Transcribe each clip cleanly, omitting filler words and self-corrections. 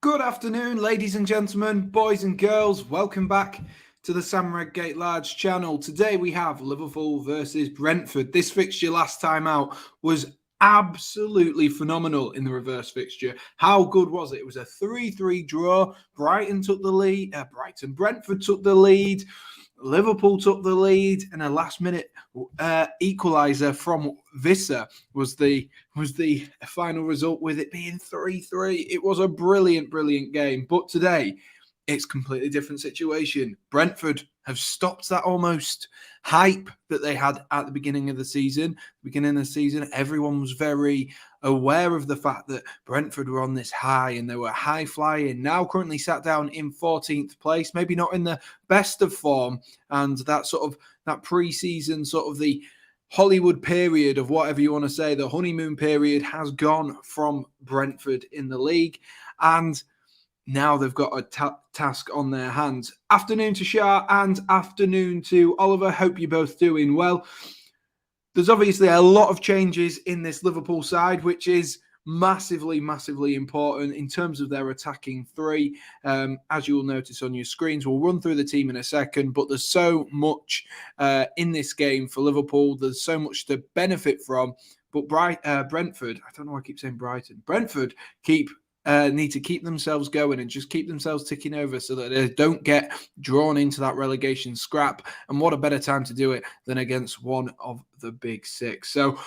Good afternoon, ladies and gentlemen, boys and girls. Welcome back to the Sam Redgate-Large channel. Today we have Liverpool versus Brentford. This fixture last time out was absolutely phenomenal in the reverse fixture. How good was it? It was a 3-3 draw. Brentford took the lead. Liverpool took the lead, and a last-minute equaliser from Visser was the final result, with it being 3-3. It was a brilliant game. But today, it's a completely different situation. Brentford have stopped that almost hype that they had at the beginning of the season. Everyone was very aware of the fact that Brentford were on this high and they were high flying. Now currently sat down in 14th place, maybe not in the best of form, and that pre-season the Hollywood period of whatever you want to say, the honeymoon period, has gone from Brentford in the league, and now they've got a task on their hands. Afternoon to Shah and afternoon to Oliver. Hope you're both doing well. There's obviously a lot of changes in this Liverpool side, which is massively important in terms of their attacking three. As you will notice on your screens, we'll run through the team in a second, but there's so much in this game for Liverpool. There's so much to benefit from. But Brentford, I don't know why I keep saying Brighton. Brentford need to keep themselves going and just keep themselves ticking over so that they don't get drawn into that relegation scrap. And what a better time to do it than against one of the big six. So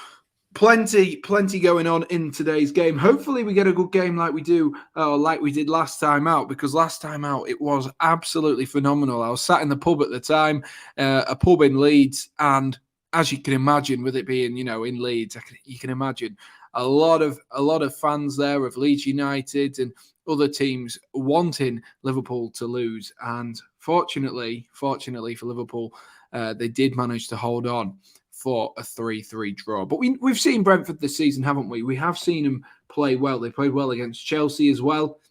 plenty going on in today's game. Hopefully we get a good game like we did last time out, because last time out it was absolutely phenomenal. I was sat in the pub at the time, a pub in Leeds, and as you can imagine, with it being, in Leeds, you can imagine a lot of fans there of Leeds United and other teams wanting Liverpool to lose. And fortunately for Liverpool, they did manage to hold on for a 3-3 draw. But we've seen Brentford this season, haven't we? We have seen them play well. They played well against Chelsea as well.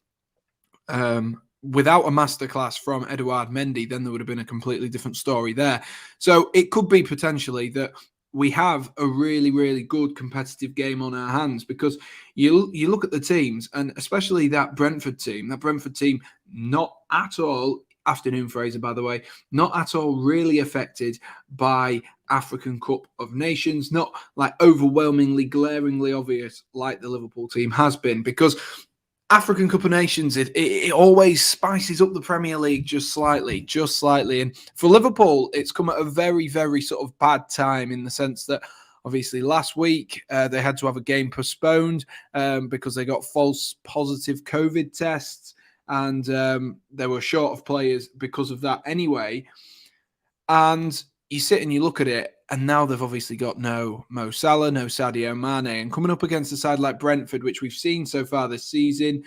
Without a masterclass from Edouard Mendy, then there would have been a completely different story there. So it could be potentially that we have a really good competitive game on our hands, because you look at the teams, and especially that Brentford team, not at all, afternoon Fraser, by the way, not at all really affected by African Cup of Nations, not like overwhelmingly, glaringly obvious like the Liverpool team has been, because African Cup of Nations, it always spices up the Premier League just slightly. And for Liverpool, it's come at a very sort of bad time, in the sense that obviously last week they had to have a game postponed because they got false positive COVID tests, and they were short of players because of that anyway. And you sit and you look at it, and now they've obviously got no Mo Salah, no Sadio Mane, and coming up against a side like Brentford, which we've seen so far this season,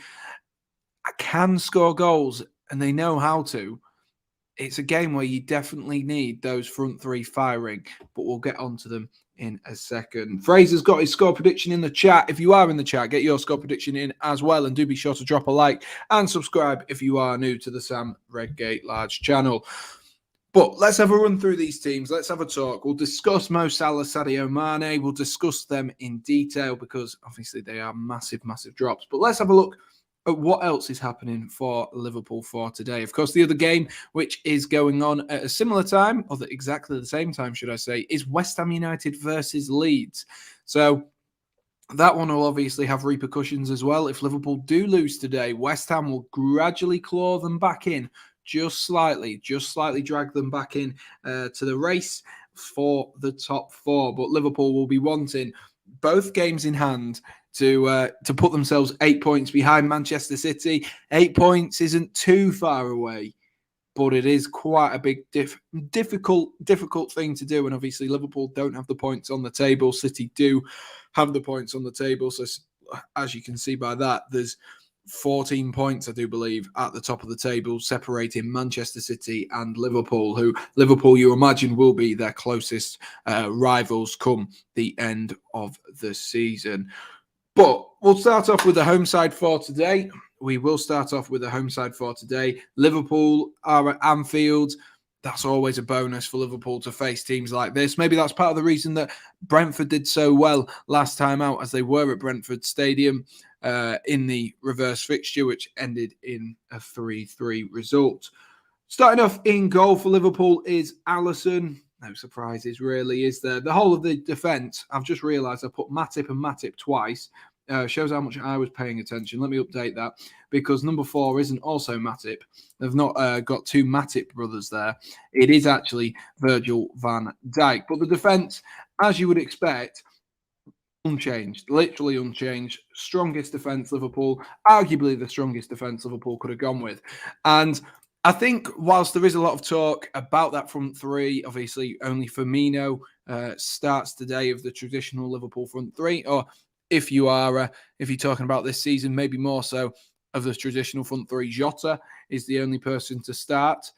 can score goals, and they know how to. It's a game where you definitely need those front three firing, but we'll get onto them in a second. Fraser's got his score prediction in the chat. If you are in the chat, get your score prediction in as well, and do be sure to drop a like and subscribe if you are new to the Sam Redgate-Large channel. But let's have a run through these teams. Let's have a talk. We'll discuss Mo Salah, Sadio Mane. We'll discuss them in detail, because obviously they are massive drops. But let's have a look at what else is happening for Liverpool for today. Of course, the other game, which is going on at a similar time, or exactly the same time, should I say, is West Ham United versus Leeds. So that one will obviously have repercussions as well. If Liverpool do lose today, West Ham will gradually claw them back in, just slightly drag them back in to the race for the top four. But Liverpool will be wanting both games in hand to put themselves 8 points behind Manchester City. 8 points isn't too far away, but it is quite a big difficult thing to do. And obviously Liverpool don't have the points on the table. City do have the points on the table. So as you can see by that, there's 14 points, I do believe, at the top of the table, separating Manchester City and Liverpool, who Liverpool, you imagine, will be their closest rivals come the end of the season. But we'll start off with the home side for today. Liverpool are at Anfield. That's always a bonus for Liverpool to face teams like this. Maybe that's part of the reason that Brentford did so well last time out, as they were at Brentford Stadium. in the reverse fixture, which ended in a 3-3 result. Starting off in goal for Liverpool is Alisson. No surprises, really, is there? The whole of the defence, I've just realised I put Matip and Matip twice. Shows how much I was paying attention. Let me update that, because number 4 isn't also Matip. They've not got 2 Matip brothers there. It is actually Virgil van Dijk. But the defence, as you would expect, unchanged, literally unchanged. Strongest defence Liverpool, arguably the strongest defence Liverpool could have gone with. And I think whilst there is a lot of talk about that front three, obviously only Firmino starts today of the traditional Liverpool front three, or if you're talking about this season, maybe more so of the traditional front three, Jota is the only person to start.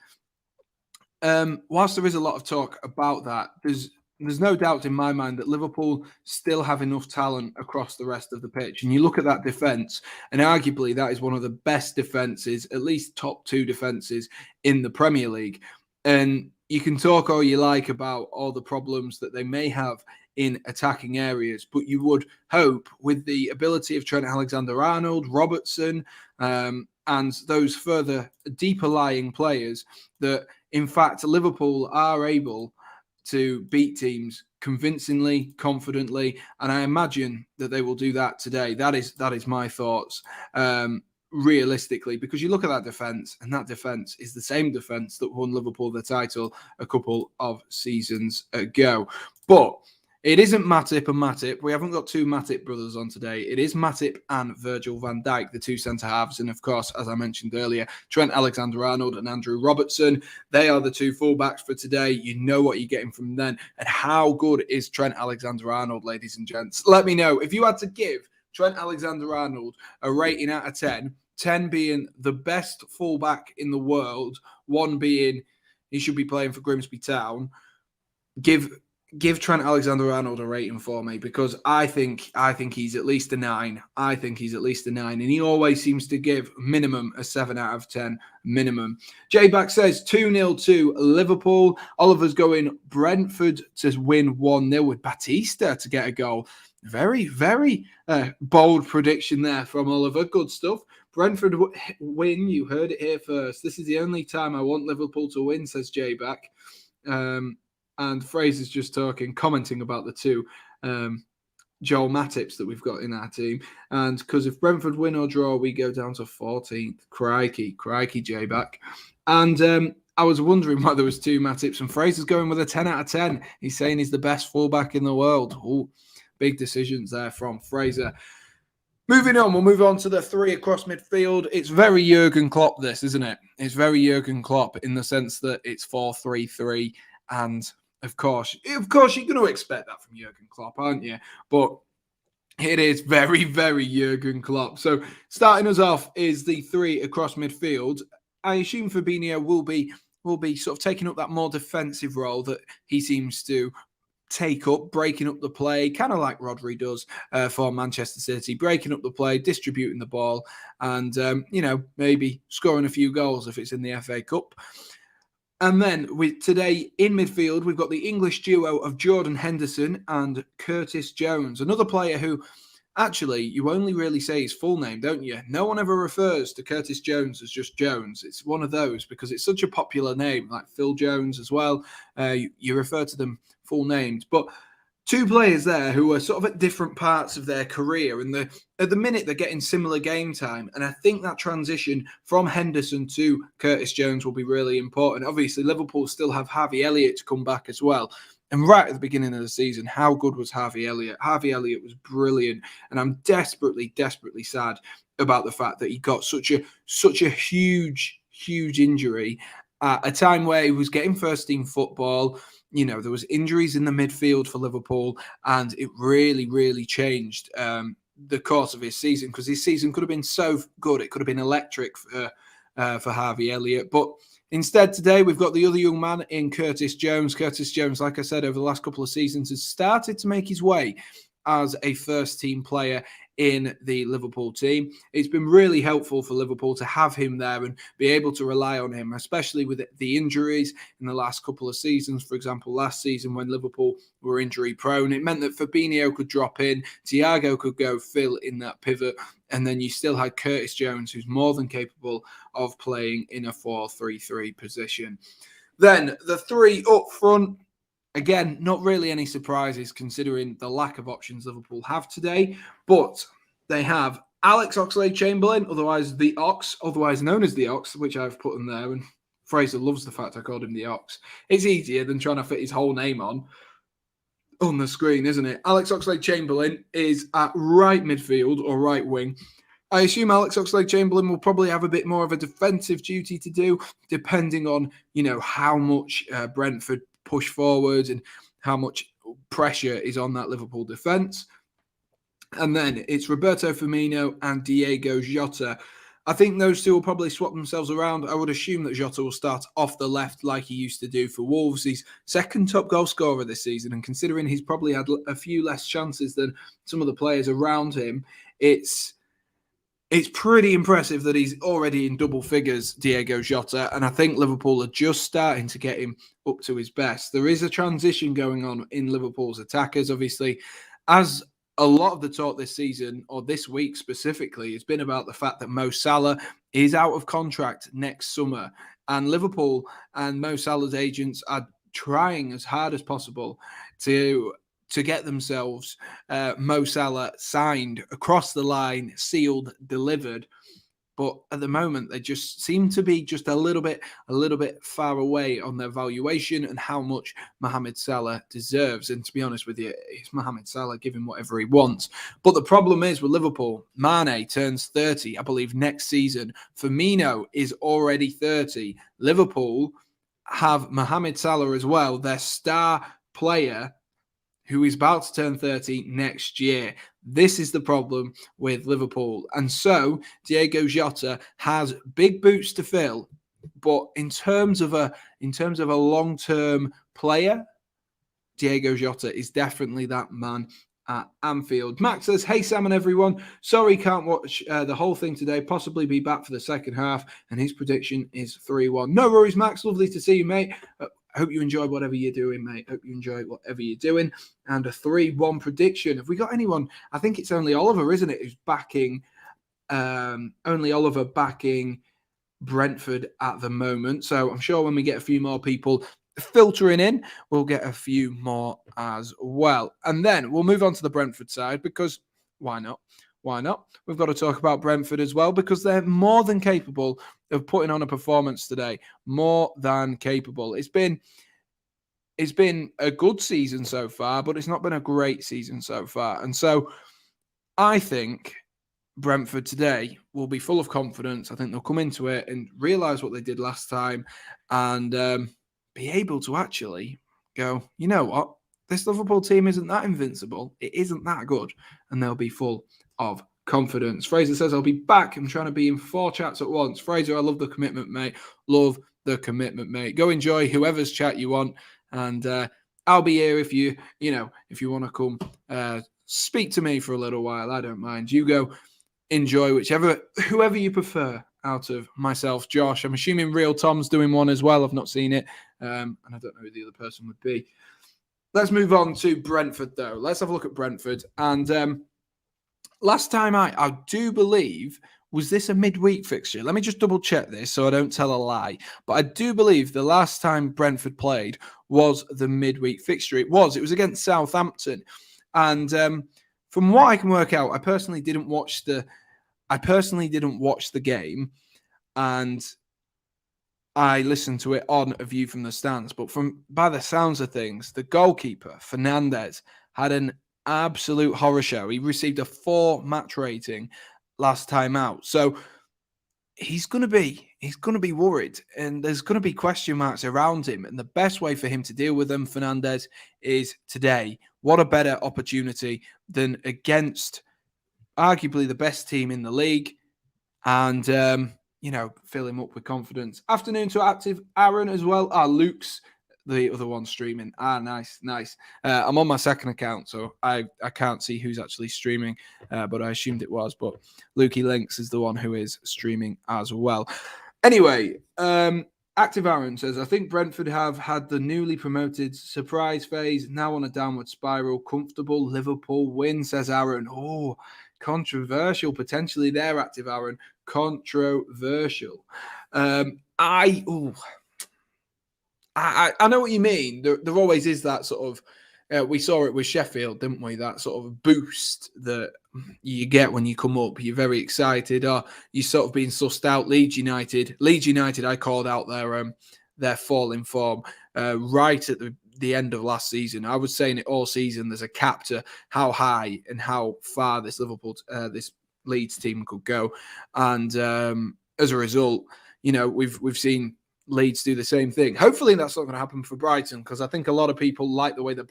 Whilst there is a lot of talk about that, there's no doubt in my mind that Liverpool still have enough talent across the rest of the pitch. And you look at that defence, and arguably that is one of the best defences, at least top 2 defences in the Premier League. And you can talk all you like about all the problems that they may have in attacking areas, but you would hope with the ability of Trent Alexander-Arnold, Robertson, and those further deeper lying players that, in fact, Liverpool are able to beat teams convincingly, confidently, and I imagine that they will do that today. That is my thoughts, realistically, because you look at that defence, and that defence is the same defence that won Liverpool the title a couple of seasons ago. But it isn't Matip and Matip. We haven't got 2 Matip brothers on today. It is Matip and Virgil van Dijk, the 2 centre-halves. And, of course, as I mentioned earlier, Trent Alexander-Arnold and Andrew Robertson. They are the 2 fullbacks for today. You know what you're getting from them. And how good is Trent Alexander-Arnold, ladies and gents? Let me know. If you had to give Trent Alexander-Arnold a rating out of 10, 10 being the best fullback in the world, 1 being he should be playing for Grimsby Town, give Trent Alexander-Arnold a rating for me, because I think he's at least a 9. I think he's at least a 9, and he always seems to give minimum a 7 out of 10 minimum. J-Back says 2-0 to Liverpool. Oliver's going Brentford to win 1-0 with Batista to get a goal. Very, very bold prediction there from Oliver. Good stuff. Brentford win. You heard it here first. This is the only time I want Liverpool to win, says J-Back. And Fraser's just commenting about the 2 Joel Matips that we've got in our team. And because if Brentford win or draw, we go down to 14th. Crikey, J-Back. And I was wondering why there was 2 Matips, and Fraser's going with a 10 out of 10. He's saying he's the best fullback in the world. Ooh, big decisions there from Fraser. Moving on, we'll move on to the 3 across midfield. It's very Jurgen Klopp, this, isn't it? It's very Jurgen Klopp in the sense that it's 4-3-3, and Of course, you're going to expect that from Jurgen Klopp, aren't you? But it is very, very Jurgen Klopp. So starting us off is the 3 across midfield. I assume Fabinho will be sort of taking up that more defensive role that he seems to take up, breaking up the play, kind of like Rodri does for Manchester City, breaking up the play, distributing the ball, and maybe scoring a few goals if it's in the FA Cup. And then today in midfield, we've got the English duo of Jordan Henderson and Curtis Jones, another player who actually you only really say his full name, don't you? No one ever refers to Curtis Jones as just Jones. It's one of those because it's such a popular name, like Phil Jones as well. You refer to them full names. But 2 players there who are sort of at different parts of their career, and at the minute they're getting similar game time, and I think that transition from Henderson to Curtis Jones will be really important. Obviously, Liverpool still have Harvey Elliott to come back as well, and right at the beginning of the season, how good was Harvey Elliott? Harvey Elliott was brilliant, and I'm desperately sad about the fact that he got such a huge injury at a time where he was getting first-team football. There was injuries in the midfield for Liverpool, and it really changed the course of his season, because his season could have been so good. It could have been electric for Harvey Elliott. But instead, today, we've got the other young man in Curtis Jones. Curtis Jones, like I said, over the last couple of seasons, has started to make his way as a first-team player in the Liverpool team. It's been really helpful for Liverpool to have him there and be able to rely on him, especially with the injuries in the last couple of seasons. For example, last season when Liverpool were injury prone, it meant that Fabinho could drop in, Thiago could go fill in that pivot, and then you still had Curtis Jones, who's more than capable of playing in a 4-3-3 position. Then the three up front, again, not really any surprises considering the lack of options Liverpool have today, but they have Alex Oxlade-Chamberlain, otherwise the Ox, otherwise known as the Ox, which I've put in there, and Fraser loves the fact I called him the Ox. It's easier than trying to fit his whole name on the screen, isn't it? Alex Oxlade-Chamberlain is at right midfield or right wing. I assume Alex Oxlade-Chamberlain will probably have a bit more of a defensive duty to do, depending on, how much Brentford push forward and how much pressure is on that Liverpool defence. And then it's Roberto Firmino and Diego Jota. I think those two will probably swap themselves around. I would assume that Jota will start off the left like he used to do for Wolves. He's second top goal scorer this season, and considering he's probably had a few less chances than some of the players around him, it's pretty impressive that he's already in double figures, Diego Jota, and I think Liverpool are just starting to get him up to his best. There is a transition going on in Liverpool's attackers, obviously, as a lot of the talk this season, or this week specifically, has been about the fact that Mo Salah is out of contract next summer, and Liverpool and Mo Salah's agents are trying as hard as possible to get themselves Mo Salah signed across the line, sealed, delivered. But at the moment, they just seem to be just a little bit far away on their valuation and how much Mohamed Salah deserves. And to be honest with you, it's Mohamed Salah, give him whatever he wants. But the problem is with Liverpool, Mane turns 30, I believe, next season. Firmino is already 30. Liverpool have Mohamed Salah as well, their star player, who is about to turn 30 next year. This is the problem with Liverpool. And so Diego Jota has big boots to fill, but in terms of a long-term player, Diego Jota is definitely that man at Anfield. Max says, "Hey Sam and everyone, sorry can't watch the whole thing today, possibly be back for the second half," and his prediction is 3-1. No worries, Max, lovely to see you, mate. I hope you enjoy whatever you're doing, mate. Hope you enjoy whatever you're doing. And a 3-1 prediction. Have we got anyone? I think it's only Oliver, isn't it, who's backing Brentford at the moment. So I'm sure when we get a few more people filtering in, we'll get a few more as well. And then we'll move on to the Brentford side, because why not? Why not? We've got to talk about Brentford as well, because they're more than capable of putting on a performance today. More than capable. It's been a good season so far, but it's not been a great season so far. And so I think Brentford today will be full of confidence. I think they'll come into it and realise what they did last time and be able to actually go, you know what? This Liverpool team isn't that invincible. It isn't that good. And they'll be full of confidence. Fraser says, "I'll be back. I'm trying to be in 4 chats at once." Fraser, I love the commitment, mate. Love the commitment, mate. Go enjoy whoever's chat you want. And I'll be here if you want to come speak to me for a little while. I don't mind. You go enjoy whoever you prefer out of myself, Josh. I'm assuming Real Tom's doing one as well. I've not seen it. And I don't know who the other person would be. Let's move on to Brentford, though. Let's have a look at Brentford. And last time I do believe, was this a midweek fixture? Let me just double check this so I don't tell a lie. But I do believe the last time Brentford played was the midweek fixture. It was against Southampton. And from what I can work out, I personally didn't watch the game, and I listened to it on A View from the Stands. But by the sounds of things, the goalkeeper, Fernandez, had an absolute horror show. He received a 4 match rating last time out. So he's going to be worried, and there's going to be question marks around him. And the best way for him to deal with them, Fernandez, is today. What a better opportunity than against arguably the best team in the league, and fill him up with confidence. Afternoon to active Aaron as well. Luke's The other one streaming. Nice. I'm on my second account, so I can't see who's actually streaming, but I assumed it was. But Lukey Links is the one who is streaming as well. Anyway, Active Aaron says, I think Brentford have had the newly promoted surprise phase, now on a downward spiral. Comfortable Liverpool win, says Aaron. Oh, controversial potentially there, Active Aaron. Controversial. I know what you mean. There always is that sort of, we saw it with Sheffield, didn't we? That sort of boost that you get when you come up. You're very excited. You're sort of being sussed out. Leeds United, I called out their fall in form right at the end of last season. I was saying it all season. There's a cap to how high and how far this this Leeds team could go. And as a result, we've seen Leeds do the same thing. Hopefully that's not going to happen for Brighton, because I think a lot of people like the way that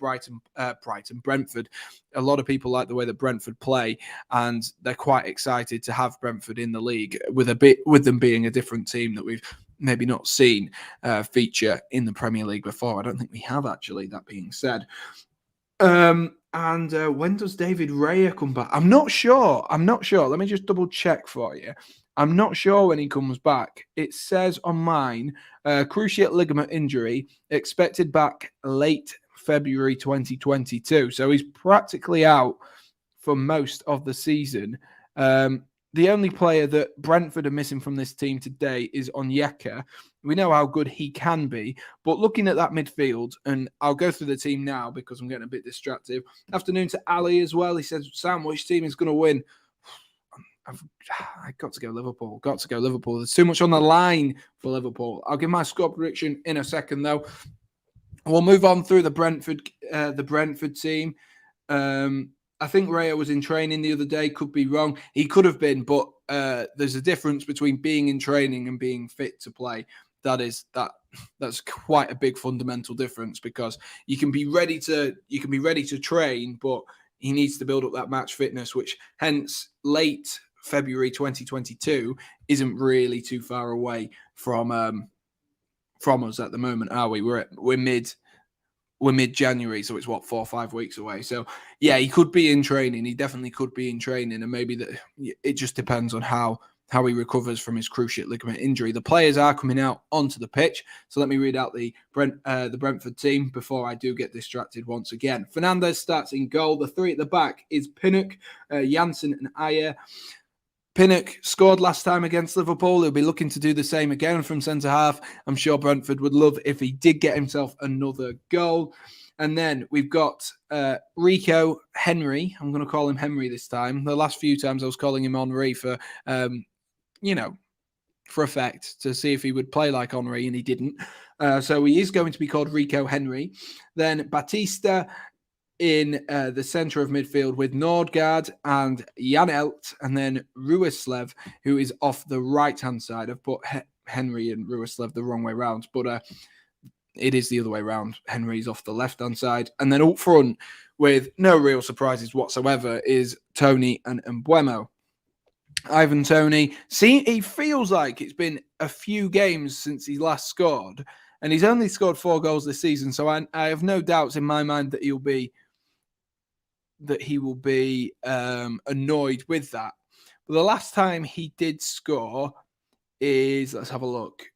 Brentford, a lot of people like the way that Brentford play, and they're quite excited to have Brentford in the league with them being a different team that we've maybe not seen feature in the Premier League before. I don't think we have, actually, that being said. And when does David Raya come back? I'm not sure. Let me just double check for you. I'm not sure when he comes back. It says on mine, cruciate ligament injury, expected back late February 2022. So he's practically out for most of the season. The only player that Brentford are missing from this team today is Onyeka. We know how good he can be, but looking at that midfield, and I'll go through the team now because I'm getting a bit distracted. Afternoon to Ali as well. He says, Sam, which team is going to win? I got to go Liverpool. There's too much on the line for Liverpool. I'll give my score prediction in a second, though. We'll move on through the Brentford team. I think Raya was in training the other day. Could be wrong. He could have been, but there's a difference between being in training and being fit to play. That's quite a big fundamental difference, because you can be ready to train, but he needs to build up that match fitness, which hence late February 2022 isn't really too far away from us at the moment, are we? We're mid-January, so it's 4 or 5 weeks away. So yeah, he could be in training. He definitely could be in training, and maybe it just depends on how he recovers from his cruciate ligament injury. The players are coming out onto the pitch, so let me read out the Brentford team before I do get distracted once again. Fernandez starts in goal. The three at the back is Pinnock, Janssen, and Ayer. Pinnock scored last time against Liverpool. He'll be looking to do the same again from centre-half. I'm sure Brentford would love if he did get himself another goal. And then we've got Rico Henry. I'm going to call him Henry this time. The last few times I was calling him Henry for effect, to see if he would play like Henry, and he didn't. So he is going to be called Rico Henry. Then Batista in the centre of midfield with Nordgaard and Janelt, and then Ruislev, who is off the right-hand side. I've put Henry and Ruislev the wrong way round, but it is the other way round. Henry's off the left-hand side. And then up front, with no real surprises whatsoever, is Tony and Mbeumo. Ivan Toney, he feels like it's been a few games since he last scored, and he's only scored 4 goals this season, so I have no doubts in my mind that he will be annoyed with that. But the last time he did score is, let's have a look.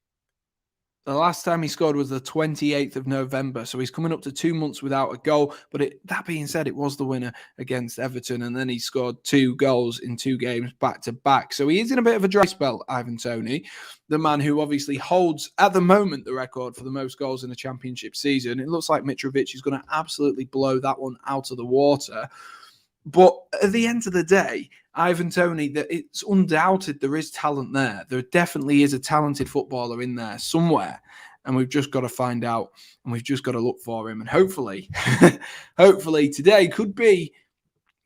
The last time he scored was the 28th of November. So he's coming up to 2 months without a goal. But that being said, it was the winner against Everton. And then he scored 2 goals in 2 games back to back. So he is in a bit of a dry spell, Ivan Toney, the man who obviously holds at the moment the record for the most goals in a championship season. It looks like Mitrovic is going to absolutely blow that one out of the water. But at the end of the day, Ivan Toney, it's undoubted there is talent there. There definitely is a talented footballer in there somewhere. And we've just got to find out, and we've just got to look for him. And hopefully, today could be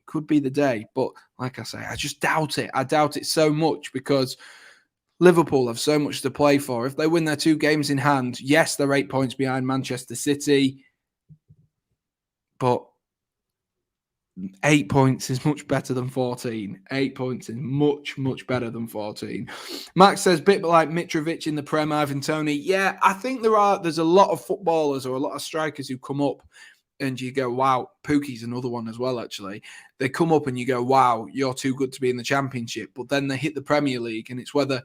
the day. But like I say, I just doubt it. I doubt it so much, because Liverpool have so much to play for. If they win their 2 games in hand, yes, they're 8 points behind Manchester City. But 8 points is much better than 14. 8 points is much, much better than 14. Max says, bit like Mitrovic in the Prem, Ivan Toney. Yeah, I think there's a lot of footballers or a lot of strikers who come up and you go, wow. Pookie's another one as well, actually. They come up and you go, wow, you're too good to be in the Championship. But then they hit the Premier League, and it's whether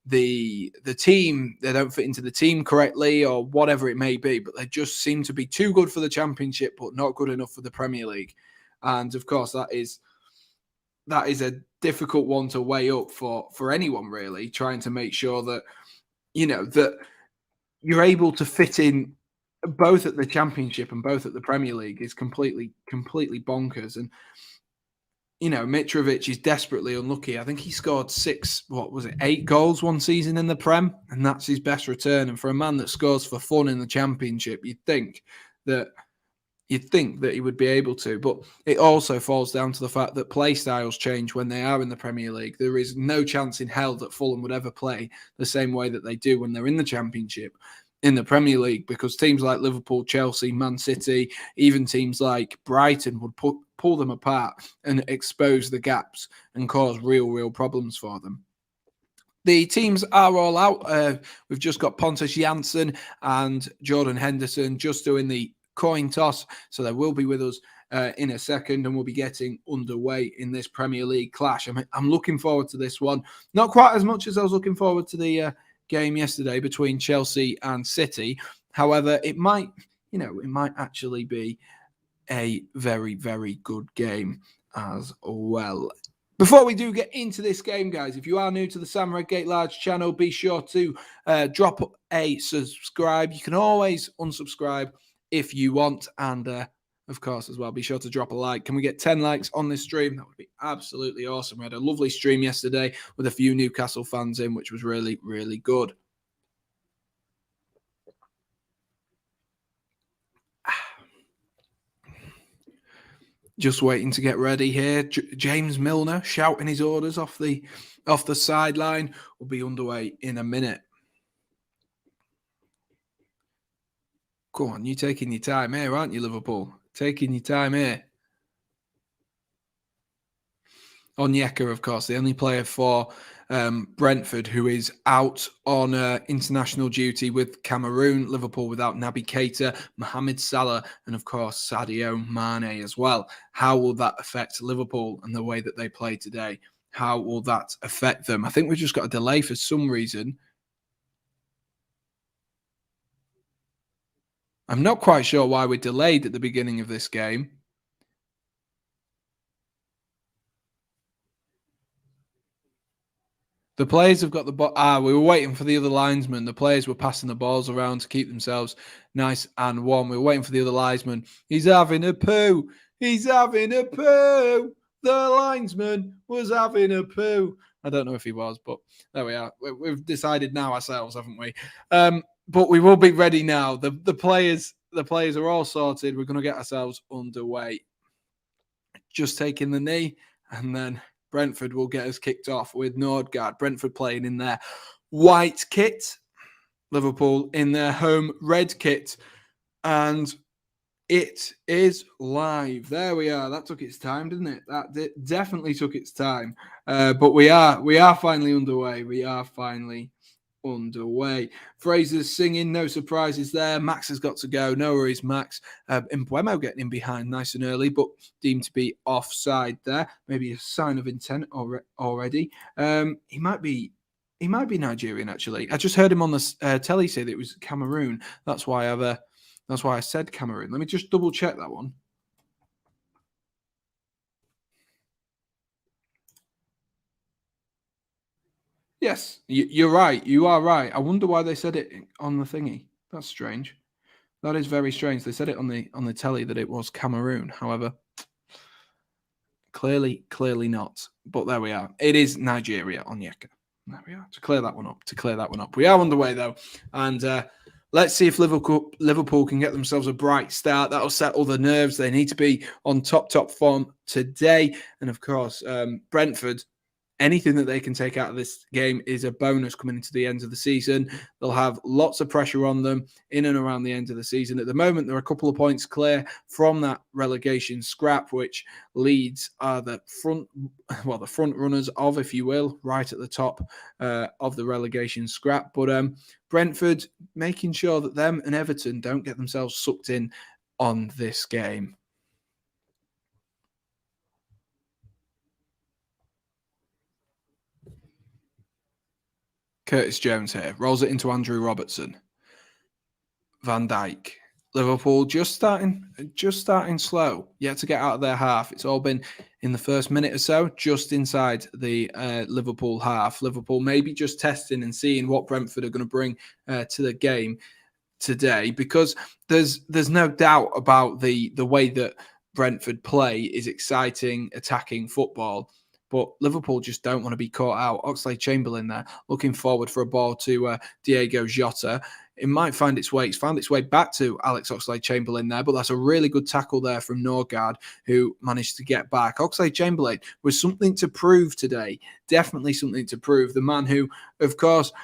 the team, they don't fit into the team correctly or whatever it may be, but they just seem to be too good for the Championship but not good enough for the Premier League. And of course, that is a difficult one to weigh up for anyone, really, trying to make sure that, that you're able to fit in both at the Championship and both at the Premier League is completely bonkers. And, Mitrovic is desperately unlucky. I think he scored 8 goals one season in the Prem, and that's his best return. And for a man that scores for fun in the Championship, you'd think that he would be able to, but it also falls down to the fact that play styles change when they are in the Premier League. There is no chance in hell that Fulham would ever play the same way that they do when they're in the Championship in the Premier League, because teams like Liverpool, Chelsea, Man City, even teams like Brighton would pull them apart and expose the gaps and cause real problems for them. The teams are all out. We've just got Pontus Jansson and Jordan Henderson just doing the coin toss, so they will be with us in a second, and we'll be getting underway in this Premier League clash. I'm looking forward to this one, not quite as much as I was looking forward to the game yesterday between Chelsea and City. However, it might actually be a very good game as well. Before we do get into this game, guys, if you are new to the Sam Redgate-Large channel, be sure to drop a subscribe. You can always unsubscribe if you want, and of course as well, be sure to drop a like. Can we get 10 likes on this stream? That would be absolutely awesome. We had a lovely stream yesterday with a few Newcastle fans in, which was really good. Just waiting to get ready here. James Milner shouting his orders off the sideline. Will be underway in a minute. Go on, you're taking your time here, aren't you, Liverpool? Taking your time here. Onyeka, of course, the only player for Brentford who is out on international duty with Cameroon. Liverpool without Naby Keita, Mohamed Salah, and of course Sadio Mane as well. How will that affect Liverpool and the way that they play today? How will that affect them? I think we've just got a delay for some reason. I'm not quite sure why we're delayed at the beginning of this game. The players have got the ball. We were waiting for the other linesman. The players were passing the balls around to keep themselves nice and warm. We were waiting for the other linesman. He's having a poo. He's having a poo. The linesman was having a poo. I don't know if he was, but there we are. We've decided now ourselves, haven't we? But we will be ready now. The players are all sorted. We're going to get ourselves underway. Just taking the knee, and then Brentford will get us kicked off with Nordgaard. Brentford playing in their white kit, Liverpool in their home red kit, and it is live. There we are. That took its time, didn't it? That definitely took its time. But we are finally underway. We are finally underway. Fraser's singing, no surprises there. Max has got to go. No worries, Max. Mbuemo getting in behind nice and early, but deemed to be offside there. Maybe a sign of intent already. He might be Nigerian, actually. I just heard him on the telly say that it was Cameroon. That's why I said Cameroon. Let me just double check that one. Yes, you're right. You are right. I wonder why they said it on the thingy. That's strange. That is very strange. They said it on the telly that it was Cameroon. However, clearly not. But there we are. It is Nigeria, Onyeka. There we are. To clear that one up. We are underway though, and let's see if Liverpool can get themselves a bright start. That'll settle the nerves. They need to be on top form today, and of course, Brentford. anything that they can take out of this game is a bonus coming into the end of the season. They'll have lots of pressure on them in and around the end of the season. At the moment, they're a couple of points clear from that relegation scrap, which Leeds are the front runners of, if you will, right at the top of the relegation scrap. But Brentford making sure that them and Everton don't get themselves sucked in on this game. Curtis Jones here rolls it into Andrew Robertson. Van Dijk. Liverpool just starting slow. Yet to get out of their half. It's all been in the first minute or so, just inside the Liverpool half. Liverpool maybe just testing and seeing what Brentford are going to bring to the game today, because there's no doubt about the way that Brentford play is exciting, attacking football. But Liverpool just don't want to be caught out. Oxlade-Chamberlain there, looking forward for a ball to Diogo Jota. It might find its way. It's found its way back to Alex Oxlade-Chamberlain there, but that's a really good tackle there from Norgard, who managed to get back. Oxlade-Chamberlain was something to prove today. Definitely something to prove. The man who, of course,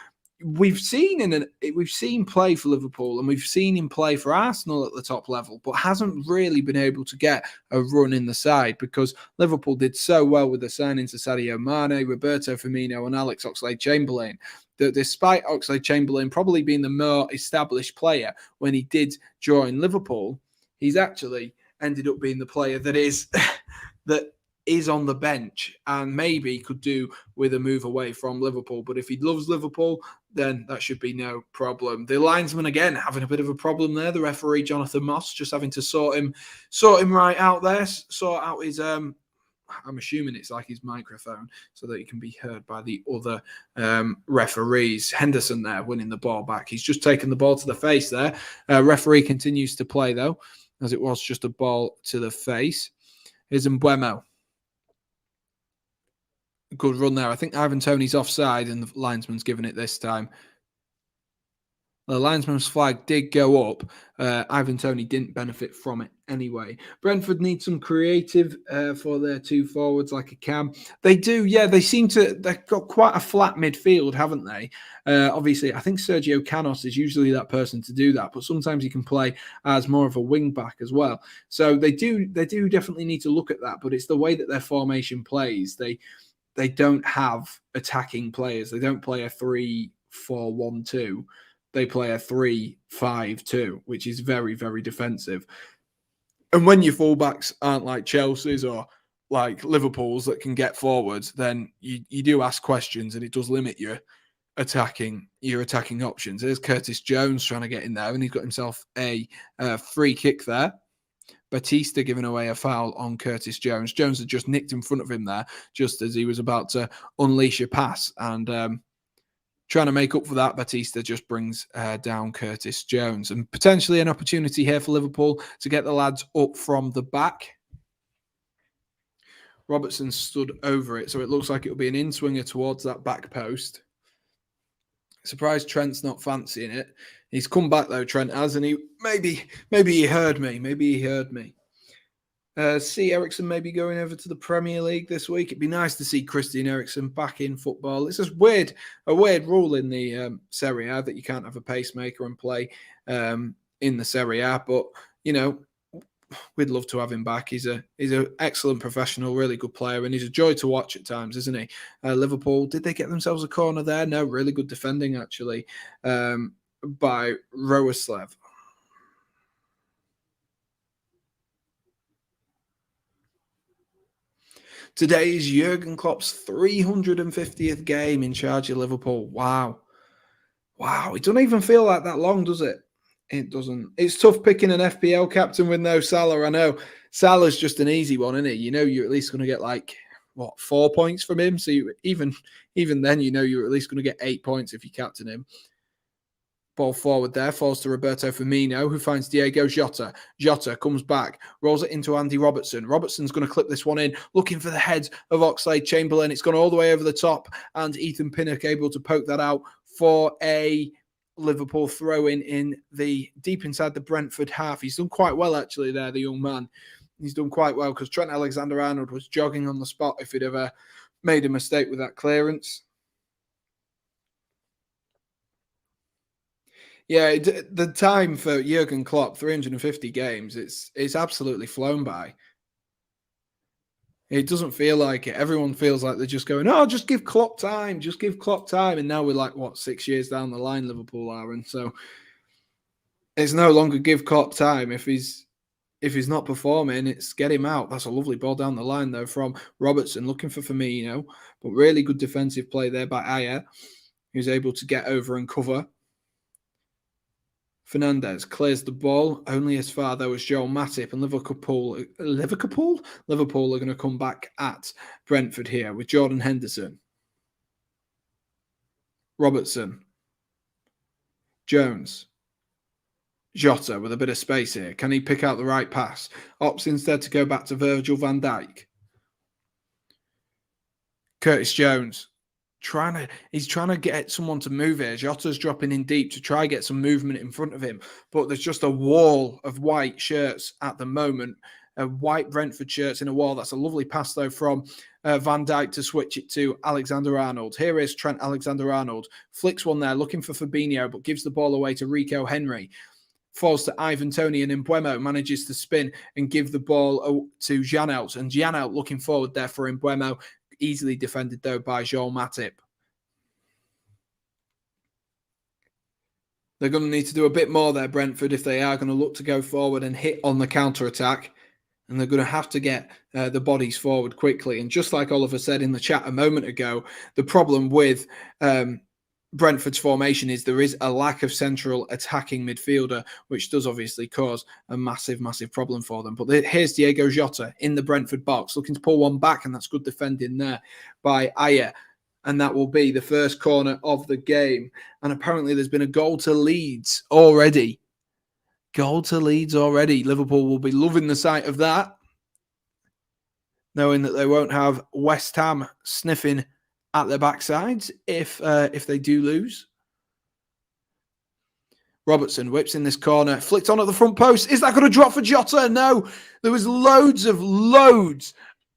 we've seen play for Liverpool, and we've seen him play for Arsenal at the top level, but hasn't really been able to get a run in the side, because Liverpool did so well with the signings of Sadio Mane, Roberto Firmino and Alex Oxlade-Chamberlain, that despite Oxlade-Chamberlain probably being the more established player when he did join Liverpool, he's actually ended up being the player that is on the bench and maybe could do with a move away from Liverpool. But if he loves Liverpool, then that should be no problem. The linesman, again, having a bit of a problem there. The referee, Jonathan Moss, just having to sort him right out there, sort out his I'm assuming it's like his microphone so that he can be heard by the other referees. Henderson there winning the ball back. He's just taken the ball to the face there. Referee continues to play, though, as it was just a ball to the face. Here's Mbeumo. Good run there. I think Ivan Toney's offside and the linesman's given it this time. The linesman's flag did go up. Ivan Toney didn't benefit from it anyway. Brentford need some creative for their two forwards, like a Cam. They do, yeah. They've got quite a flat midfield, haven't they? Obviously, I think Sergio Canos is usually that person to do that, but sometimes he can play as more of a wing back as well. So they do definitely need to look at that. But it's the way that their formation plays. They don't have attacking players. They don't play a 3-4-1-2. They play a 3-5-2, which is very, very defensive. And when your fullbacks aren't like Chelsea's or like Liverpool's that can get forwards, then you do ask questions, and it does limit your attacking options. There's Curtis Jones trying to get in there, and he's got himself a free kick there. Batista giving away a foul on Curtis Jones. Jones had just nicked in front of him there, just as he was about to unleash a pass. And trying to make up for that, Batista just brings down Curtis Jones. And potentially an opportunity here for Liverpool to get the lads up from the back. Robertson stood over it, so it looks like it'll be an in-swinger towards that back post. Surprised Trent's not fancying it. He's come back though, Trent has, and maybe he heard me. See Eriksen maybe going over to the Premier League this week. It'd be nice to see Christian Eriksen back in football. It's just a weird rule in the Serie A that you can't have a pacemaker and play in the Serie A. But we'd love to have him back. He's an excellent professional, really good player, and he's a joy to watch at times, isn't he? Liverpool, did they get themselves a corner there? No, really good defending actually by Roerslev. Today is Jurgen Klopp's 350th game in charge of Liverpool. Wow. It doesn't even feel like that long, does it? It doesn't. It's tough picking an FPL captain with no Salah. I know Salah's just an easy one, isn't it? You're at least going to get 4 points from him. So even then, you're at least going to get 8 points if you captain him. Ball forward there, falls to Roberto Firmino, who finds Diogo Jota. Jota comes back, rolls it into Andy Robertson. Robertson's going to clip this one in, looking for the head of Oxlade-Chamberlain. It's gone all the way over the top, and Ethan Pinnock able to poke that out for a Liverpool throw-in in the deep inside the Brentford half. He's done quite well, actually, there, the young man. He's done quite well, because Trent Alexander-Arnold was jogging on the spot if he'd have made a mistake with that clearance. Yeah, the time for Jurgen Klopp, 350 games, it's absolutely flown by. It doesn't feel like it. Everyone feels like they're just going, oh, just give Klopp time, just give Klopp time. And now we're like, what, 6 years down the line, Liverpool are. And so it's no longer give Klopp time. If he's not performing, it's get him out. That's a lovely ball down the line, though, from Robertson, looking for Firmino. But really good defensive play there by Ayer, who's able to get over and cover. Fernandez clears the ball only as far though as Joel Matip, and Liverpool are going to come back at Brentford here with Jordan Henderson, Robertson, Jones, Jota with a bit of space here. Can he pick out the right pass? Opts instead to go back to Virgil van Dijk. Curtis Jones he's trying to get someone to move here. Jota's dropping in deep to try get some movement in front of him, but there's just a wall of white shirts at the moment. White Brentford shirts in a wall. That's a lovely pass though from Van Dijk to switch it to Alexander-Arnold. Here is Trent Alexander-Arnold. Flicks one there, looking for Fabinho, but gives the ball away to Rico Henry. Falls to Ivan Toney, and Mbeumo manages to spin and give the ball to Janelt. And Janelt looking forward there for Mbeumo. Easily defended, though, by Joel Matip. They're going to need to do a bit more there, Brentford, if they are going to look to go forward and hit on the counter-attack. And they're going to have to get the bodies forward quickly. And just like Oliver said in the chat a moment ago, the problem with Brentford's formation is there is a lack of central attacking midfielder, which does obviously cause a massive, massive problem for them. But here's Diego Jota in the Brentford box, looking to pull one back, and that's good defending there by Ayer. And that will be the first corner of the game. And apparently there's been a goal to Leeds already. Goal to Leeds already. Liverpool will be loving the sight of that, knowing that they won't have West Ham sniffing at their backsides if they do lose. Robertson whips in this corner, flicked on at the front post. Is that going to drop for Jota? No. There was loads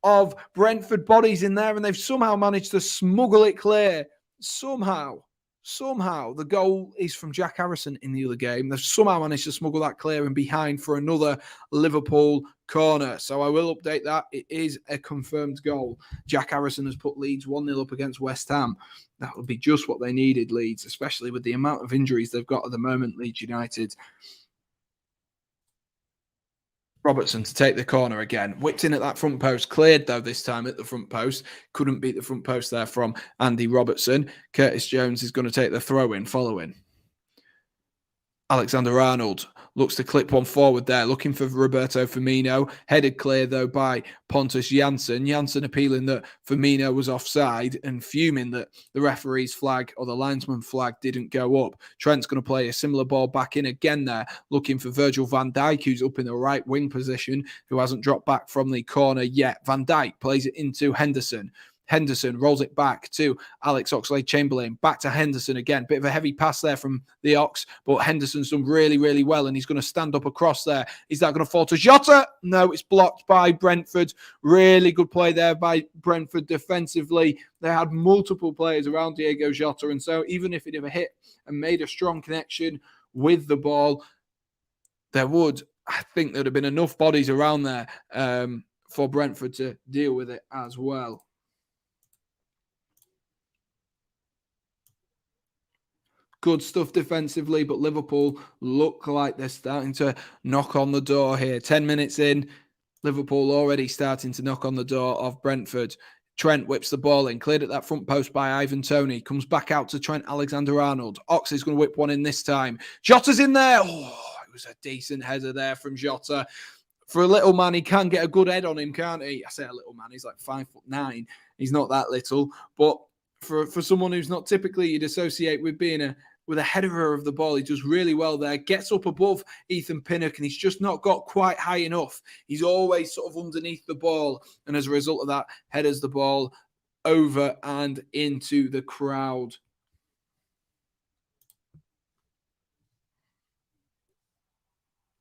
of Brentford bodies in there, and they've somehow managed to smuggle it clear. Somehow. The goal is from Jack Harrison in the other game. They've somehow managed to smuggle that clear and behind for another Liverpool corner. So I will update that. It is a confirmed goal. Jack Harrison has put Leeds 1-0 up against West Ham. That would be just what they needed, Leeds, especially with the amount of injuries they've got at the moment, Leeds United. Robertson to take the corner again. Whipped in at that front post. Cleared, though, this time at the front post. Couldn't beat the front post there from Andy Robertson. Curtis Jones is going to take the throw-in following. Alexander-Arnold looks to clip one forward there, looking for Roberto Firmino. Headed clear, though, by Pontus Jansson. Jansson appealing that Firmino was offside and fuming that the referee's flag or the linesman flag didn't go up. Trent's going to play a similar ball back in again there, looking for Virgil van Dijk, who's up in the right wing position, who hasn't dropped back from the corner yet. Van Dijk plays it into Henderson. Henderson rolls it back to Alex Oxlade-Chamberlain. Back to Henderson again. Bit of a heavy pass there from the Ox, but Henderson's done really, really well, and he's going to stand up across there. Is that going to fall to Jota? No, it's blocked by Brentford. Really good play there by Brentford defensively. They had multiple players around Diego Jota, and so even if it never hit and made a strong connection with the ball, I think there'd have been enough bodies around there for Brentford to deal with it as well. Good stuff defensively, but Liverpool look like they're starting to knock on the door here. 10 minutes in, Liverpool already starting to knock on the door of Brentford. Trent whips the ball in, cleared at that front post by Ivan Toney. Comes back out to Trent Alexander-Arnold. Ox is going to whip one in this time. Jota's in there. Oh, it was a decent header there from Jota. For a little man, he can get a good head on him, can't he? I say a little man, he's like 5'9". He's not that little, but for someone who's not typically you'd associate with being with a header of the ball, he does really well there. Gets up above Ethan Pinnock, and he's just not got quite high enough. He's always sort of underneath the ball, and as a result of that, headers the ball over and into the crowd.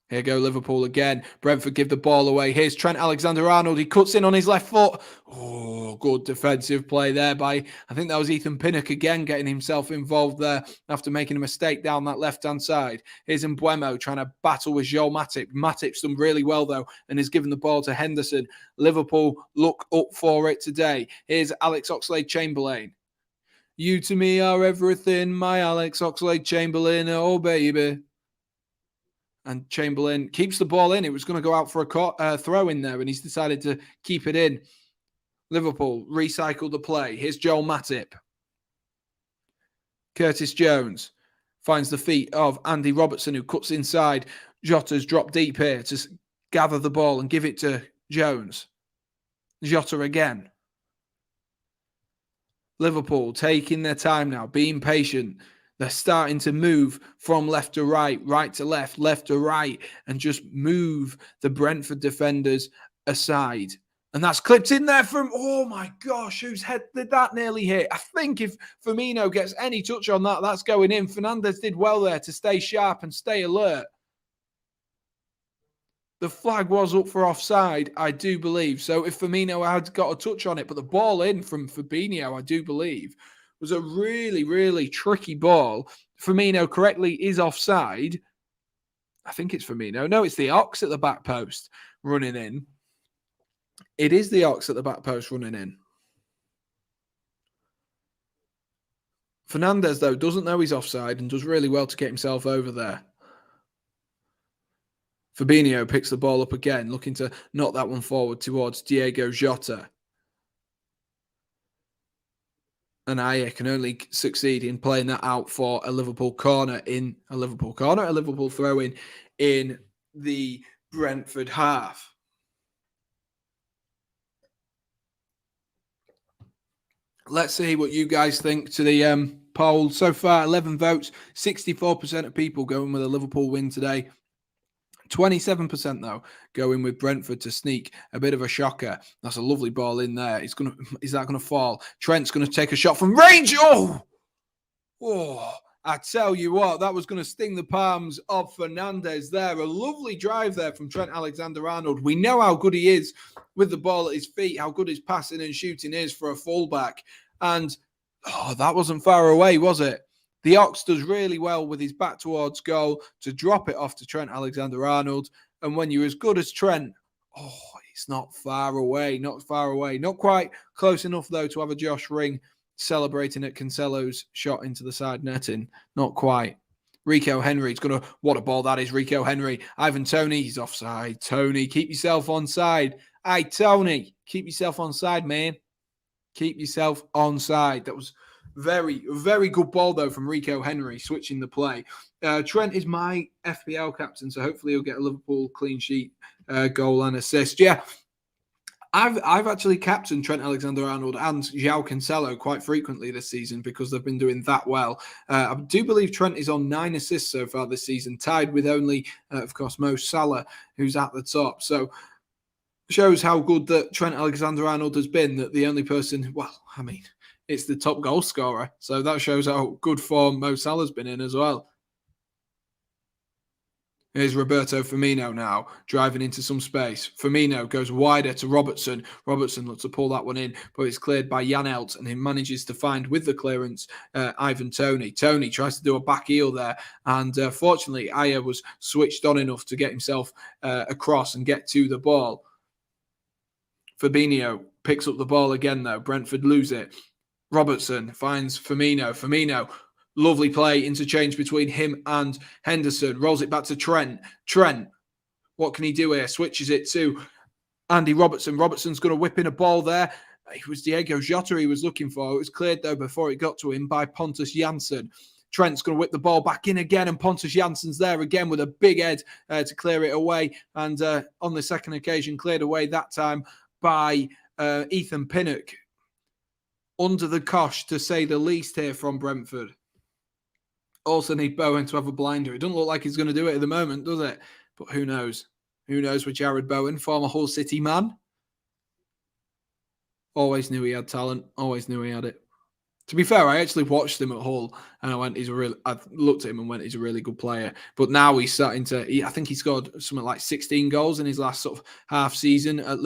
Here go Liverpool again. Brentford give the ball away. Here's Trent Alexander-Arnold. He cuts in on his left foot. Oh, good defensive play there by, I think that was Ethan Pinnock again getting himself involved there after making a mistake down that left-hand side. Here's Mbeumo trying to battle with Joel Matip. Matip's done really well, though, and has given the ball to Henderson. Liverpool look up for it today. Here's Alex Oxlade-Chamberlain. You to me are everything, my Alex Oxlade-Chamberlain, oh baby. And Chamberlain keeps the ball in. It was going to go out for a throw in there, and he's decided to keep it in. Liverpool recycle the play. Here's Joel Matip. Curtis Jones finds the feet of Andy Robertson, who cuts inside. Jota's dropped deep here to gather the ball and give it to Jones. Jota again. Liverpool taking their time now, being patient. They're starting to move from left to right, right to left, left to right, and just move the Brentford defenders aside. And that's clipped in there from, oh my gosh, whose head did that nearly hit? I think if Firmino gets any touch on that, that's going in. Fernandes did well there to stay sharp and stay alert. The flag was up for offside, I do believe. So if Firmino had got a touch on it, but the ball in from Fabinho, I do believe, was a really, really tricky ball. Firmino correctly is offside. I think it's Firmino. No, it's the Ox at the back post running in. It is the Ox at the back post running in. Fernandes, though, doesn't know he's offside and does really well to get himself over there. Fabinho picks the ball up again, looking to knock that one forward towards Diego Jota. And Ayer can only succeed in playing that out for a Liverpool corner, a Liverpool throw-in in the Brentford half. Let's see what you guys think to the poll. So far, 11 votes, 64% of people going with a Liverpool win today. 27% though going with Brentford to sneak. A bit of a shocker. That's a lovely ball in there. Is that gonna fall? Trent's gonna take a shot from range. Oh, I tell you what, that was gonna sting the palms of Fernandes there. A lovely drive there from Trent Alexander-Arnold. We know how good he is with the ball at his feet, how good his passing and shooting is for a fullback. And that wasn't far away, was it? The Ox does really well with his back towards goal to drop it off to Trent Alexander-Arnold. And when you're as good as Trent, it's not far away. Not quite close enough, though, to have a Josh Ring celebrating at Cancelo's shot into the side netting. Not quite. Rico Henry's going to... What a ball that is, Rico Henry. Ivan Toney, he's offside. Toney, keep yourself onside. Hey, Toney, keep yourself onside, man. Keep yourself onside. That was... Very, very good ball, though, from Rico Henry, switching the play. Trent is my FPL captain, so hopefully he'll get a Liverpool clean sheet, goal and assist. Yeah, I've actually captained Trent Alexander-Arnold and João Cancelo quite frequently this season because they've been doing that well. I do believe Trent is on 9 assists so far this season, tied with only, of course, Mo Salah, who's at the top. So shows how good that Trent Alexander-Arnold has been, that the only person, it's the top goal scorer. So that shows how good form Mo Salah's been in as well. Here's Roberto Firmino now, driving into some space. Firmino goes wider to Robertson. Robertson looks to pull that one in, but it's cleared by Jan Elt, and he manages to find, with the clearance, Ivan Toney. Toney tries to do a back heel there, and fortunately, Ayer was switched on enough to get himself across and get to the ball. Fabinho picks up the ball again, though. Brentford lose it. Robertson finds Firmino. Firmino, lovely play, interchange between him and Henderson. Rolls it back to Trent. Trent, what can he do here? Switches it to Andy Robertson. Robertson's going to whip in a ball there. It was Diego Jota he was looking for. It was cleared, though, before it got to him by Pontus Jansson. Trent's going to whip the ball back in again, and Pontus Jansson's there again with a big head to clear it away. And on the second occasion, cleared away that time by Ethan Pinnock. Under the cosh, to say the least, here from Brentford. Also need Bowen to have a blinder. It doesn't look like he's going to do it at the moment, does it? But who knows? Who knows with Jared Bowen, former Hull City man. Always knew he had talent. Always knew he had it. To be fair, I actually watched him at Hull, and I looked at him and went, he's a really good player. But now he's starting to. I think he scored something like 16 goals in his last sort of half season at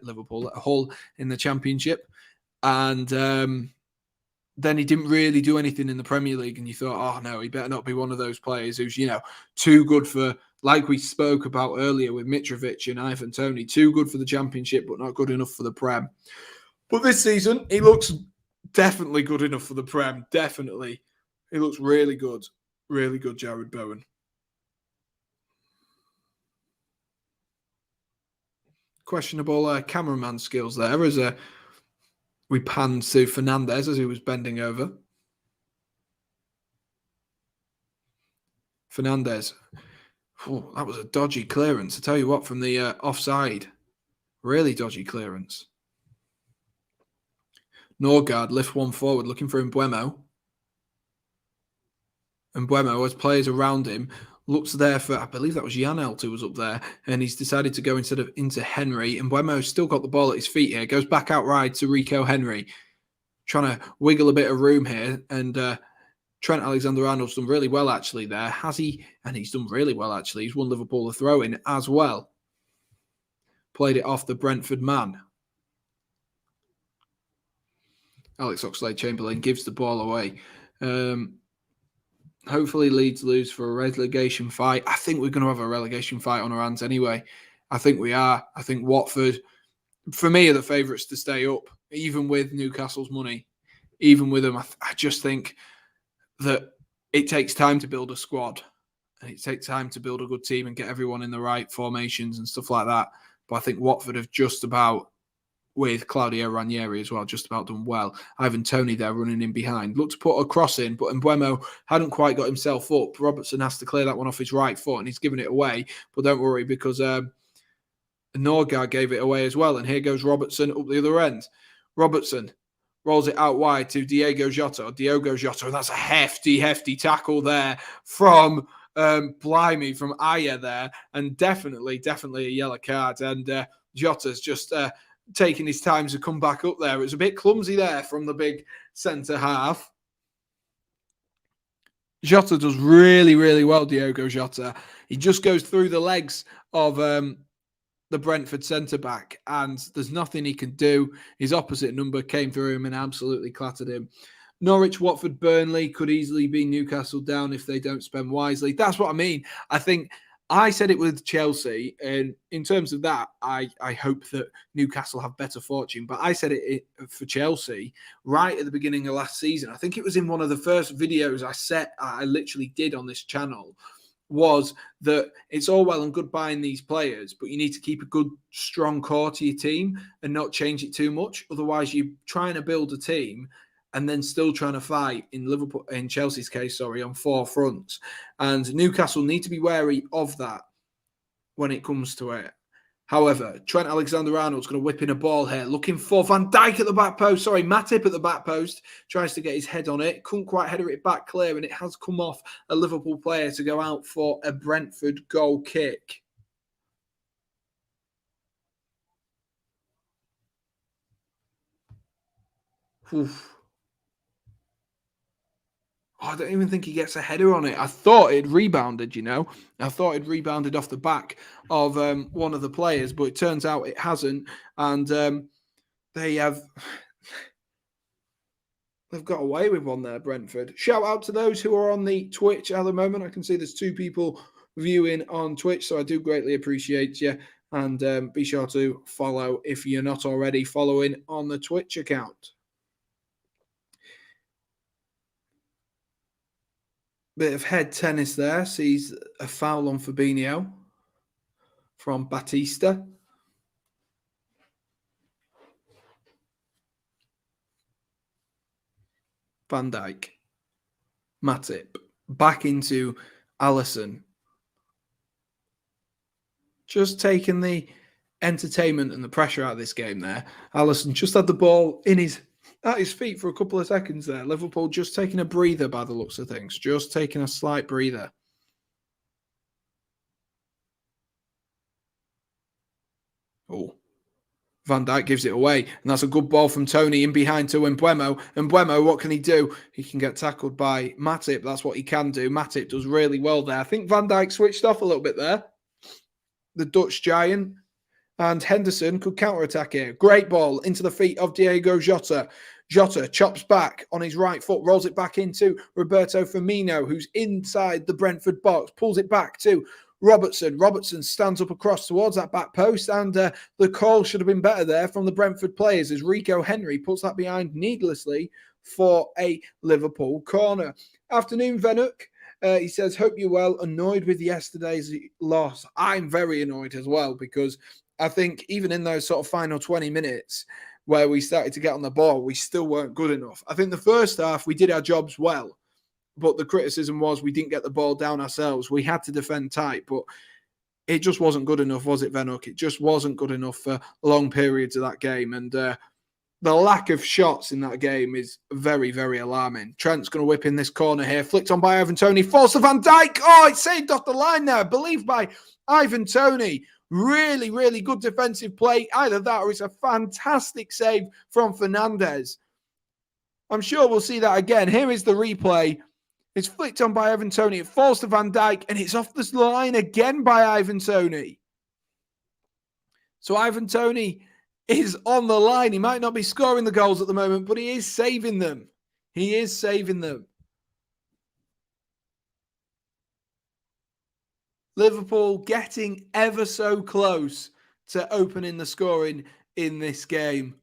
Liverpool, at Hull in the Championship, and then he didn't really do anything in the Premier League. And you thought, oh no, he better not be one of those players who's too good for, like we spoke about earlier with Mitrovic and Ivan Toney, too good for the Championship but not good enough for the Prem. But this season, he looks definitely good enough for the Prem. Definitely. He looks really good. Really good, Jared Bowen. Questionable cameraman skills there as we panned to Fernandez as he was bending over. Fernandez. Oh, that was a dodgy clearance. I tell you what, from the offside. Really dodgy clearance. Norgard lifts one forward, looking for Mbeumo. Mbeumo, as players around him, looks there for, I believe that was Janelt who was up there, and he's decided to go instead of into Henry. Mbeumo's still got the ball at his feet here, goes back out wide to Rico Henry, trying to wiggle a bit of room here, and Trent Alexander-Arnold's done really well actually there. Has he? And he's done really well actually. He's won Liverpool a throw-in as well. Played it off the Brentford man. Alex Oxlade-Chamberlain gives the ball away. Hopefully Leeds lose for a relegation fight. I think we're going to have a relegation fight on our hands anyway. I think we are. I think Watford, for me, are the favourites to stay up, even with Newcastle's money. Even with them, I just think that it takes time to build a squad. And it takes time to build a good team and get everyone in the right formations and stuff like that. But I think Watford have just about, with Claudio Ranieri as well, just about done well. Ivan Toney there running in behind. Looked to put a cross in, but Mbeumo hadn't quite got himself up. Robertson has to clear that one off his right foot, and he's given it away. But don't worry, because Norgard gave it away as well. And here goes Robertson up the other end. Robertson rolls it out wide to Diogo Jota. And that's a hefty tackle there from Blimey, from Aya there. And definitely a yellow card. And Jota's just taking his time to come back up there. It was a bit clumsy there from the big centre half. Jota does really well, Diogo Jota. He just goes through the legs of the Brentford centre-back, and there's nothing he can do. His opposite number came through him and absolutely clattered him. Norwich, Watford, Burnley could easily be Newcastle down if they don't spend wisely. That's what I mean. I think I said it with Chelsea, and in terms of that, I hope that Newcastle have better fortune. But I said it for Chelsea right at the beginning of last season. I think it was in one of the first videos I literally did on this channel, was that it's all well and good buying these players, but you need to keep a good, strong core to your team and not change it too much. Otherwise, you're trying to build a team and then still trying to fight in Chelsea's case, on four fronts. And Newcastle need to be wary of that when it comes to it. However, Trent Alexander-Arnold's going to whip in a ball here, looking for Van Dijk at the back post. Matip at the back post, tries to get his head on it. Couldn't quite header it back clear, and it has come off a Liverpool player to go out for a Brentford goal kick. Oof. I don't even think he gets a header on it. I thought it rebounded, I thought it rebounded off the back of one of the players, but it turns out it hasn't. And they've got away with one there, Brentford. Shout out to those who are on the Twitch at the moment. I can see there's 2 people viewing on Twitch, so I do greatly appreciate you. And be sure to follow if you're not already following on the Twitch account. Bit of head tennis there. Sees a foul on Fabinho from Batista. Van Dijk. Matip. Back into Alisson. Just taking the entertainment and the pressure out of this game there. Alisson just had the ball at his feet for a couple of seconds there. Liverpool just taking a breather by the looks of things. Just taking a slight breather. Oh. Van Dijk gives it away, and that's a good ball from Tony in behind to Mbeumo. Mbeumo, what can he do? He can get tackled by Matip. That's what he can do. Matip does really well there. I think Van Dijk switched off a little bit there. The Dutch giant. And Henderson could counter-attack here. Great ball into the feet of Diego Jota. Jota chops back on his right foot, rolls it back into Roberto Firmino, who's inside the Brentford box, pulls it back to Robertson. Robertson stands up across towards that back post, and the call should have been better there from the Brentford players as Rico Henry puts that behind needlessly for a Liverpool corner. Afternoon, Venuk. He says, hope you're well. Annoyed with yesterday's loss. I'm very annoyed as well, because I think even in those sort of final 20 minutes where we started to get on the ball, we still weren't good enough. I think the first half, we did our jobs well, but the criticism was we didn't get the ball down ourselves. We had to defend tight, but it just wasn't good enough, was it, Venuk? It just wasn't good enough for long periods of that game. And the lack of shots in that game is very, very alarming. Trent's going to whip in this corner here. Flicked on by Ivan Toney. Falls to Van Dijk. Oh, it's saved off the line there. Believed by Ivan Toney. Really, really good defensive play. Either that or it's a fantastic save from Fernandes. I'm sure we'll see that again. Here is the replay. It's flicked on by Ivan Toney. It falls to Van Dijk, and it's off this line again by Ivan Toney. So Ivan Toney is on the line. He might not be scoring the goals at the moment, but he is saving them. He is saving them. Liverpool getting ever so close to opening the scoring in this game.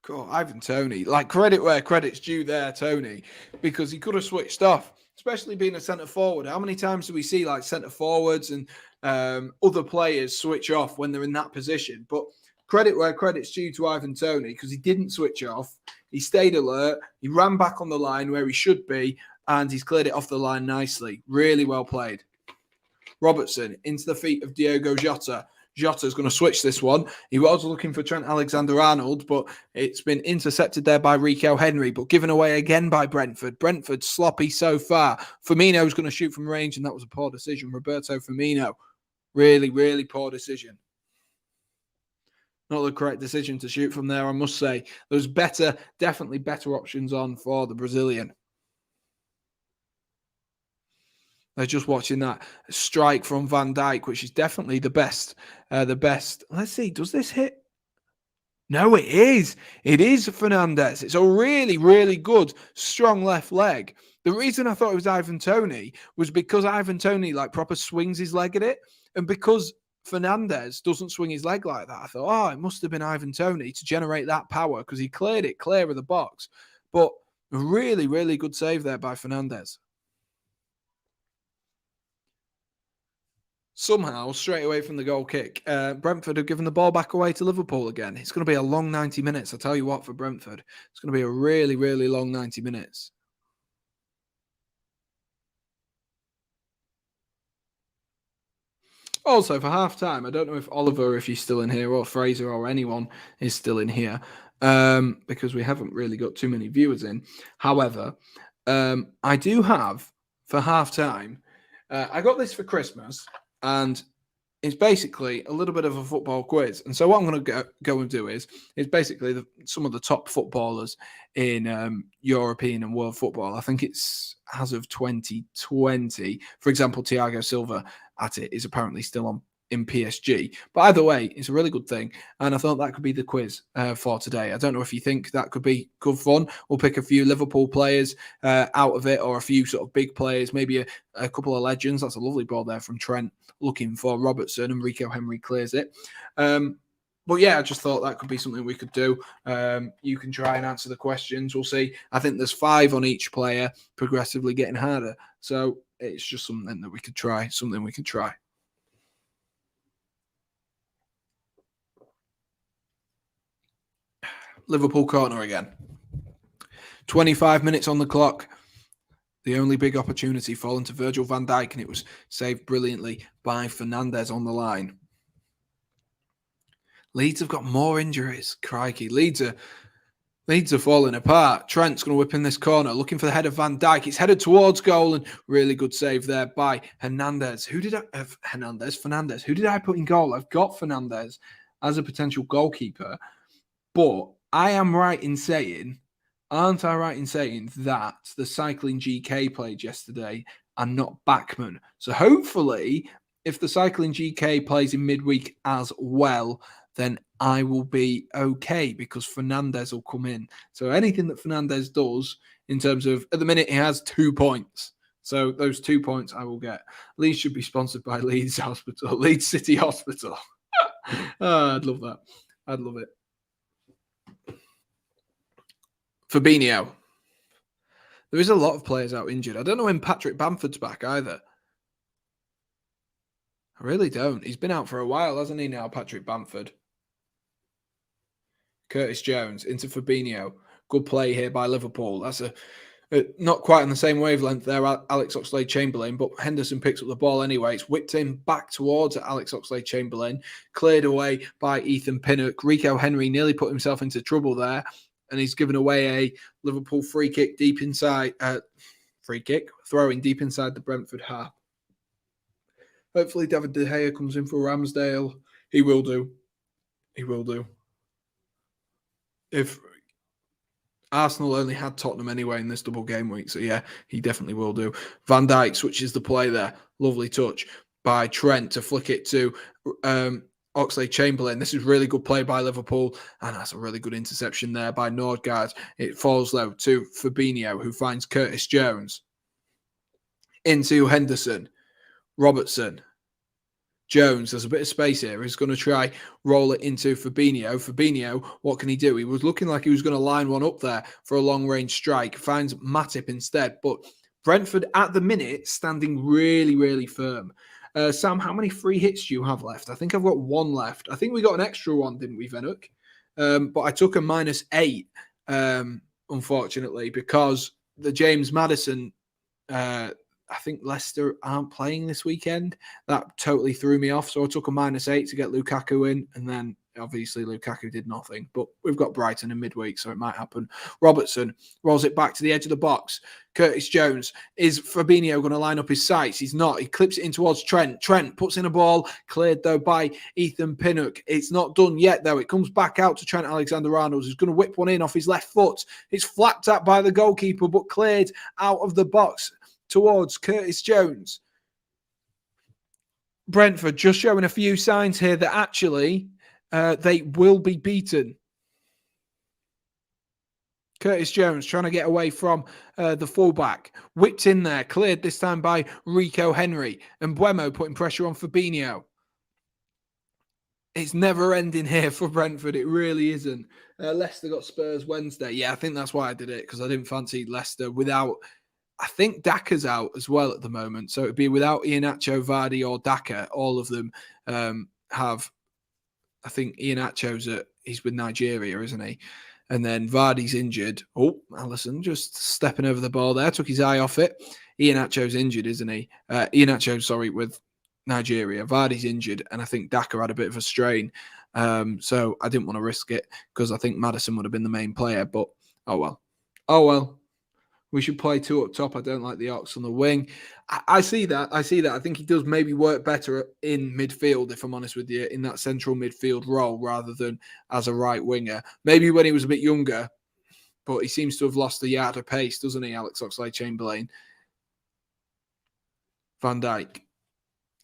God, Ivan Toney, like credit where credit's due there, Toney, because he could have switched off, especially being a centre forward. How many times do we see like centre forwards and other players switch off when they're in that position? But credit where credit's due to Ivan Toney, because he didn't switch off. He stayed alert. He ran back on the line where he should be, and he's cleared it off the line nicely. Really well played. Robertson into the feet of Diego Jota. Jota's going to switch this one. He was looking for Trent Alexander-Arnold, but it's been intercepted there by Rico Henry, but given away again by Brentford. Brentford sloppy so far. Firmino's going to shoot from range, and that was a poor decision. Roberto Firmino, really, really poor decision. Not the correct decision to shoot from there, I must say. There's better, definitely better options on for the Brazilian. They're just watching that strike from Van Dijk, which is definitely the best. Let's see, does this hit? No, it is. It is Fernandes. It's a really, really good, strong left leg. The reason I thought it was Ivan Toney was because Ivan Toney like proper swings his leg at it. And because Fernandes doesn't swing his leg like that, I thought, oh, it must have been Ivan Toney to generate that power because he cleared it clear of the box. But a really, really good save there by Fernandes. Somehow, straight away from the goal kick, Brentford have given the ball back away to Liverpool again. It's going to be a long 90 minutes. I tell you what, for Brentford, it's going to be a really, really long 90 minutes. Also, for half-time, I don't know if Oliver, if he's still in here, or Fraser, or anyone is still in here, because we haven't really got too many viewers in. However, I do have, for half-time, I got this for Christmas, and it's basically a little bit of a football quiz. And so what I'm going to go and do is basically some of the top footballers in European and world football. I think it's as of 2020. For example, Thiago Silva at it is apparently still in PSG. But either way, it's a really good thing. And I thought that could be the quiz for today. I don't know if you think that could be good fun. We'll pick a few Liverpool players out of it, or a few sort of big players, maybe a couple of legends. That's a lovely ball there from Trent, looking for Robertson, and Rico Henry clears it. But yeah, I just thought that could be something we could do. You can try and answer the questions. We'll see. I think there's 5 on each player, progressively getting harder. So it's just something that we could try, Liverpool corner again. 25 minutes on the clock. The only big opportunity fallen to Virgil van Dijk, and it was saved brilliantly by Fernandes on the line. Leeds have got more injuries. Crikey. Leeds are Leeds are falling apart. Trent's going to whip in this corner, looking for the head of Van Dijk. It's headed towards goal, and really good save there by Hernandez. Fernandez. Who did I put in goal? I've got Fernandez as a potential goalkeeper, but I am right in saying, aren't I right in saying that the Cycling GK played yesterday and not Bachmann? So hopefully, if the Cycling GK plays in midweek as well, then I will be okay because Fernandez will come in. So anything that Fernandez does in terms of, at the minute, he has 2 points. So those 2 points I will get. Leeds should be sponsored by Leeds Hospital, Leeds City Hospital. I'd love that. I'd love it. Fabinho. There is a lot of players out injured. I don't know when Patrick Bamford's back either. I really don't. He's been out for a while, hasn't he now, Patrick Bamford? Curtis Jones into Fabinho. Good play here by Liverpool. That's not quite on the same wavelength there, Alex Oxlade-Chamberlain, but Henderson picks up the ball anyway. It's whipped in back towards Alex Oxlade-Chamberlain, cleared away by Ethan Pinnock. Rico Henry nearly put himself into trouble there, and he's given away a Liverpool free kick deep inside. Throwing deep inside the Brentford half. Hopefully David De Gea comes in for Ramsdale. He will do. He will do. If Arsenal only had Tottenham anyway in this double game week, so yeah, he definitely will do. Van Dijk switches the play there. Lovely touch by Trent to flick it to Oxlade-Chamberlain. This is really good play by Liverpool, and that's a really good interception there by Nordgaard. It falls though to Fabinho, who finds Curtis Jones. Into Henderson. Robertson. Jones, there's a bit of space here. He's going to try roll it into Fabinho. Fabinho, what can he do? He was looking like he was going to line one up there for a long-range strike. Finds Matip instead. But Brentford, at the minute, standing really, really firm. Sam, how many free hits do you have left? I think I've got one left. I think we got an extra one, didn't we, Venuk? But I took a -8, unfortunately, because the James Maddison... I think Leicester aren't playing this weekend. That totally threw me off. So I took a -8 to get Lukaku in. And then obviously Lukaku did nothing. But we've got Brighton in midweek, so it might happen. Robertson rolls it back to the edge of the box. Curtis Jones. Is Fabinho going to line up his sights? He's not. He clips it in towards Trent. Trent puts in a ball. Cleared, though, by Ethan Pinnock. It's not done yet, though. It comes back out to Trent Alexander-Arnold, who's going to whip one in off his left foot. It's flapped at by the goalkeeper, but cleared out of the box towards Curtis Jones. Brentford just showing a few signs here that actually they will be beaten. Curtis Jones trying to get away from the fullback. Whipped in there, cleared this time by Rico Henry. And Mbeumo putting pressure on Fabinho. It's never ending here for Brentford. It really isn't. Leicester got Spurs Wednesday. Yeah, I think that's why I did it, because I didn't fancy Leicester without... I think Daka's out as well at the moment. So it'd be without Iheanacho, Vardy or Daka. All of them have... I think he's with Nigeria, isn't he? And then Vardy's injured. Oh, Alisson just stepping over the ball there. Took his eye off it. Iheanacho's injured, isn't he? With Nigeria. Vardy's injured. And I think Daka had a bit of a strain. So I didn't want to risk it because I think Maddison would have been the main player. But oh well. We should play two up top. I don't like the Ox on the wing. I see that. I think he does maybe work better in midfield, if I'm honest with you, in that central midfield role rather than as a right winger. Maybe when he was a bit younger, but he seems to have lost a yard of pace, doesn't he, Alex Oxlade-Chamberlain? Van Dijk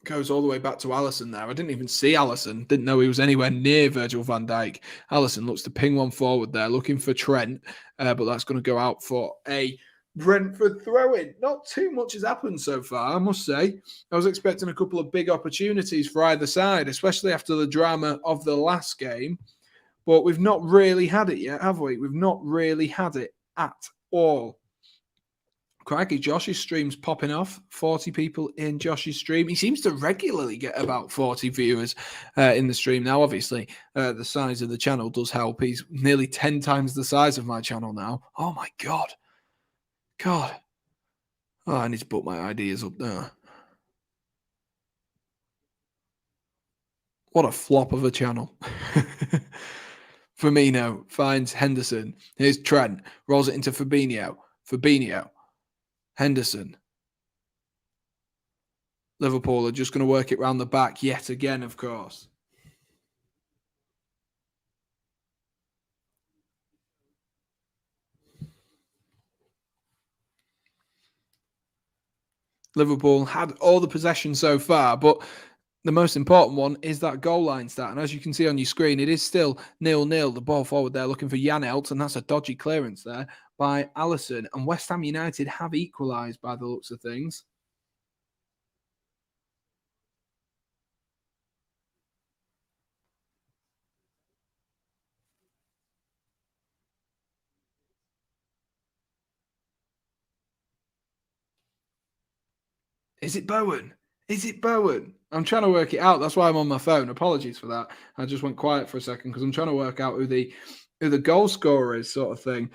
goes all the way back to Alisson there. I didn't even see Alisson. Didn't know he was anywhere near Virgil van Dijk. Alisson looks to ping one forward there, looking for Trent, but that's going to go out for a Brentford throw-in. Not too much has happened so far, I must say. I was expecting a couple of big opportunities for either side, especially after the drama of the last game. But we've not really had it yet, have we? We've not really had it at all. Crikey, Josh's stream's popping off. 40 people in Josh's stream. He seems to regularly get about 40 viewers in the stream. Now, obviously, the size of the channel does help. He's nearly 10 times the size of my channel now. Oh, my God. Oh, I need to put my ideas up there. What a flop of a channel. Firmino finds Henderson. Here's Trent. Rolls it into Fabinho. Fabinho. Henderson. Liverpool are just going to work it round the back yet again, of course. Liverpool had all the possession so far, but the most important one is that goal line stat. And as you can see on your screen, it is still 0-0. The ball forward there looking for Janelt, and that's a dodgy clearance there by Alisson. And West Ham United have equalised by the looks of things. Is it Bowen? Is it Bowen? I'm trying to work it out. That's why I'm on my phone. Apologies for that. I just went quiet for a second because I'm trying to work out who the goal scorer is, sort of thing.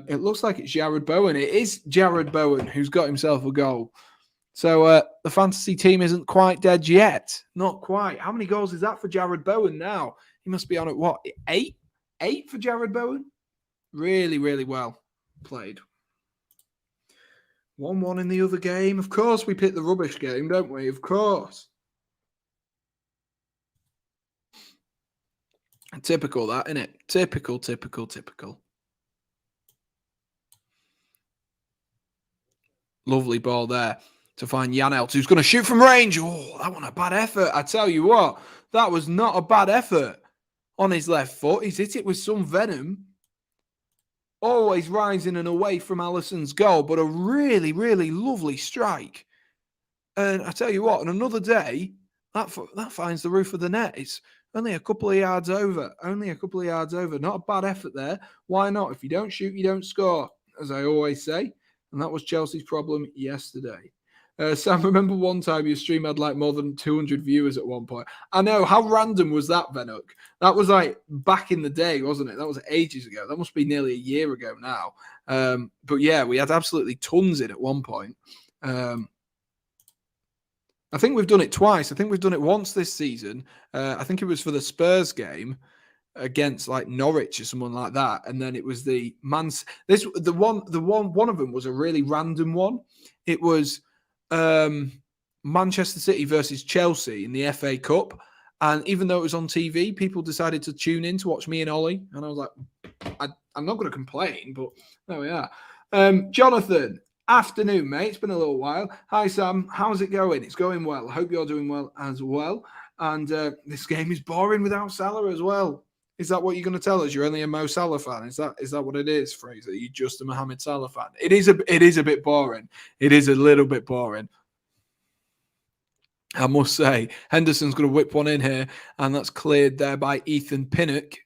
It looks like it's Jared Bowen. It is Jared Bowen who's got himself a goal. So the fantasy team isn't quite dead yet. Not quite. How many goals is that for Jared Bowen now? He must be on at what? 8? 8 for Jared Bowen? Really, really well played. 1-1 in the other game. Of course, we picked the rubbish game, don't we? Of course. Typical, that, isn't it? Typical. Lovely ball there to find Janelt, who's going to shoot from range. Oh, that wasn't a bad effort. I tell you what, that was not a bad effort. On his left foot, he's hit it with some venom. Always rising and away from Alisson's goal, but a really, really lovely strike. And I tell you what, on another day, that finds the roof of the net. It's only a couple of yards over. Not a bad effort there. Why not? If you don't shoot, you don't score, as I always say. And that was Chelsea's problem yesterday. Sam, remember one time your stream had like more than 200 viewers at one point? I know. How random was that, Venuk? That was like back in the day, wasn't it? That was ages ago. That must be nearly a year ago now. But yeah, we had absolutely tons in at one point. I think we've done it twice. I think we've done it once this season. I think it was for the Spurs game against like Norwich or someone like that, and then it was the one of them was a really random one. It was Manchester City versus Chelsea in the FA Cup, and even though it was on TV, people decided to tune in to watch me and Ollie, and I was like, I'm not going to complain, but there we are. Jonathan, afternoon, mate. It's been a little while. Hi, Sam. How's it going? It's going well. I hope you're doing well as well. And this game is boring without Salah as well. Is that what you're going to tell us? You're only a Mo Salah fan? Is that what it is, Fraser? You're just a Mohamed Salah fan? It is a bit boring. It is a little bit boring. I must say, Henderson's going to whip one in here, and that's cleared there by Ethan Pinnock.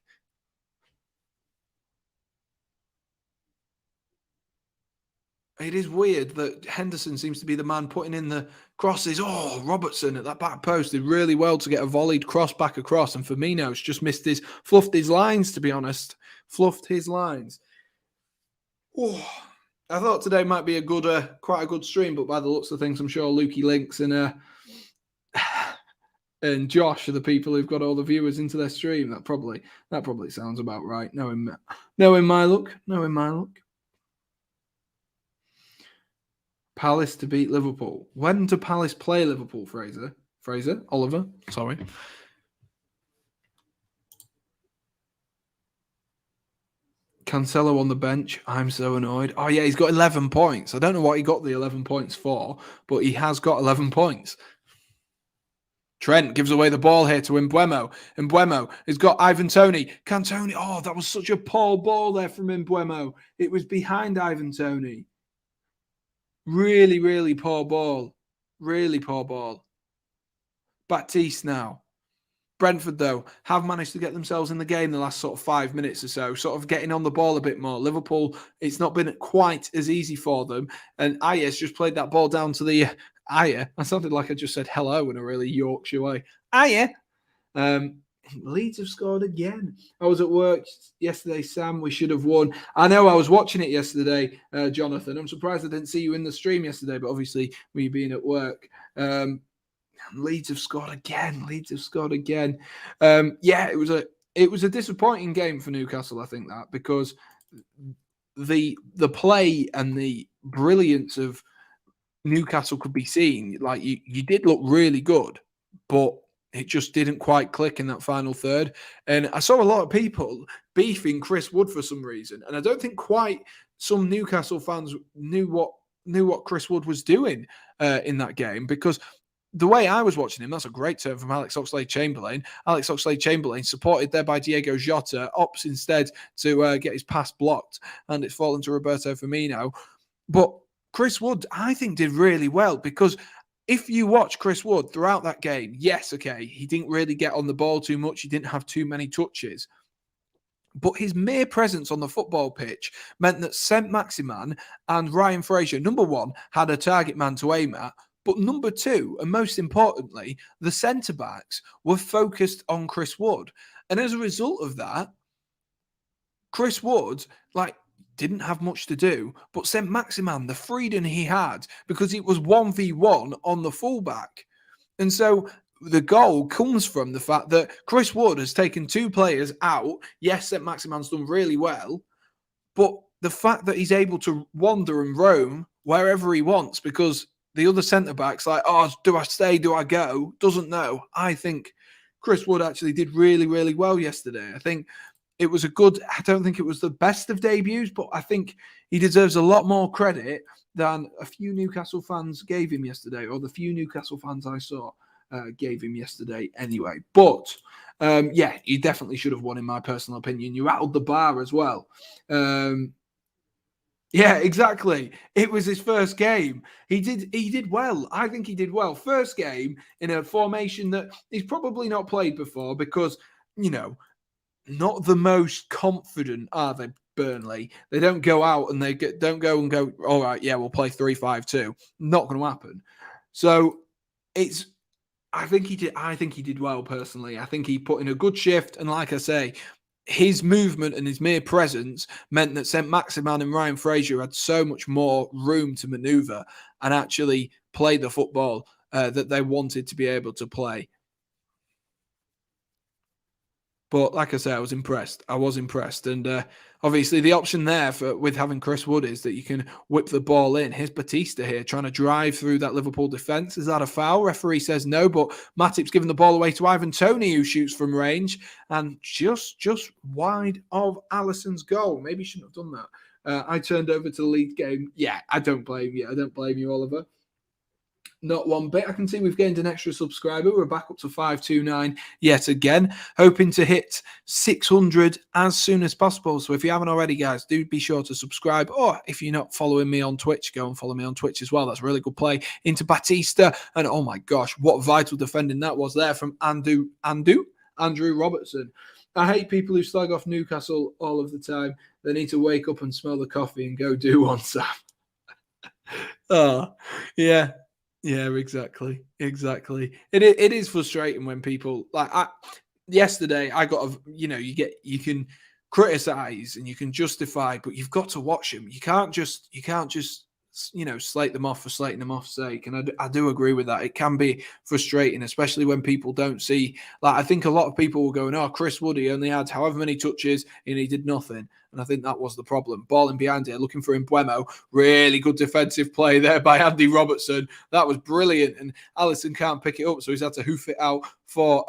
It is weird that Henderson seems to be the man putting in the crosses. Oh, Robertson at that back post did really well to get a volleyed cross back across. And Firmino's just fluffed his lines, to be honest. Fluffed his lines. Oh, I thought today might be quite a good stream, but by the looks of things, I'm sure Lukey Links and Josh are the people who've got all the viewers into their stream. That probably sounds about right. Knowing my luck. Palace to beat Liverpool. When do Palace play Liverpool, Fraser? Oliver, sorry. Cancelo on the bench. I'm so annoyed. Oh, yeah, he's got 11 points. I don't know what he got the 11 points for, but he has got 11 points. Trent gives away the ball here to Mbeumo. Mbeumo has got Ivan Toney. Can Toney? Oh, that was such a poor ball there from Mbeumo. It was behind Ivan Toney. Really, really poor ball. Really poor ball. Baptiste now. Brentford, though, have managed to get themselves in the game the last sort of 5 minutes or so, sort of getting on the ball a bit more. Liverpool, it's not been quite as easy for them. And Ayer's just played that ball down to the Ayer. I sounded like I just said hello in a really Yorkshire way. Ayer. Leeds have scored again. I was at work yesterday, Sam. We should have won. I know I was watching it yesterday, Jonathan. I'm surprised I didn't see you in the stream yesterday, but obviously we being at work. Leeds have scored again. Yeah, it was it was a disappointing game for Newcastle, I think that, because the play and the brilliance of Newcastle could be seen. Like you did look really good, but it just didn't quite click in that final third. And I saw a lot of people beefing Chris Wood for some reason, and I don't think quite some Newcastle fans knew what Chris Wood was doing in that game, because the way I was watching him, that's a great turn from Alex Oxlade-Chamberlain. Alex Oxlade-Chamberlain, supported there by Diego Jota, opts instead to get his pass blocked, and it's fallen to Roberto Firmino. But Chris Wood, I think, did really well, because if you watch Chris Wood throughout that game, yes, okay, he didn't really get on the ball too much. He didn't have too many touches. But his mere presence on the football pitch meant that Saint-Maximin and Ryan Fraser, number one, had a target man to aim at. But number two, and most importantly, the centre-backs were focused on Chris Wood. And as a result of that, Chris Wood, didn't have much to do. But Saint-Maximin, the freedom he had, because it was 1v1 on the fullback. And so the goal comes from the fact that Chris Wood has taken two players out. Yes, Saint-Maximin's done really well, but the fact that he's able to wander and roam wherever he wants, because the other centre-back's like, oh, do I stay, do I go? Doesn't know. I think Chris Wood actually did really, really well yesterday. I think it was I don't think it was the best of debuts, but I think he deserves a lot more credit than a few Newcastle fans gave him yesterday, or the few Newcastle fans I saw gave him yesterday anyway. But, he definitely should have won, in my personal opinion. You rattled the bar as well. Yeah, exactly. It was his first game. He did well. I think he did well. First game in a formation that he's probably not played before, because, not the most confident, are they, Burnley? They don't go out and don't go, all right, yeah, we'll play 3-5-2. Not going to happen. So I think he did well, personally. I think he put in a good shift, and like I say, his movement and his mere presence meant that Saint-Maximin and Ryan Fraser had so much more room to manoeuvre and actually play the football that they wanted to be able to play. But like I say, I was impressed. And obviously the option there with having Chris Wood is that you can whip the ball in. Here's Batista here trying to drive through that Liverpool defence. Is that a foul? Referee says no, but Matip's giving the ball away to Ivan Toney, who shoots from range and just wide of Alisson's goal. Maybe he shouldn't have done that. I turned over to the league game. Yeah, I don't blame you. I don't blame you, Oliver. Not one bit. I can see we've gained an extra subscriber. We're back up to 529 yet again, hoping to hit 600 as soon as possible. So if you haven't already, guys, do be sure to subscribe. Or if you're not following me on Twitch, go and follow me on Twitch as well. That's a really good play into Batista. And oh my gosh, what vital defending that was there from Andrew Robertson. I hate people who slag off Newcastle all of the time. They need to wake up and smell the coffee and go do one, Sam. Oh, yeah. Yeah, exactly. It is frustrating when people yesterday I got you can criticize and you can justify, but you've got to watch them. You can't just slate them off for slating them off's sake. And I do agree with that. It can be frustrating, especially when people don't see. I think a lot of people will go, "Oh, Chris Wood, he only had however many touches and he did nothing." And I think that was the problem. Balling behind it, looking for Mbeumo. Really good defensive play there by Andy Robertson. That was brilliant. And Alisson can't pick it up, so he's had to hoof it out for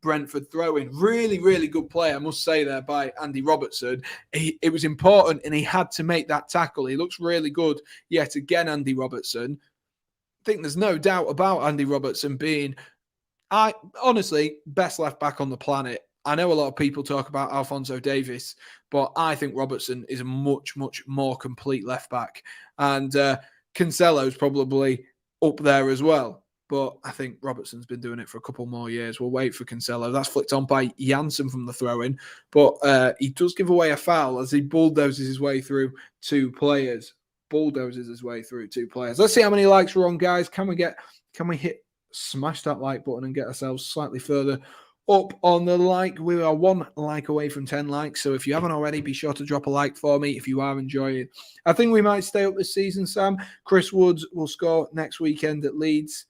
Brentford throw-in. Really, really good play, I must say, there by Andy Robertson. It was important, and he had to make that tackle. He looks really good yet again, Andy Robertson. I think there's no doubt about Andy Robertson being, honestly, best left-back on the planet. I know a lot of people talk about Alphonso Davies, but I think Robertson is a much, much more complete left-back. And Cancelo's probably up there as well. But I think Robertson's been doing it for a couple more years. We'll wait for Cancelo. That's flicked on by Janssen from the throw-in. But he does give away a foul as he bulldozes his way through two players. Let's see how many likes we're on, guys. Can we smash that like button and get ourselves slightly further up on the like? We are 1 like away from 10 likes. So if you haven't already, be sure to drop a like for me if you are enjoying. I think we might stay up this season, Sam. Chris Woods will score next weekend at Leeds.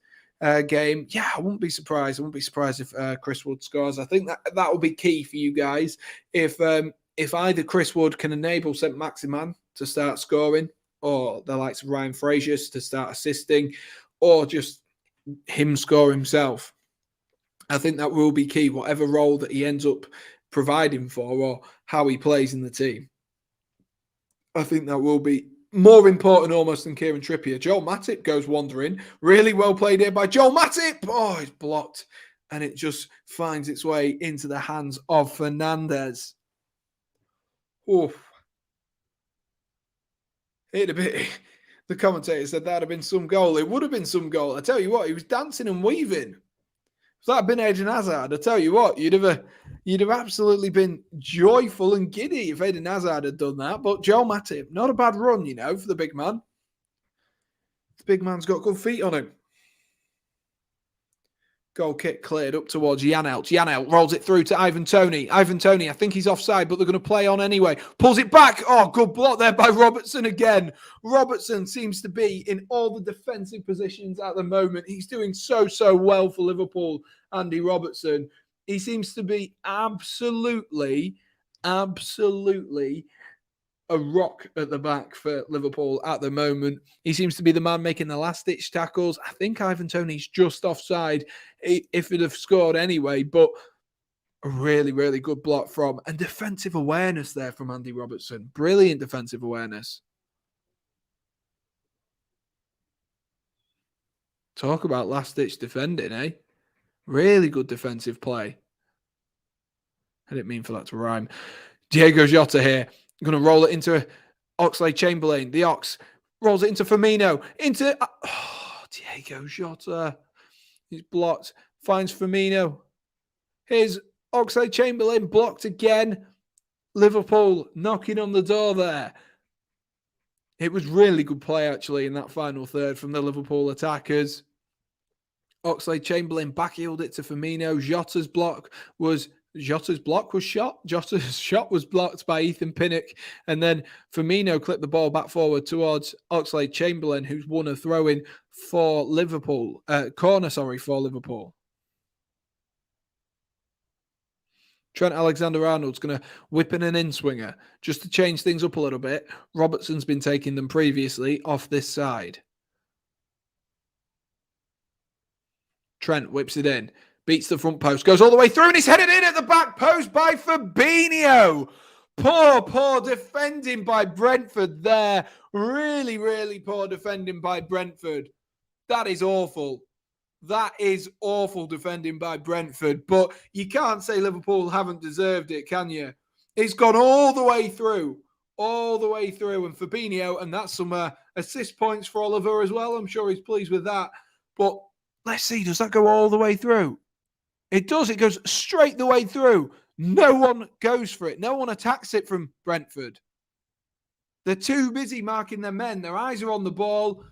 game. Yeah, I wouldn't be surprised. I wouldn't be surprised if Chris Wood scores. I think that will be key for you guys. If either Chris Wood can enable St. Maximin to start scoring, or the likes of Ryan Fraser to start assisting, or just him score himself, I think that will be key, whatever role that he ends up providing for or how he plays in the team. I think that will be more important almost than Kieran Trippier. Joel Matip goes wandering. Really well played here by Joel Matip. Oh, it's blocked. And it just finds its way into the hands of Fernandez. Oof. It'd have been, the commentator said that'd have been some goal. It would have been some goal. I tell you what, he was dancing and weaving. If that had been Eden Hazard, I tell you what, you'd have absolutely been joyful and giddy if Eden Hazard had done that. But Joel Matip, not a bad run, for the big man. The big man's got good feet on him. Goal kick cleared up towards Janelt. Janelt rolls it through to Ivan Toney. Ivan Toney, I think he's offside, but they're going to play on anyway. Pulls it back. Oh, good block there by Robertson again. Robertson seems to be in all the defensive positions at the moment. He's doing so well for Liverpool, Andy Robertson. He seems to be absolutely a rock at the back for Liverpool at the moment. He seems to be the man making the last-ditch tackles. I think Ivan Toney's just offside if he'd have scored anyway, but a really good block from, and defensive awareness there from Andy Robertson. Brilliant defensive awareness. Talk about last-ditch defending, eh? Really good defensive play. I didn't mean for that to rhyme. Diego Jota here. Going to roll it into Oxlade-Chamberlain. The Ox rolls it into Firmino. Diego Jota. He's blocked. Finds Firmino. Here's Oxlade-Chamberlain blocked again. Liverpool knocking on the door there. It was really good play, actually, in that final third from the Liverpool attackers. Oxlade-Chamberlain backheeled it to Firmino. Jota's shot. Jota's shot was blocked by Ethan Pinnock. And then Firmino clipped the ball back forward towards Oxlade-Chamberlain, who's won a throw-in for Liverpool. Corner for Liverpool. Trent Alexander-Arnold's going to whip in an in-swinger just to change things up a little bit. Robertson's been taking them previously off this side. Trent whips it in. Beats the front post, goes all the way through, and he's headed in at the back post by Fabinho. Poor defending by Brentford there. Really poor defending by Brentford. That is awful. That is awful defending by Brentford. But you can't say Liverpool haven't deserved it, can you? It's gone all the way through. And Fabinho, and that's some assist points for Oliver as well. I'm sure he's pleased with that. But let's see, does that go all the way through? It does. It goes straight the way through. No one goes for it. No one attacks it from Brentford. They're too busy marking their men. Their eyes are on the ball.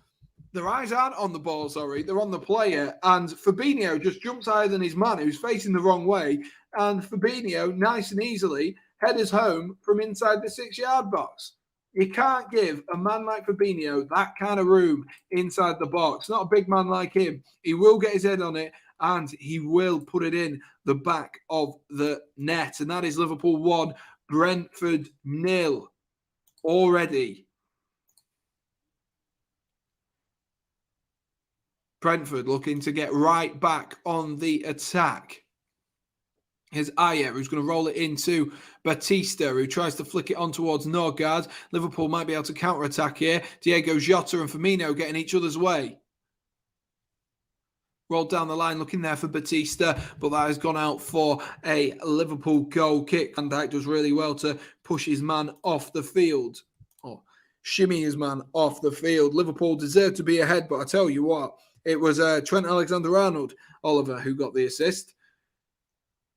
Their eyes aren't on the ball, sorry. They're on the player. And Fabinho just jumps higher than his man, who's facing the wrong way. And Fabinho, nice and easily, headers home from inside the 6-yard box. You can't give a man like Fabinho that kind of room inside the box. Not a big man like him. He will get his head on it, and he will put it in the back of the net. And that is Liverpool 1, Brentford 0 already. Brentford looking to get right back on the attack. Here's Ayer, who's going to roll it into Batista, who tries to flick it on towards Norgard. Liverpool might be able to counter-attack here. Diego Jota and Firmino getting each other's way. Rolled down the line, looking there for Batista, but that has gone out for a Liverpool goal kick. Van Dijk does really well to push his man off the field. Or shimmy his man off the field. Liverpool deserved to be ahead, but I tell you what, it was Trent Alexander-Arnold, Oliver, who got the assist.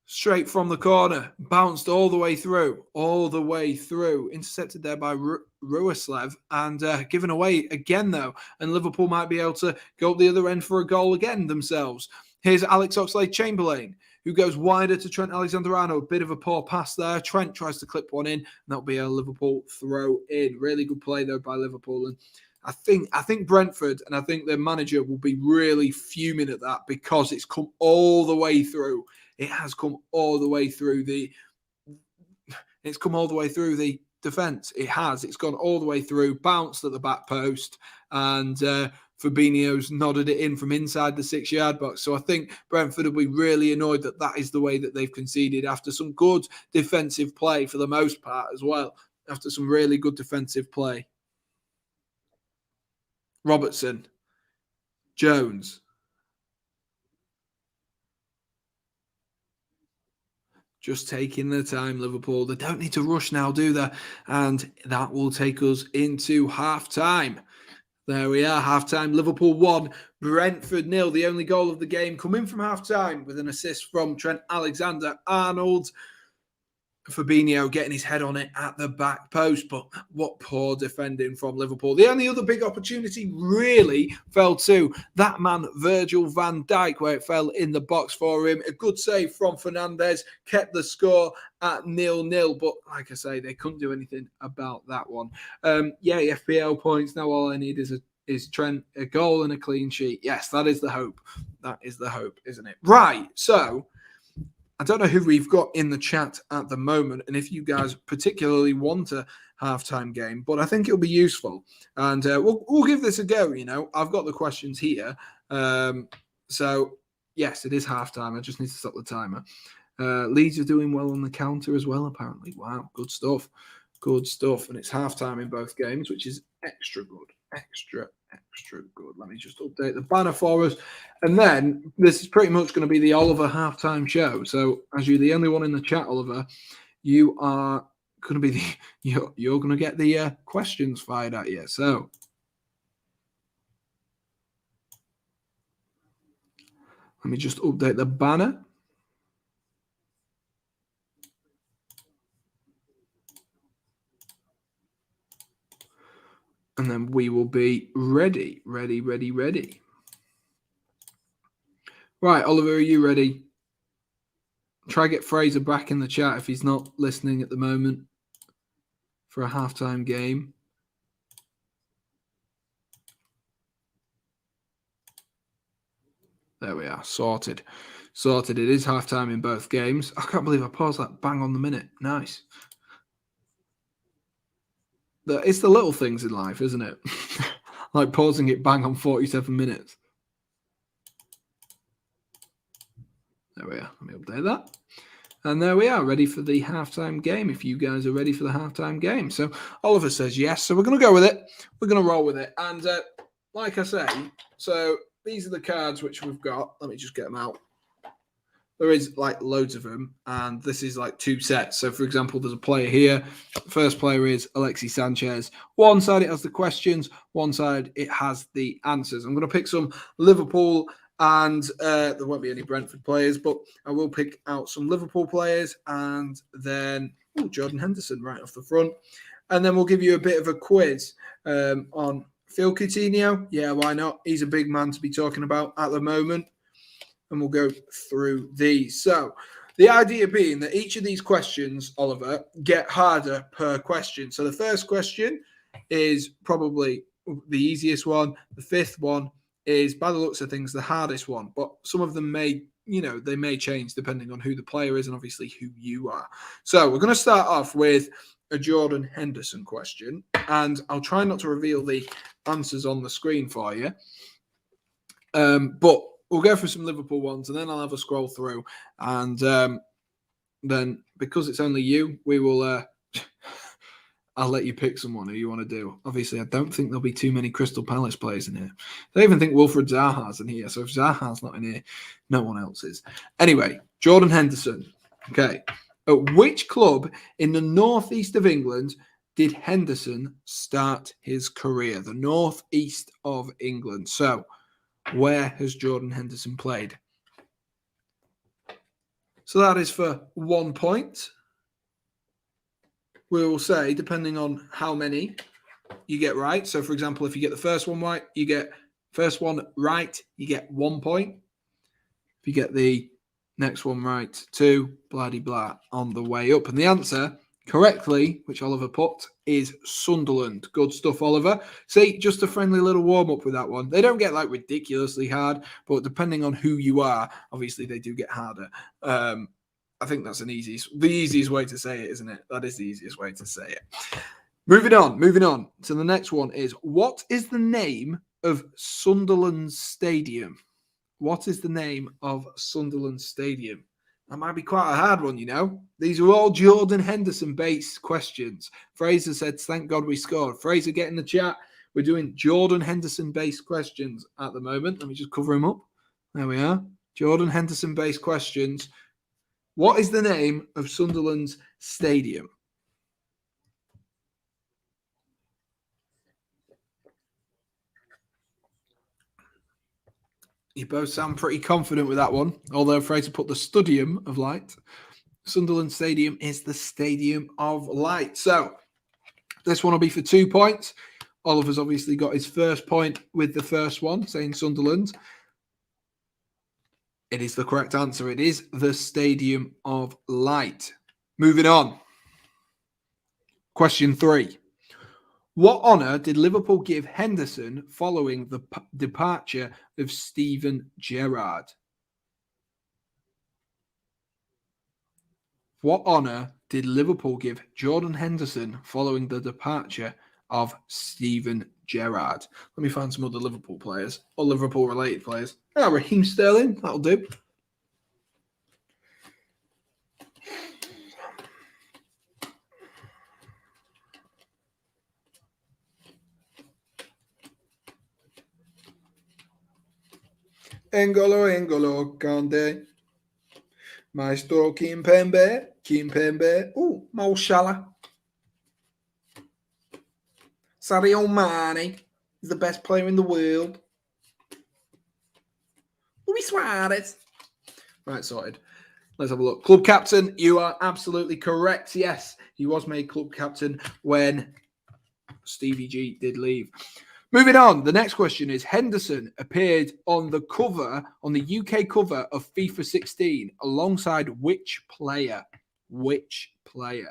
Straight from the corner, bounced all the way through, intercepted there by Ruaslev and given away again though. And Liverpool might be able to go up the other end for a goal again themselves. Here's Alex Oxlade-Chamberlain, who goes wider to Trent Alexander-Arnold. Bit of a poor pass there. Trent tries to clip one in, and that'll be a Liverpool throw in. Really good play though by Liverpool. And I think Brentford and I think their manager will be really fuming at that because it's come all the way through. It has come all the way through the defence. It has. It's gone all the way through, bounced at the back post, and Fabinho's nodded it in from inside the 6-yard box. So I think Brentford will be really annoyed that that is the way that they've conceded after some good defensive play for the most part as well. After some really good defensive play. Robertson. Jones. Just taking their time, Liverpool. They don't need to rush now, do they? And that will take us into half-time. There we are, half-time. Liverpool 1, Brentford 0. The only goal of the game coming from half-time with an assist from Trent Alexander-Arnold. Fabinho getting his head on it at the back post, but what poor defending from Liverpool. The only other big opportunity really fell to that man, Virgil van Dijk, where it fell in the box for him. A good save from Fernandes, kept the score at 0-0, but like I say, they couldn't do anything about that one. FPL points. Now all I need is Trent, a goal and a clean sheet. Yes, that is the hope. That is the hope, isn't it? Right, so I don't know who we've got in the chat at the moment and if you guys particularly want a halftime game, but I think it'll be useful. And we'll give this a go, I've got the questions here. So, yes, it is halftime. I just need to stop the timer. Leeds are doing well on the counter as well, apparently. Wow, good stuff. Good stuff. And it's halftime in both games, which is extra good. Extra good. Let me just update the banner for us. And then this is pretty much going to be the Oliver halftime show. So as you're the only one in the chat, Oliver, you are going to be you're going to get the questions fired at you. So let me just update the banner. And then we will be ready. Right, Oliver, are you ready? Try get Fraser back in the chat if he's not listening at the moment for a halftime game. There we are. Sorted. It is halftime in both games. I can't believe I paused that bang on the minute. Nice. It's the little things in life, isn't it? Like pausing it bang on 47 minutes. There we are. Let me update that. And there we are, ready for the halftime game, if you guys are ready for the halftime game. So Oliver says yes. So we're going to go with it. We're going to roll with it. And like I say, so these are the cards which we've got. Let me just get them out. There is like loads of them, and this is like 2 sets. So, for example, there's a player here. First player is Alexis Sanchez. One side it has the questions, one side it has the answers. I'm going to pick some Liverpool, and there won't be any Brentford players, but I will pick out some Liverpool players, and then Jordan Henderson right off the front. And then we'll give you a bit of a quiz on Phil Coutinho. Yeah, why not? He's a big man to be talking about at the moment. And we'll go through these. So the idea being that each of these questions, Oliver, get harder per question. So the first question is probably the easiest one. The fifth one is, by the looks of things, the hardest one. But some of them may, they may change depending on who the player is and obviously who you are. So we're going to start off with a Jordan Henderson question. And I'll try not to reveal the answers on the screen for you. But we'll go through some Liverpool ones, and then I'll have a scroll through. And then, because it's only you, we will. I'll let you pick someone who you want to do. Obviously, I don't think there'll be too many Crystal Palace players in here. I don't even think Wilfred Zaha's in here. So if Zaha's not in here, no one else is. Anyway, Jordan Henderson. Okay. At which club in the northeast of England did Henderson start his career? The northeast of England. So, where has Jordan Henderson played? So that is for 1 point. We will say, depending on how many you get right. So, for example, if you get the first one right, you get 1 point. If you get the next one right, 2, blah, blah, blah, on the way up. And the answer correctly, which Oliver put, is Sunderland. Good stuff, Oliver. See, just a friendly little warm-up with that one. They don't get like ridiculously hard, but depending on who you are, obviously they do get harder. I think that's the easiest way to say it, isn't it? That is the easiest way to say it. Moving on. So the next one is, what is the name of Sunderland's stadium? What is the name of Sunderland Stadium? That might be quite a hard one, you know. These are all Jordan Henderson-based questions. Fraser said, thank God we scored. Fraser, get in the chat. We're doing Jordan Henderson-based questions at the moment. Let me just cover him up. There we are. Jordan Henderson-based questions. What is the name of Sunderland's stadium? You both sound pretty confident with that one, although Fraser put the Stadium of Light. Sunderland Stadium is the Stadium of Light. So this one will be for 2 points. Oliver's obviously got his first point with the first one, saying Sunderland. It is the correct answer. It is the Stadium of Light. Moving on. Question 3. What honour did Liverpool give Henderson following the departure of Steven Gerrard? What honour did Liverpool give Jordan Henderson following the departure of Steven Gerrard? Let me find some other Liverpool players, or Liverpool-related players. Raheem Sterling, that'll do. N'Golo Kante. Maestro Kimpembe. Oh, Mo Salah. Sadio Mane is the best player in the world. Luis Suarez. Right, sorted. Let's have a look. Club captain, you are absolutely correct. Yes, he was made club captain when Stevie G did leave. Moving on, the next question is, Henderson appeared on the UK cover of FIFA 16 alongside which player? Which player?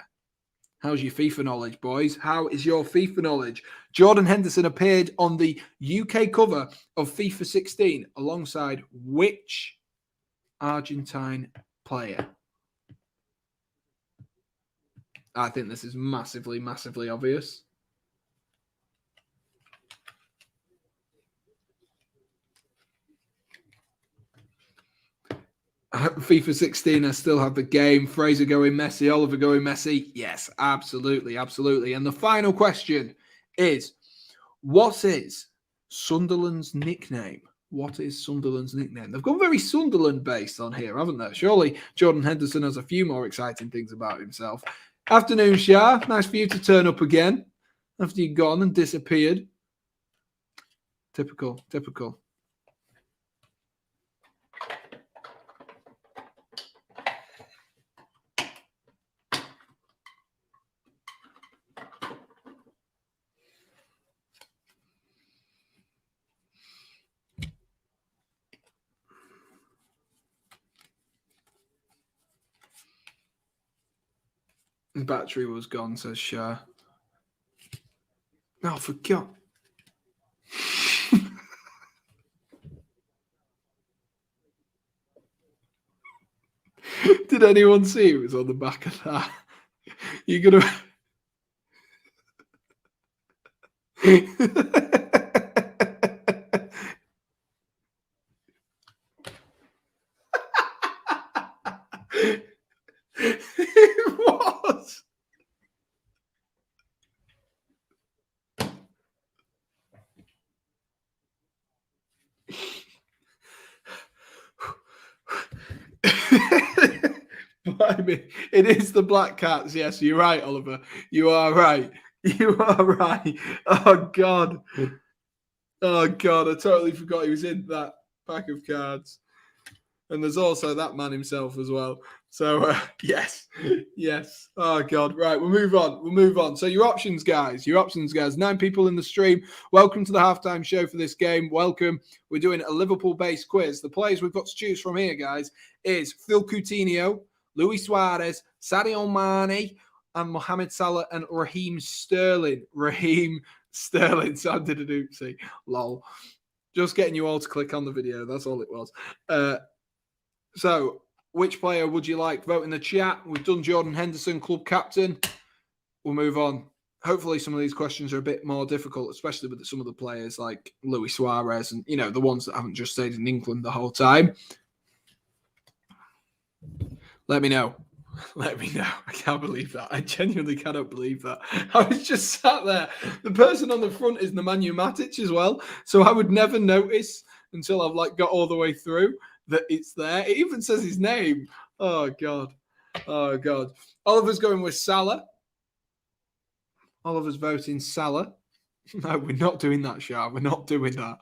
How's your FIFA knowledge, boys? How is your FIFA knowledge? Jordan Henderson appeared on the UK cover of FIFA 16 alongside which Argentine player? I think this is massively, massively obvious. FIFA 16, I still have the game. Fraser going Messi, Oliver going Messi. Yes, absolutely, absolutely. And the final question is, what is Sunderland's nickname? What is Sunderland's nickname? They've gone very Sunderland-based on here, haven't they? Surely Jordan Henderson has a few more exciting things about himself. Afternoon, Shah. Nice for you to turn up again after you've gone and disappeared. Typical. The battery was gone, says Shah. Oh, I forgot. Did anyone see it was on the back of that? You're going to... It was. It is the Black Cats. Yes, you're right, Oliver. You are right. You are right. Oh, God. Oh, God. I totally forgot he was in that pack of cards. And there's also that man himself as well. So, yes. Oh, God. Right, we'll move on. So, your options, guys. 9 people in the stream. Welcome to the halftime show for this game. Welcome. We're doing a Liverpool-based quiz. The players we've got to choose from here, guys, is Phil Coutinho, Luis Suarez, Sadio Mane, and Mohamed Salah and Raheem Sterling. Raheem Sterling. So I did an oopsie. Lol. Just getting you all to click on the video. That's all it was. So, which player would you like? Vote in the chat. We've done Jordan Henderson, club captain. We'll move on. Hopefully some of these questions are a bit more difficult, especially with some of the players like Luis Suarez and, the ones that haven't just stayed in England the whole time. Let me know. Let me know. I can't believe that. I genuinely cannot believe that. I was just sat there. The person on the front is Nemanja Matic as well. So I would never notice until I've got all the way through that it's there. It even says his name. Oh, God. Oh, God. Oliver's going with Salah. Oliver's voting Salah. No, we're not doing that, Shah. We're not doing that.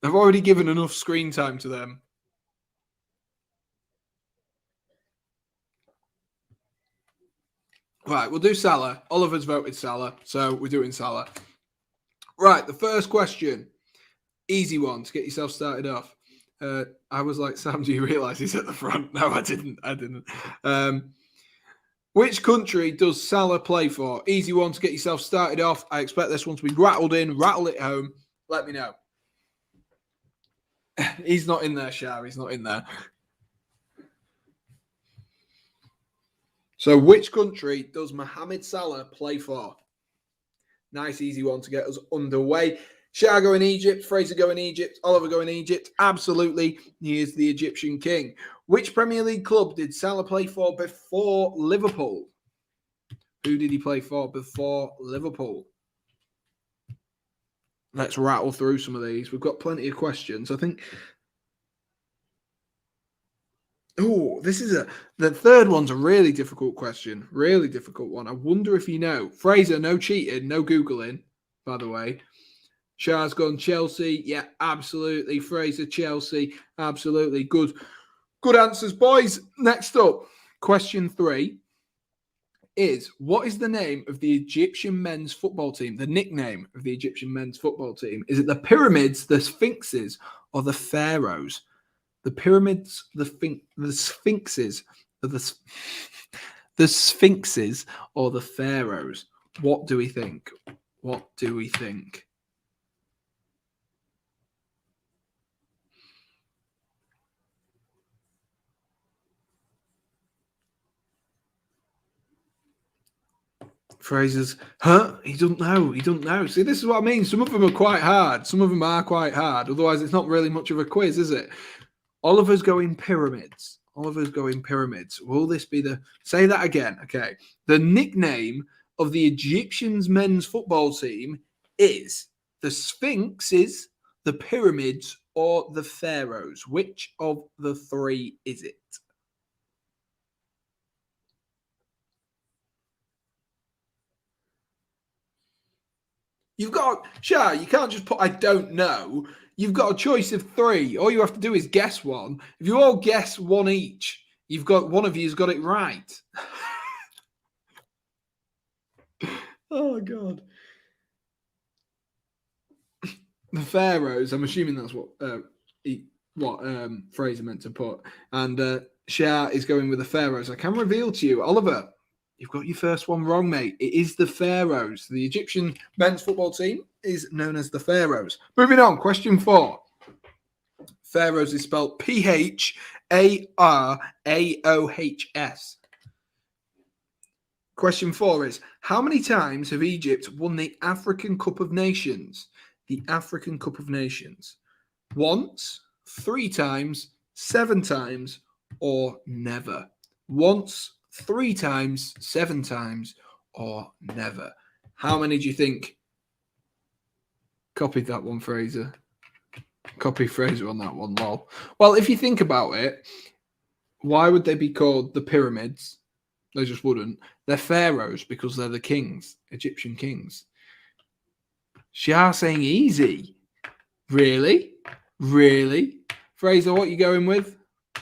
I've already given enough screen time to them. Right, we'll do Salah. Oliver's voted Salah, so we're doing Salah. Right, the first question. Easy one to get yourself started off. I was like, Sam, do you realise he's at the front? No, I didn't. Which country does Salah play for? Easy one to get yourself started off. I expect this one to be rattled in. Rattle it home. Let me know. He's not in there, Shah. He's not in there. So which country does Mohamed Salah play for? Nice, easy one to get us underway. Shah go in Egypt, Fraser go in Egypt, Oliver go in Egypt. Absolutely, he is the Egyptian king. Which Premier League club did Salah play for before Liverpool? Who did he play for before Liverpool? Let's rattle through some of these. We've got plenty of questions. I think... Oh, the third one's a really difficult question. Really difficult one. I wonder if you know. Fraser, no cheating, no Googling, by the way. Shah's gone Chelsea. Yeah, absolutely. Fraser, Chelsea. Absolutely. Good answers, boys. Next up, question 3 is, what is the name of the Egyptian men's football team? The nickname of the Egyptian men's football team? Is it the Pyramids, the Sphinxes, or the Pharaohs? The Pyramids, the Sphinxes, or the Sphinxes, or the Pharaohs? What do we think? What do we think? Fraser's, He doesn't know. He doesn't know. See, this is what I mean. Some of them are quite hard. Some of them are quite hard. Otherwise, it's not really much of a quiz, is it? Oliver's going Pyramids. Oliver's going Pyramids. Will this be the... Say that again. Okay. The nickname of the Egyptians men's football team is the Sphinxes, the Pyramids, or the Pharaohs. Which of the 3 is it? You've got... Shah, you can't just put I don't know. You've got a choice of 3. All you have to do is guess one. If you all guess one each, you've got one of you's got it right. Oh, God. The Pharaohs, I'm assuming that's what Fraser meant to put. And Shah is going with the Pharaohs. I can reveal to you, Oliver, you've got your first one wrong, mate. It is the Pharaohs. The Egyptian men's football team is known as the Pharaohs. Moving on, question 4. Pharaohs is spelled Pharaohs. Question 4 is, how many times have Egypt won the African Cup of Nations? The African Cup of Nations. Once, 3 times, 7 times, or never? Once, 3 times, 7 times, or never? How many do you think? Copied that one, Fraser. Copy Fraser on that one, lol. Well, if you think about it, why would they be called the Pyramids? They just wouldn't. They're pharaohs because they're the kings, Egyptian kings. Shah saying easy. Really? Really? Fraser, what you going with?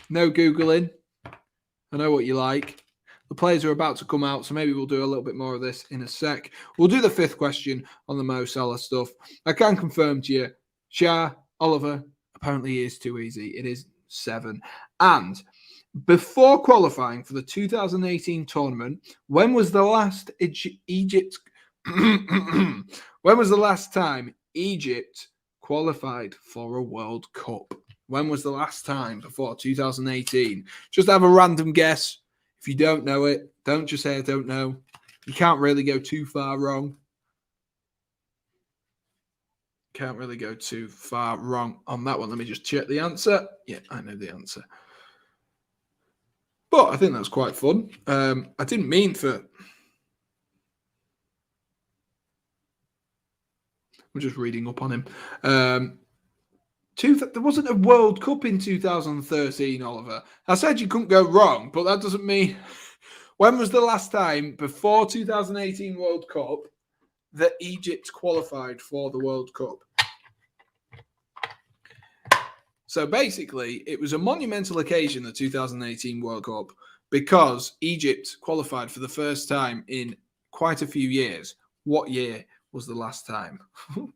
No Googling. I know what you like. The players are about to come out, so maybe we'll do a little bit more of this in a sec. We'll do the 5th question on the Mo Salah stuff. I can confirm to you, Shah, Oliver, apparently is too easy. It is 7. And Before qualifying for the 2018 tournament, when was the last Egypt? When was the last time Egypt qualified for a World Cup? When was the last time before 2018? Just have a random guess. If you don't know it, don't just say I don't know. You can't really go too far wrong. Can't really go too far wrong on that one. Let me just check the answer. Yeah, I know the answer. But I think that's quite fun. I didn't mean for... I'm just reading up on him. There wasn't a World Cup in 2013, Oliver. I said you couldn't go wrong, but that doesn't mean... When was the last time before 2018 World Cup that Egypt qualified for the World Cup? So basically, it was a monumental occasion, the 2018 World Cup, because Egypt qualified for the first time in quite a few years. What year was the last time?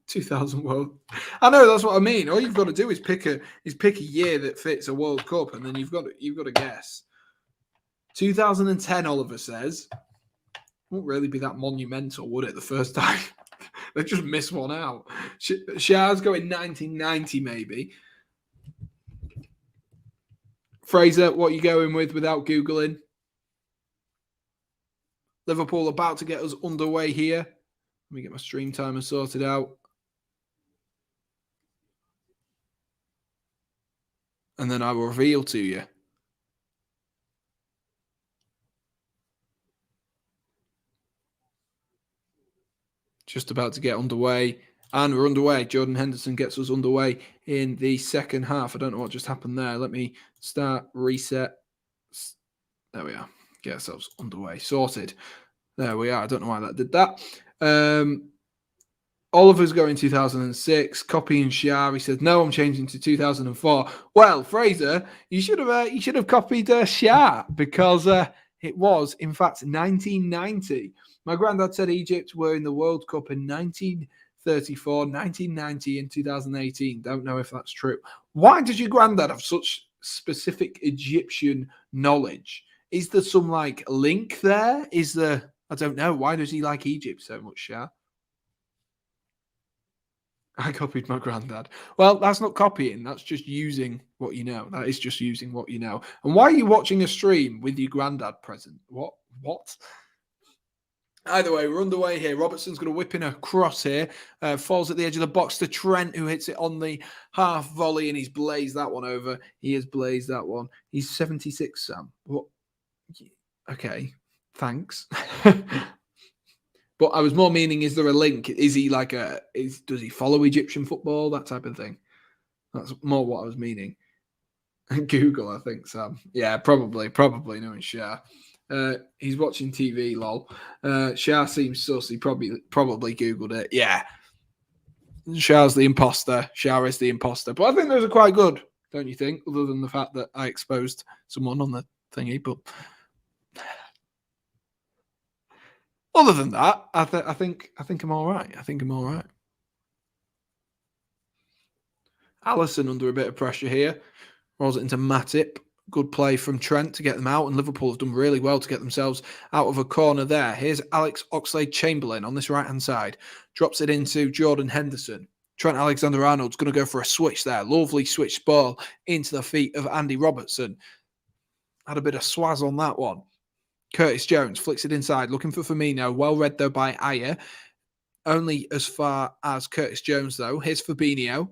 2000 World. I know, that's what I mean. All you've got to do is pick a year that fits a World Cup, and then you've got to guess. 2010, Oliver says. Won't really be that monumental, would it? The first time they just missed one out. Shah's going 1990, maybe. Fraser, what are you going with without Googling? Liverpool about to get us underway here. Let me get my stream timer sorted out. And then I will reveal to you. Just about to get underway. And we're underway. Jordan Henderson gets us underway in the second half. I don't know what just happened there. Let me start, reset. There we are. Get ourselves underway. Sorted. There we are. I don't know why that did that. Oliver's going 2006. Copying Shah. He said, no, I'm changing to 2004. Well, Fraser, you should have copied Shah because it was, in fact, 1990. My granddad said Egypt were in the World Cup in 1934, 1990, and 2018. Don't know if that's true. Why did your granddad have such specific Egyptian knowledge? Is there some link there? I don't know. Why does he like Egypt so much, Shah? I copied my granddad. Well, that's not copying. That's just using what you know. That is just using what you know. And why are you watching a stream with your granddad present? What? Either way, we're underway here. Robertson's going to whip in a cross here. Falls at the edge of the box to Trent, who hits it on the half volley, and he's blazed that one over. He has blazed that one. He's 76, Sam. What? Okay, thanks. But I was more meaning, is there a link? Is he does he follow Egyptian football? That type of thing. That's more what I was meaning. Google, I think, Sam. Yeah, probably knowing Shah. He's watching TV, lol. Shah seems sus. He probably Googled it. Yeah. Shah's the imposter. Shah is the imposter. But I think those are quite good, don't you think? Other than the fact that I exposed someone on the thingy. But other than that, I think I'm all right. I think I'm all right. Allison under a bit of pressure here. Rolls it into Matip. Good play from Trent to get them out, and Liverpool have done really well to get themselves out of a corner there. Here's Alex Oxlade-Chamberlain on this right-hand side. Drops it into Jordan Henderson. Trent Alexander-Arnold's going to go for a switch there. Lovely switch ball into the feet of Andy Robertson. Had a bit of swaz on that one. Curtis Jones flicks it inside, looking for Firmino. Well read, though, by Ayer. Only as far as Curtis Jones, though. Here's Fabinho.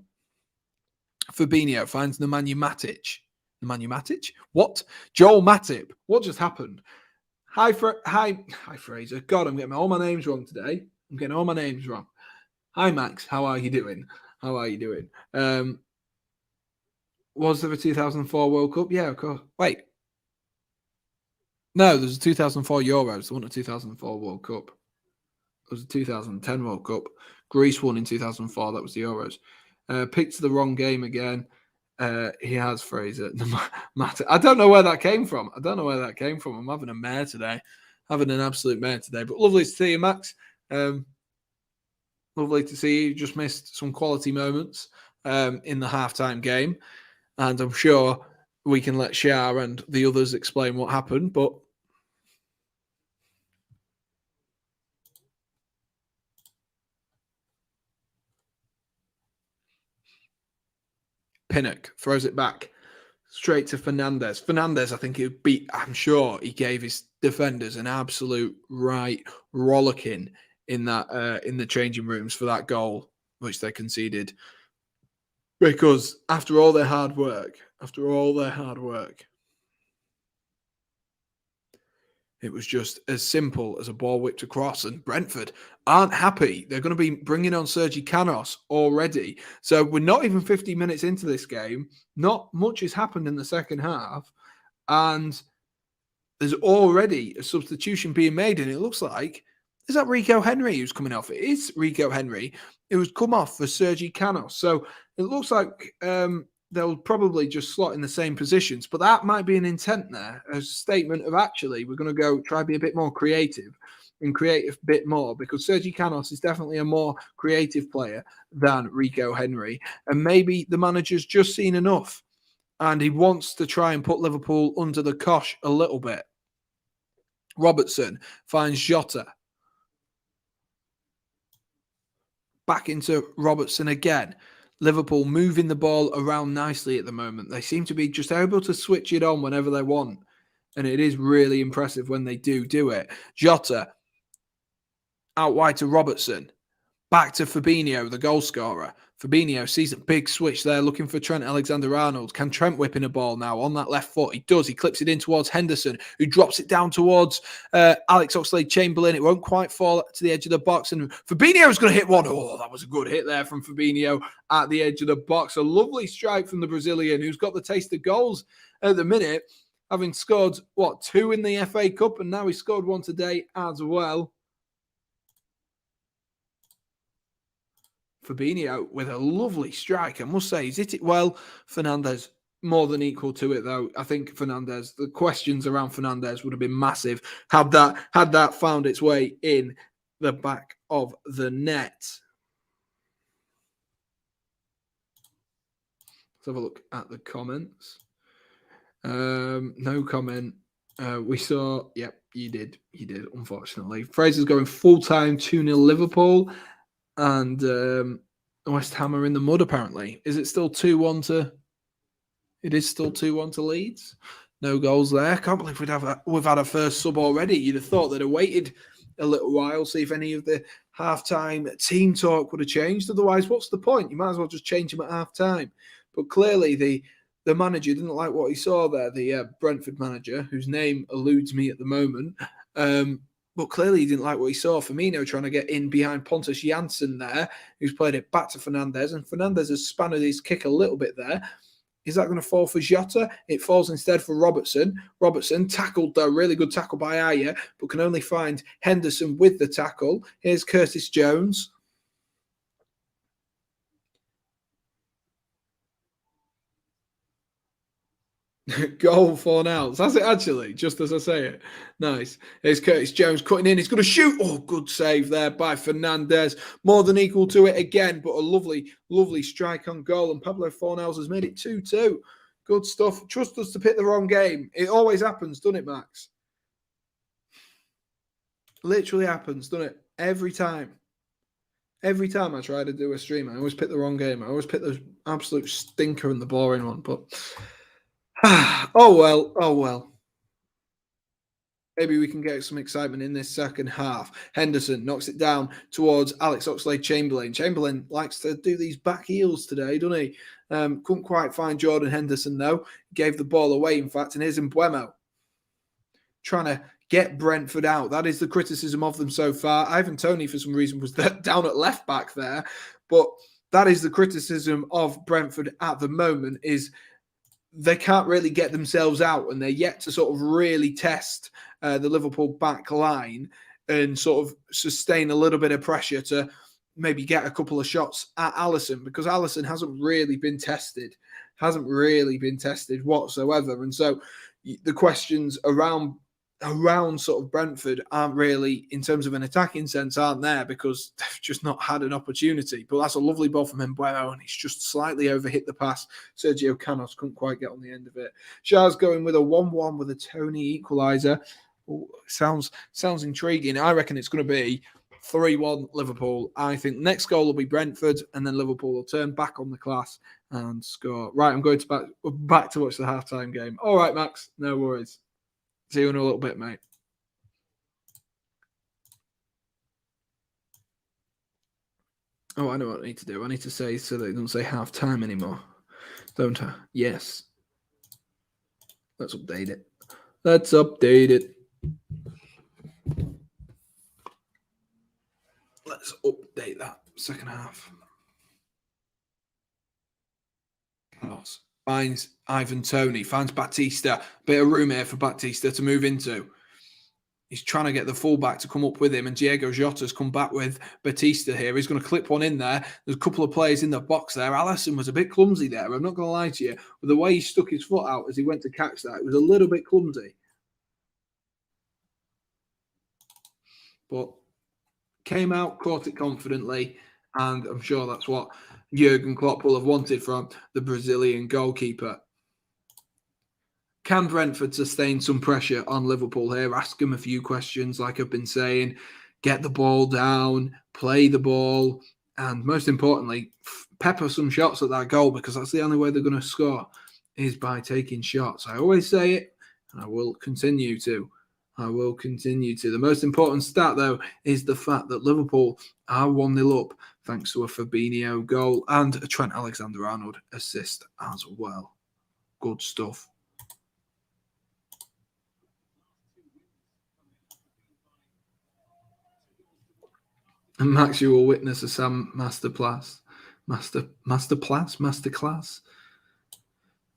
Fabinho finds Nemanja Matic. Nemanja Matic? What? Joel Matip. What just happened? Hi, Fraser. God, I'm getting all my names wrong today. I'm getting all my names wrong. Hi, Max. How are you doing? Was there a 2004 World Cup? Yeah, of course. Wait. No, there's a 2004 Euros. There wasn't a 2004 World Cup. There was a 2010 World Cup. Greece won in 2004. That was the Euros. Picked the wrong game again. He has Fraser. I don't know where that came from. I'm having a mare today. Having an absolute mare today. But lovely to see you, Max. Lovely to see you. Just missed some quality moments in the halftime game. And I'm sure we can let Shah and the others explain what happened, but Pinnock throws it back straight to Fernandez. Fernandez, I think I'm sure he gave his defenders an absolute right rollicking in the changing rooms for that goal, which they conceded. Because after all their hard work, it was just as simple as a ball whipped across, and Brentford aren't happy. They're going to be bringing on Sergi Canos already. So we're not even 50 minutes into this game. Not much has happened in the second half, and there's already a substitution being made, and it looks like, is that Rico Henry who's coming off? It is Rico Henry. It was come off for Sergi Canos. So it looks like they'll probably just slot in the same positions, but that might be an intent there, a statement of actually we're going to go try to be a bit more creative and create a bit more, because Sergi Canos is definitely a more creative player than Rico Henry, and maybe the manager's just seen enough and he wants to try and put Liverpool under the cosh a little bit. Robertson finds Jota. Back into Robertson again. Liverpool moving the ball around nicely at the moment. They seem to be just able to switch it on whenever they want. And it is really impressive when they do it. Jota out wide to Robertson. Back to Fabinho, the goal scorer. Fabinho sees a big switch there, looking for Trent Alexander-Arnold. Can Trent whip in a ball now on that left foot? He does. He clips it in towards Henderson, who drops it down towards Alex Oxlade-Chamberlain. It won't quite fall to the edge of the box, and Fabinho's going to hit one. Oh, that was a good hit there from Fabinho at the edge of the box. A lovely strike from the Brazilian, who's got the taste of goals at the minute, having scored, 2 in the FA Cup, and now he scored one today as well. Fabinho with a lovely strike, I must say. He's hit it well. Fernandez more than equal to it, though. I think Fernandez, the questions around Fernandez would have been massive had that found its way in the back of the net. Let's have a look at the comments. No comment. We saw, yep, you did, unfortunately. Fraser's going full-time 2-0 Liverpool. And West Ham are in the mud, apparently. Is it still 2-1 to... It is still 2-1 to Leeds. No goals there. Can't believe we've had a first sub already. You'd have thought they'd have waited a little while, see if any of the half-time team talk would have changed. Otherwise, what's the point? You might as well just change them at half-time. But clearly, the manager didn't like what he saw there, the Brentford manager, whose name eludes me at the moment. But clearly he didn't like what he saw. Firmino trying to get in behind Pontus Jansson there, who's played it back to Fernandez. And Fernandez has spanned his kick a little bit there. Is that going to fall for Jota? It falls instead for Robertson. Robertson tackled, though. Really good tackle by Aya, but can only find Henderson with the tackle. Here's Curtis Jones. Goal for now. That's it, actually, just as I say it. Nice. Here's Curtis Jones cutting in. He's going to shoot. Oh, good save there by Fernandez. More than equal to it again, but a lovely, lovely strike on goal. And Pablo Fornals has made it 2-2. Good stuff. Trust us to pick the wrong game. It always happens, doesn't it, Max? Literally happens, doesn't it? Every time. Every time I try to do a stream, I always pick the wrong game. I always pick the absolute stinker and the boring one, but... oh well. Maybe we can get some excitement in this second half. Henderson knocks it down towards Alex Oxlade-Chamberlain. Chamberlain likes to do these back heels today, doesn't he? Couldn't quite find Jordan Henderson, though. Gave the ball away, in fact, and here's Mbeumo trying to get Brentford out. That is the criticism of them so far. Ivan Toney, for some reason, was down at left back there. But that is the criticism of Brentford at the moment, is they can't really get themselves out, and they're yet to sort of really test the Liverpool back line and sort of sustain a little bit of pressure to maybe get a couple of shots at Alisson, because Alisson hasn't really been tested whatsoever. And so the questions around around sort of Brentford aren't really, in terms of an attacking sense, aren't there because they've just not had an opportunity. But that's a lovely ball from Mbeumo, and he's just slightly overhit the pass. Sergio Canos couldn't quite get on the end of it. Shah's going with a 1-1 with a Tony equaliser. Sounds intriguing. I reckon it's going to be 3-1 Liverpool. I think next goal will be Brentford, and then Liverpool will turn back on the class and score. Right, I'm going to back to watch the halftime game. All right, Max, no worries. See you in a little bit, mate. Oh, I know what I need to do. I need to say so that it doesn't say half time anymore. Don't I? Yes. Let's update it. Let's update it. Let's update that second half. Finds Ivan Toney, finds Batista. Bit of room here for Batista to move into. He's trying to get the fullback to come up with him, and Diego Jota's come back with Batista here. He's going to clip one in there. There's a couple of players in the box there. Alisson was a bit clumsy there. I'm not going to lie to you. But the way he stuck his foot out as he went to catch that, it was a little bit clumsy. But came out, caught it confidently, and I'm sure that's what Jurgen Klopp will have wanted from the Brazilian goalkeeper. Can Brentford sustain some pressure on Liverpool here? Ask them a few questions, like I've been saying. Get the ball down, play the ball, and most importantly, pepper some shots at that goal, because that's the only way they're going to score is by taking shots. I always say it, and I will continue to. The most important stat, though, is the fact that Liverpool are 1-0 up thanks to a Fabinho goal and a Trent Alexander-Arnold assist as well. Good stuff. And Max, you will witness a Sam masterclass.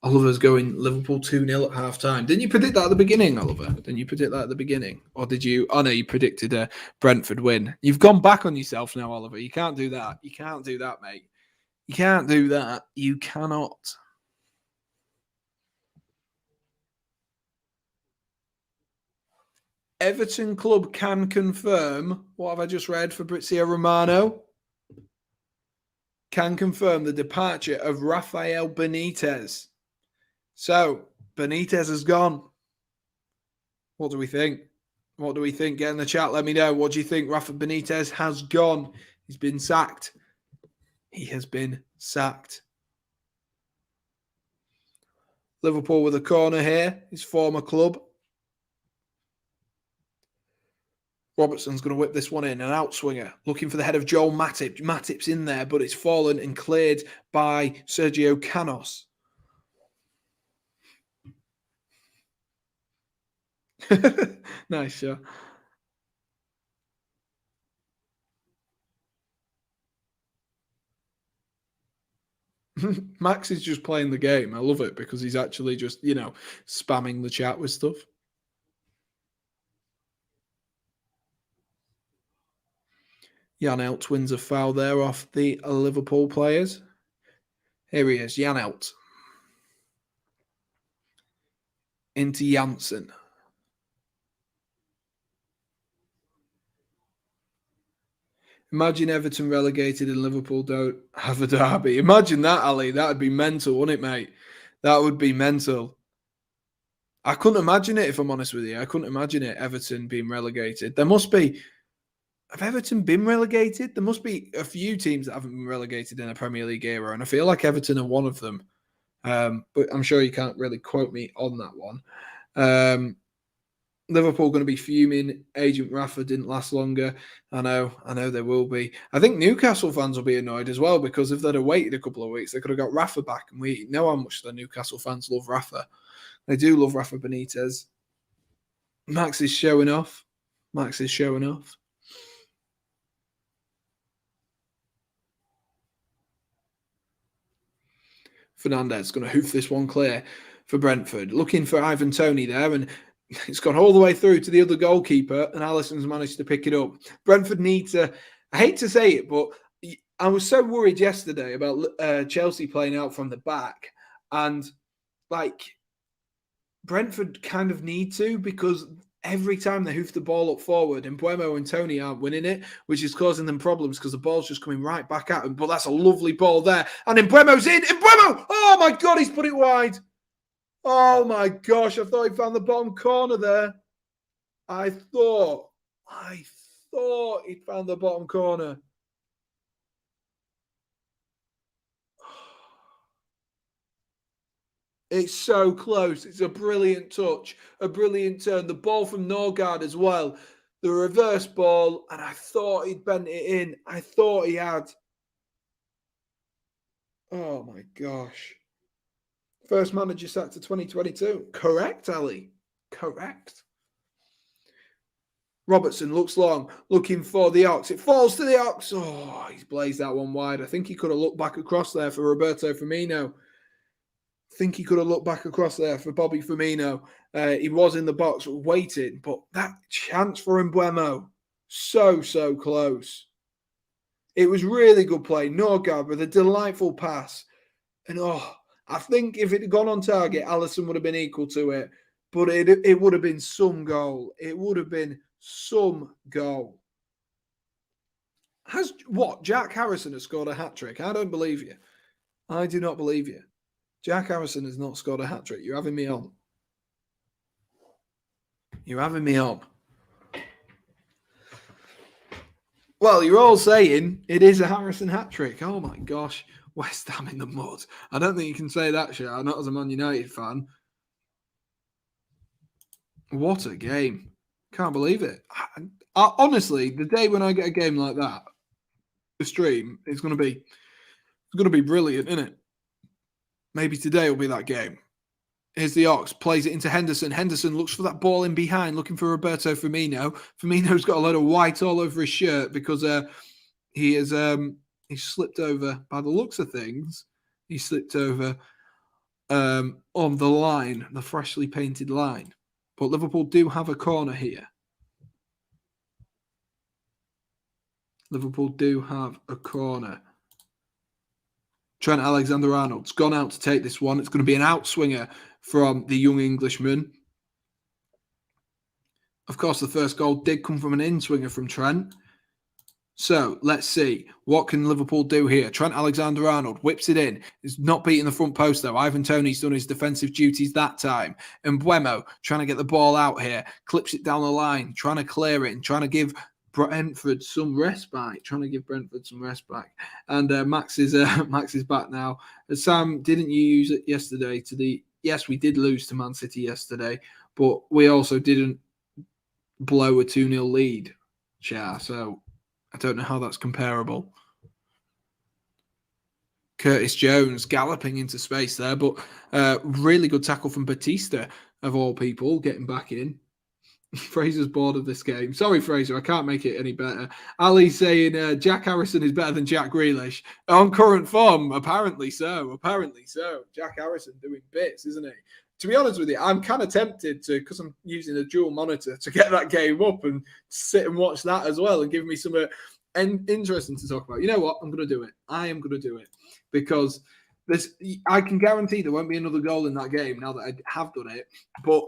Oliver's going Liverpool 2-0 at half-time. Didn't you predict that at the beginning, Oliver? Didn't you predict that at the beginning? Or did you? Oh, no, you predicted a Brentford win. You've gone back on yourself now, Oliver. You can't do that. You can't do that, mate. You can't do that. You cannot. Everton club can confirm, what have I just read Fabrizio Romano? Can confirm the departure of Rafael Benitez. So, Benitez has gone. What do we think? Get in the chat. Let me know. What do you think? Rafa Benitez has gone. He's been sacked. He has been sacked. Liverpool with a corner here. His former club. Robertson's going to whip this one in. An outswinger. Looking for the head of Joel Matip. Matip's in there, but it's fallen and cleared by Sergio Canos. Nice shot. Max is just playing the game. I love it because he's actually just, spamming the chat with stuff. Janelt wins a foul there off the Liverpool players. Here he is, Janelt. Into Janssen. Imagine Everton relegated and Liverpool don't have a derby. Imagine that, Ali. That would be mental, wouldn't it, mate? That would be mental. I couldn't imagine it, if I'm honest with you. I couldn't imagine it, Everton being relegated. There must be... Have Everton been relegated? There must be a few teams that haven't been relegated in a Premier League era, and I feel like Everton are one of them. But I'm sure you can't really quote me on that one. Liverpool going to be fuming. Agent Rafa didn't last longer. I know they will be. I think Newcastle fans will be annoyed as well, because if they'd have waited a couple of weeks, they could have got Rafa back. And we know how much the Newcastle fans love Rafa. They do love Rafa Benitez. Max is showing off. Fernandez going to hoof this one clear for Brentford. Looking for Ivan Toney there, and it's gone all the way through to the other goalkeeper, and Alisson's managed to pick it up. Brentford need to, I hate to say it, but I was so worried yesterday about Chelsea playing out from the back, and Brentford kind of need to, because every time they hoof the ball up forward, and Mbeumo and Tony aren't winning it, which is causing them problems because the ball's just coming right back at them. But that's a lovely ball there. And Mbeumo's in. Mbeumo! Oh, my God, he's put it wide. Oh, my gosh. I thought he found the bottom corner there. I thought he'd found the bottom corner. It's so close. It's a brilliant touch, a brilliant turn. The ball from Norgard as well. The reverse ball, and I thought he'd bent it in. I thought he had. Oh, my gosh. First manager sacked of 2022. Correct, Ali. Correct. Robertson looks long, looking for the Ox. It falls to the Ox. Oh, he's blazed that one wide. I think he could have looked back across there for Roberto Firmino. Think he could have looked back across there for Bobby Firmino. He was in the box waiting, but that chance for Mbeumo, so close. It was really good play. Norgard with a delightful pass. And I think if it had gone on target, Alisson would have been equal to it. But it would have been some goal. It would have been some goal. Jack Harrison has scored a hat-trick? I don't believe you. I do not believe you. Jack Harrison has not scored a hat-trick. You're having me on. You're having me on. Well, you're all saying it is a Harrison hat-trick. Oh, my gosh. West Ham in the mud. I don't think you can say that, Shah, not as a Man United fan. What a game. Can't believe it. I honestly, the day when I get a game like that, the stream, it's going to be brilliant, isn't it? Maybe today will be that game. Here's the Ox, plays it into Henderson. Henderson looks for that ball in behind, looking for Roberto Firmino. Firmino's got a load of white all over his shirt because he's slipped over, by the looks of things, he slipped over on the line, the freshly painted line. But Liverpool do have a corner here. Liverpool do have a corner. Trent Alexander-Arnold's gone out to take this one. It's going to be an outswinger from the young Englishman. Of course, the first goal did come from an in-swinger from Trent. So, let's see. What can Liverpool do here? Trent Alexander-Arnold whips it in. He's not beating the front post, though. Ivan Toney's done his defensive duties that time. And Mbeumo, trying to get the ball out here, clips it down the line, trying to clear it and trying to give Brentford some respite. And Max is back now. Sam, didn't you use it yesterday Yes, we did lose to Man City yesterday, but we also didn't blow a 2-0 lead, Shah. So I don't know how that's comparable. Curtis Jones galloping into space there, but really good tackle from Batista, of all people, getting back in. Fraser's bored of this game. Sorry, Fraser, I can't make it any better. Ali saying Jack Harrison is better than Jack Grealish. On current form, apparently so. Jack Harrison doing bits, isn't he? To be honest with you, I'm kind of tempted to, because I'm using a dual monitor, to get that game up and sit and watch that as well and give me some interesting to talk about. You know what? I'm going to do it. I am going to do it because I can guarantee there won't be another goal in that game now that I have done it, but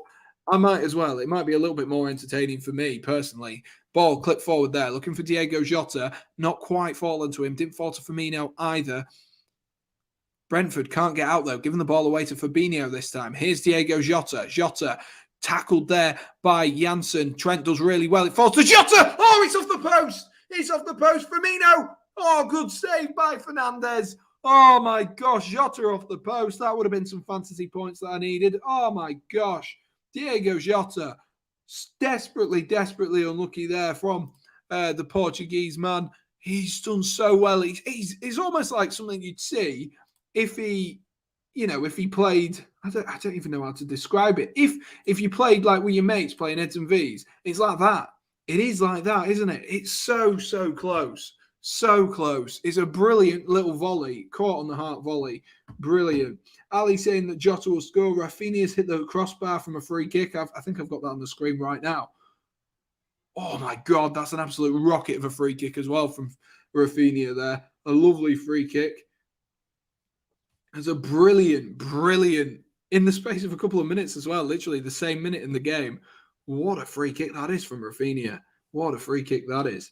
I might as well. It might be a little bit more entertaining for me personally. Ball clipped forward there, looking for Diego Jota. Not quite fallen to him. Didn't fall to Firmino either. Brentford can't get out though, giving the ball away to Fabinho this time. Here's Diego Jota. Jota tackled there by Janssen. Trent does really well. It falls to Jota. Oh, it's off the post. It's off the post. Firmino. Oh, good save by Fernandes. Oh my gosh, Jota off the post. That would have been some fantasy points that I needed. Oh my gosh. Diego Jota, desperately unlucky there from the Portuguese man. He's done so well. He's almost like something you'd see if he played. I don't even know how to describe it. If you played like with your mates playing Eds and Vs, it's like that. It is like that, isn't it? It's so close. So close. It's a brilliant little volley, caught on the heart volley. Brilliant. Ali saying that Jota will score. Rafinha's hit the crossbar from a free kick. I think I've got that on the screen right now. Oh my God, that's an absolute rocket of a free kick as well from Rafinha there. A lovely free kick. It's a brilliant, in the space of a couple of minutes as well, literally the same minute in the game. What a free kick that is from Rafinha. What a free kick that is.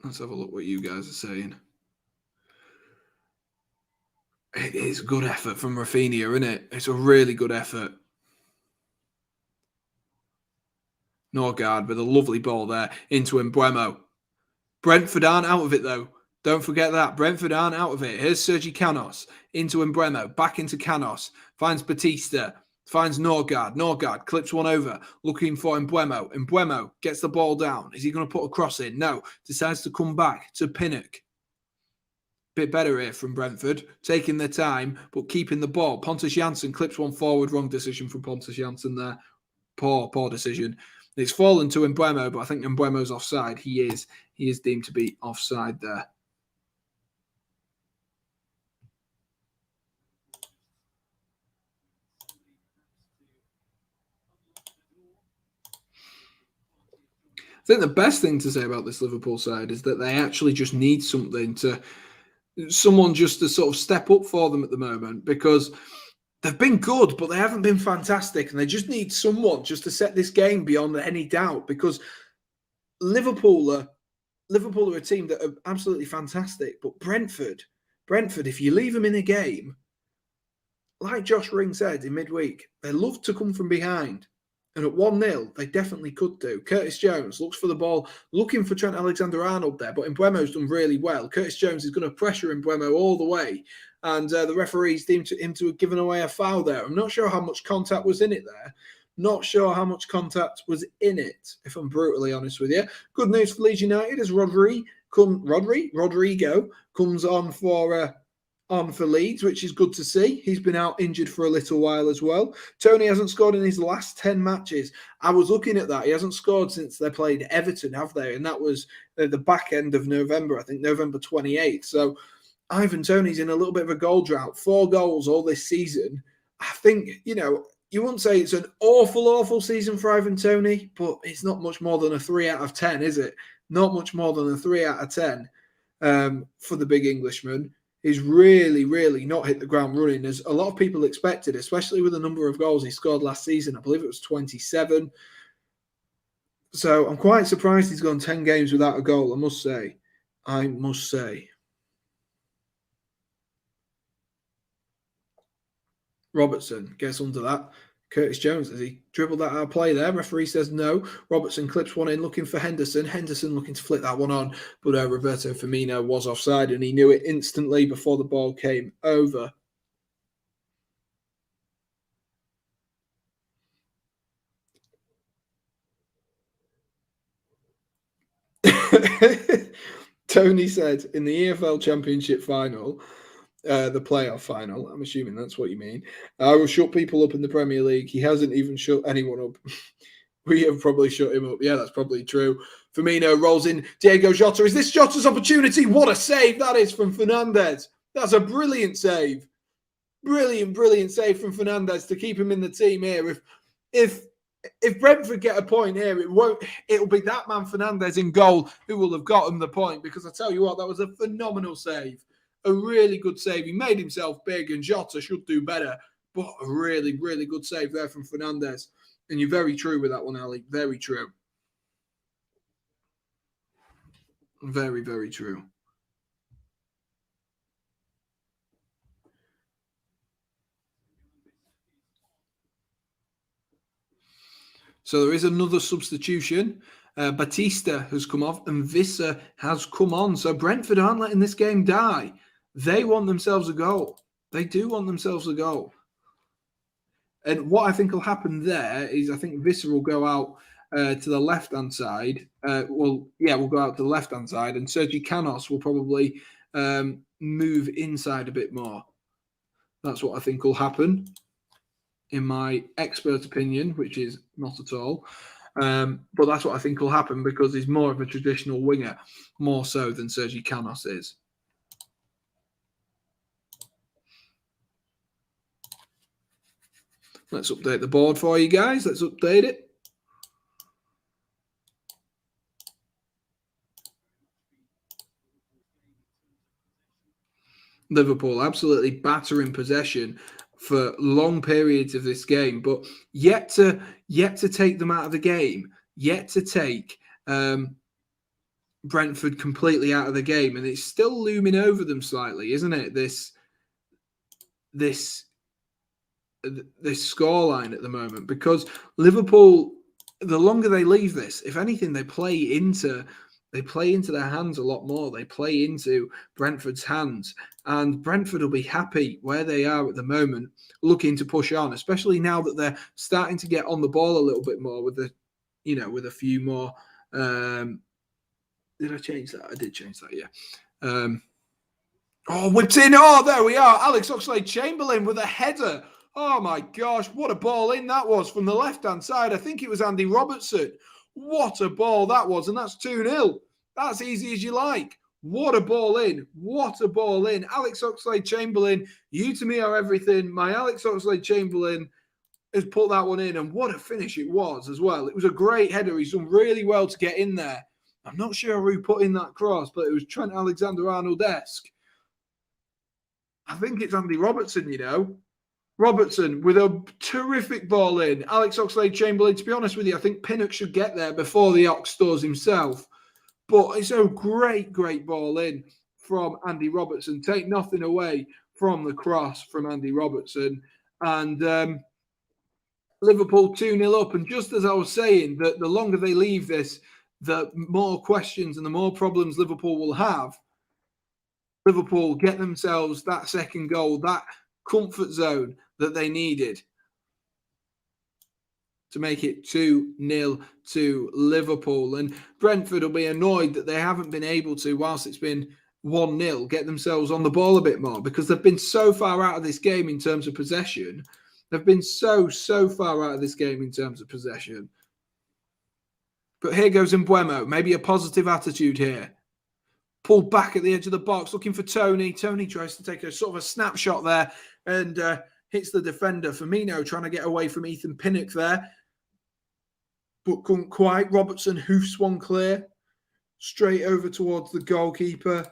Let's have a look what you guys are saying. It is good effort from Rafinha, isn't it? It's a really good effort. Norgard with a lovely ball there into Mbeumo. Brentford aren't out of it, though. Don't forget that. Brentford aren't out of it. Here's Sergi Canos into Mbeumo. Back into Canos. Finds Batista. Finds Norgard. Norgard clips one over. Looking for Mbeumo. Mbeumo gets the ball down. Is he going to put a cross in? No. Decides to come back to Pinnock. Bit better here from Brentford. Taking their time, but keeping the ball. Pontus Jansson clips one forward. Wrong decision from Pontus Jansson there. Poor decision. It's fallen to Mbeumo, but I think Mbeumo's offside. He is deemed to be offside there. I think the best thing to say about this Liverpool side is that they actually just need someone just to sort of step up for them at the moment, because they've been good, but they haven't been fantastic, and they just need someone just to set this game beyond any doubt, because Liverpool are a team that are absolutely fantastic, but Brentford, if you leave them in a game, like Josh Ring said in midweek, they love to come from behind. And at 1-0, they definitely could do. Curtis Jones looks for the ball, looking for Trent Alexander-Arnold there, but Mbeumo's done really well. Curtis Jones is going to pressure Mbeumo all the way, and the referees deemed him to have given away a foul there. I'm not sure how much contact was in it there. Not sure how much contact was in it, if I'm brutally honest with you. Good news for Leeds United as Rodrigo comes on for Leeds, which is good to see. He's been out injured for a little while as well. Tony hasn't scored in his last 10 matches. I was looking at that. He hasn't scored since they played Everton, have they? And that was the back end of November, I think November 28th. So Ivan Toney's in a little bit of a goal drought. 4 goals all this season. I think, you wouldn't say it's an awful season for Ivan Toney, but it's not much more than a 3 out of 10, is it? Not much more than a 3 out of 10 for the big Englishman. He's really not hit the ground running as a lot of people expected, especially with the number of goals he scored last season. I believe it was 27. So I'm quite surprised he's gone 10 games without a goal, I must say. Robertson gets under that. Curtis Jones, has he dribbled that out of play there? Referee says no. Robertson clips one in, looking for Henderson. Henderson looking to flick that one on, but Roberto Firmino was offside, and he knew it instantly before the ball came over. Tony said in the EFL Championship final, the playoff final, I'm assuming that's what you mean, I will shut people up in the Premier League. He hasn't even shut anyone up. We have probably shut him up. Yeah, that's probably true. Firmino rolls in. Diego Jota. Is this Jota's opportunity? What a save that is from Fernandes. That's a brilliant save. Brilliant save from Fernandes to keep him in the team here. If Brentford get a point here, it'll be that man Fernandes in goal who will have gotten the point, because I tell you what, that was a phenomenal save. A really good save. He made himself big, and Jota should do better, but a really good save there from Fernandes. And you're very true with that one, Ali. Very true. Very true. So there is another substitution. Batista has come off and Visser has come on. So Brentford aren't letting this game die. They want themselves a goal. They do want themselves a goal. And what I think will happen there is I think Visser will go out to the left-hand side. We'll go out to the left-hand side, and Sergi Canos will probably move inside a bit more. That's what I think will happen, in my expert opinion, which is not at all. But that's what I think will happen, because he's more of a traditional winger, more so than Sergi Canos is. Let's update the board for you guys. Let's update it. Liverpool, absolutely battering possession for long periods of this game, but yet to take them out of the game, yet to take Brentford completely out of the game, and it's still looming over them slightly, isn't it? This scoreline at the moment, because Liverpool, the longer they leave this, if anything, they play into their hands a lot more. They play into Brentford's hands, and Brentford will be happy where they are at the moment, looking to push on, especially now that they're starting to get on the ball a little bit more with with a few more. Did I change that? I did change that, yeah. Whipped in. Oh, there we are. Alex Oxlade-Chamberlain with a header. Oh, my gosh. What a ball in that was from the left-hand side. I think it was Andy Robertson. What a ball that was. And that's 2-0. That's easy as you like. What a ball in. What a ball in. Alex Oxlade-Chamberlain, you to me are everything. My Alex Oxlade-Chamberlain has put that one in. And what a finish it was as well. It was a great header. He's done really well to get in there. I'm not sure who put in that cross, but it was Trent Alexander-Arnold-esque. I think it's Andy Robertson, Robertson with a terrific ball in. Alex Oxlade-Chamberlain, to be honest with you, I think Pinnock should get there before the Ox does himself. But it's a great, great ball in from Andy Robertson. Take nothing away from the cross from Andy Robertson. And Liverpool 2-0 up. And just as I was saying, that the longer they leave this, the more questions and the more problems Liverpool will have. Liverpool get themselves that second goal, that comfort zone that they needed to make it 2-0 to Liverpool. And Brentford will be annoyed that they haven't been able to, whilst it's been 1-0, get themselves on the ball a bit more, because they've been so far out of this game in terms of possession. They've been so far out of this game in terms of possession. But here goes Mbeumo. Maybe a positive attitude here. Pulled back at the edge of the box, looking for Tony. Tony tries to take a sort of a snapshot there and hits the defender. Firmino trying to get away from Ethan Pinnock there, but couldn't quite. Robertson hoofs one clear, straight over towards the goalkeeper.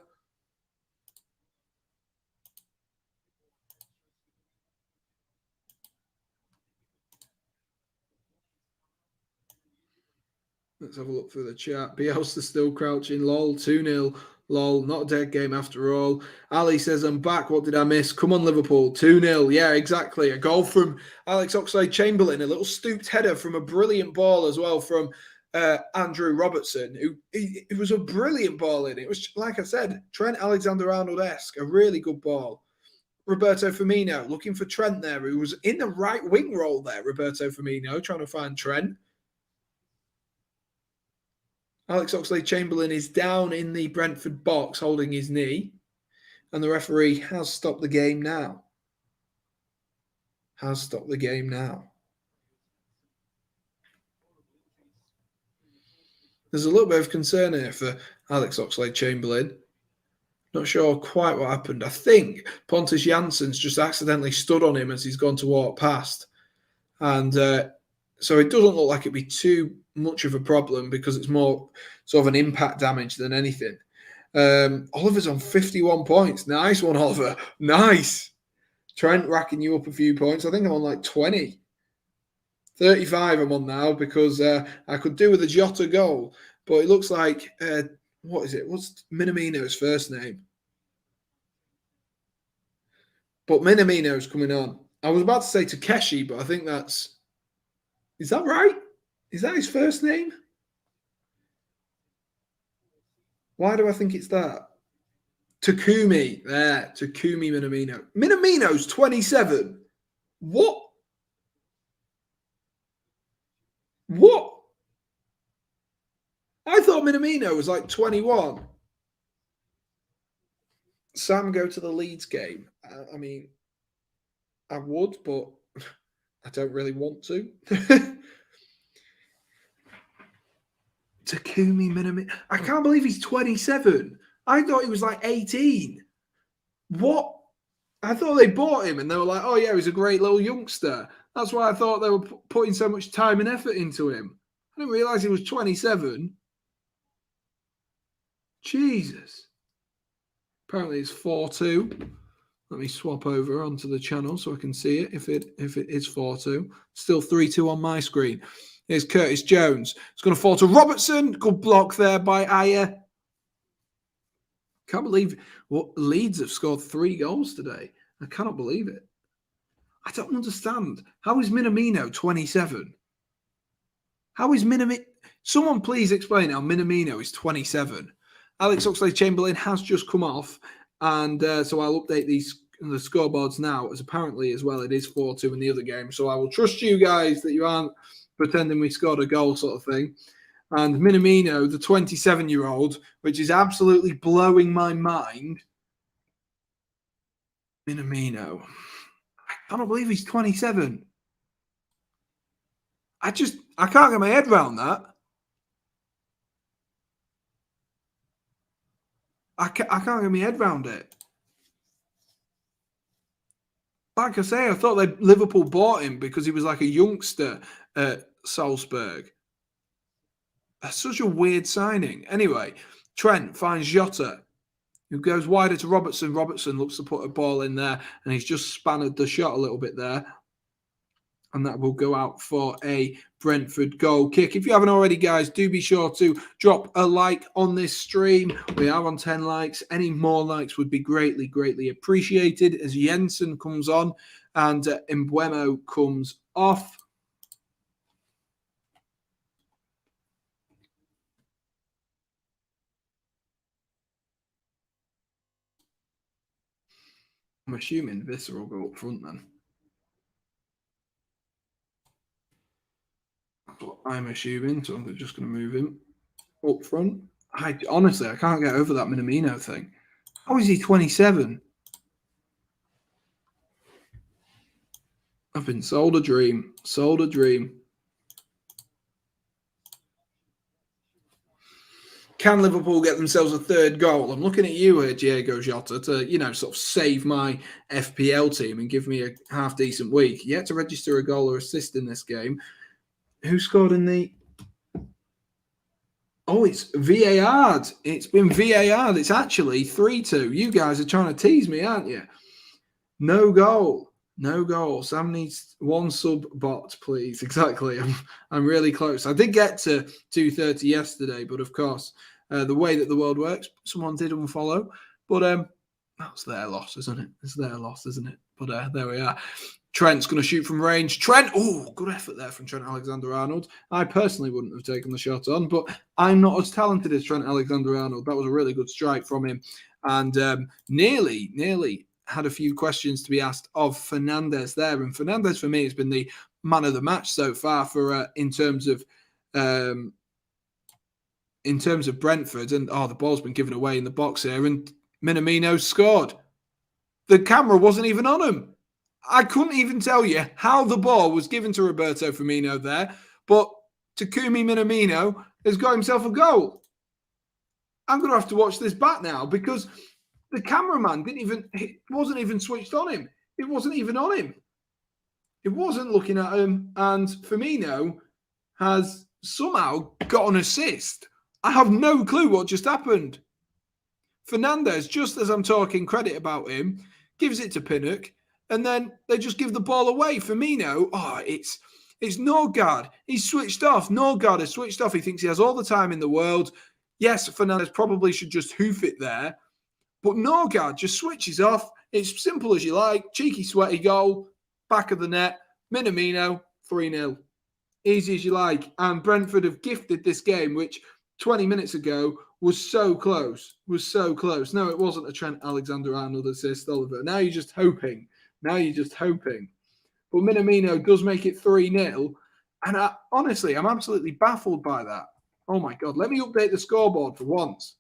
Let's have a look through the chat. Bielsa still crouching. Lol, 2-0. Lol, not a dead game after all. Ali says, I'm back. What did I miss? Come on, Liverpool. 2-0. Yeah, exactly. A goal from Alex Oxlade-Chamberlain. A little stooped header from a brilliant ball as well from Andrew Robertson. It was a brilliant ball in. It was, like I said, Trent Alexander-Arnold-esque. A really good ball. Roberto Firmino looking for Trent there, who was in the right wing role there. Roberto Firmino trying to find Trent. Alex Oxlade-Chamberlain is down in the Brentford box holding his knee, and the referee has stopped the game now. There's a little bit of concern here for Alex Oxlade-Chamberlain. Not sure quite what happened. I think Pontus Jansson's just accidentally stood on him as he's gone to walk past. And so it doesn't look like it'd be too much of a problem, because it's more sort of an impact damage than anything. Oliver's on 51 points. Nice one, Oliver. Nice. Trent racking you up a few points. I think I'm on like 20. 35 I'm on now, because I could do with a Jota goal. But it looks like, what is it? What's Minamino's first name? But Minamino's coming on. I was about to say Takeshi, but I think that's... Is that right? Is that his first name? Why do I think it's that? Takumi. There. Takumi Minamino. Minamino's 27. What? I thought Minamino was like 21. Sam go to the Leeds game. I mean, I would, but I don't really want to. Takumi Minamino. I can't believe he's 27. I thought he was like 18. What? I thought they bought him and they were like, oh yeah, he's a great little youngster. That's why I thought they were putting so much time and effort into him. I didn't realise he was 27. Jesus. Apparently it's 4-2. Let me swap over onto the channel so I can see it if it is 4-2. Still 3-2 on my screen. Here's Curtis Jones. It's going to fall to Robertson. Good block there by Ayer. Can't believe what Leeds have scored 3 goals today. I cannot believe it. I don't understand. How is Minamino 27? How is Minamino? Someone please explain how Minamino is 27. Alex Oxlade-Chamberlain has just come off, and so I'll update the scoreboards now, as apparently as well it is 4-2 in the other game. So I will trust you guys that you aren't pretending we scored a goal sort of thing. And Minamino, the 27-year-old, which is absolutely blowing my mind. Minamino. I cannot believe he's 27. I can't get my head around that. I can't get my head around it. Like I say, I thought Liverpool bought him because he was like a youngster at Salzburg. That's such a weird signing. Anyway, Trent finds Jota, who goes wider to Robertson. Robertson looks to put a ball in there, and he's just spanned the shot a little bit there. And that will go out for a Brentford goal kick. If you haven't already, guys, do be sure to drop a like on this stream. We are on 10 likes. Any more likes would be greatly, greatly appreciated as Jensen comes on and Mbuemo comes off. I'm assuming Visser will go up front then. That's what I'm assuming, so I'm just going to move him up front. Honestly, I can't get over that Minamino thing. How is he 27? I've been sold a dream. Sold a dream. Can Liverpool get themselves a third goal? I'm looking at you here, Diego Jota, to, sort of save my FPL team and give me a half-decent week. Yet to register a goal or assist in this game. Who scored in the... Oh, it's VAR. It's been VAR. It's actually 3-2. You guys are trying to tease me, aren't you? No goal. No goal. Sam needs one sub bot, please. Exactly. I'm really close. I did get to 2:30 yesterday, but of course, the way that the world works, someone did unfollow. But that's their loss, isn't it? It's their loss, isn't it? But there we are. Trent's going to shoot from range. Trent, oh, good effort there from Trent Alexander-Arnold. I personally wouldn't have taken the shot on, but I'm not as talented as Trent Alexander-Arnold. That was a really good strike from him. And nearly had a few questions to be asked of Fernandes there. And Fernandes, for me, has been the man of the match so far for in terms of Brentford. And, the ball's been given away in the box here. And Minamino scored. The camera wasn't even on him. I couldn't even tell you how the ball was given to Roberto Firmino there, but Takumi Minamino has got himself a goal. I'm going to have to watch this back now because the cameraman wasn't even switched on him. It wasn't even on him. It wasn't looking at him, and Firmino has somehow got an assist. I have no clue what just happened. Fernandes, just as I'm talking credit about him, gives it to Pinnock. And then they just give the ball away. Firmino, it's Norgard. He's switched off. Norgard has switched off. He thinks he has all the time in the world. Yes, Fernandes probably should just hoof it there. But Norgard just switches off. It's simple as you like. Cheeky, sweaty goal. Back of the net. Minamino, 3-0. Easy as you like. And Brentford have gifted this game, which 20 minutes ago was so close. No, it wasn't a Trent Alexander-Arnold assist, Oliver. Now you're just hoping. But Minamino does make it 3-0. And honestly, I'm absolutely baffled by that. Oh, my God. Let me update the scoreboard for once.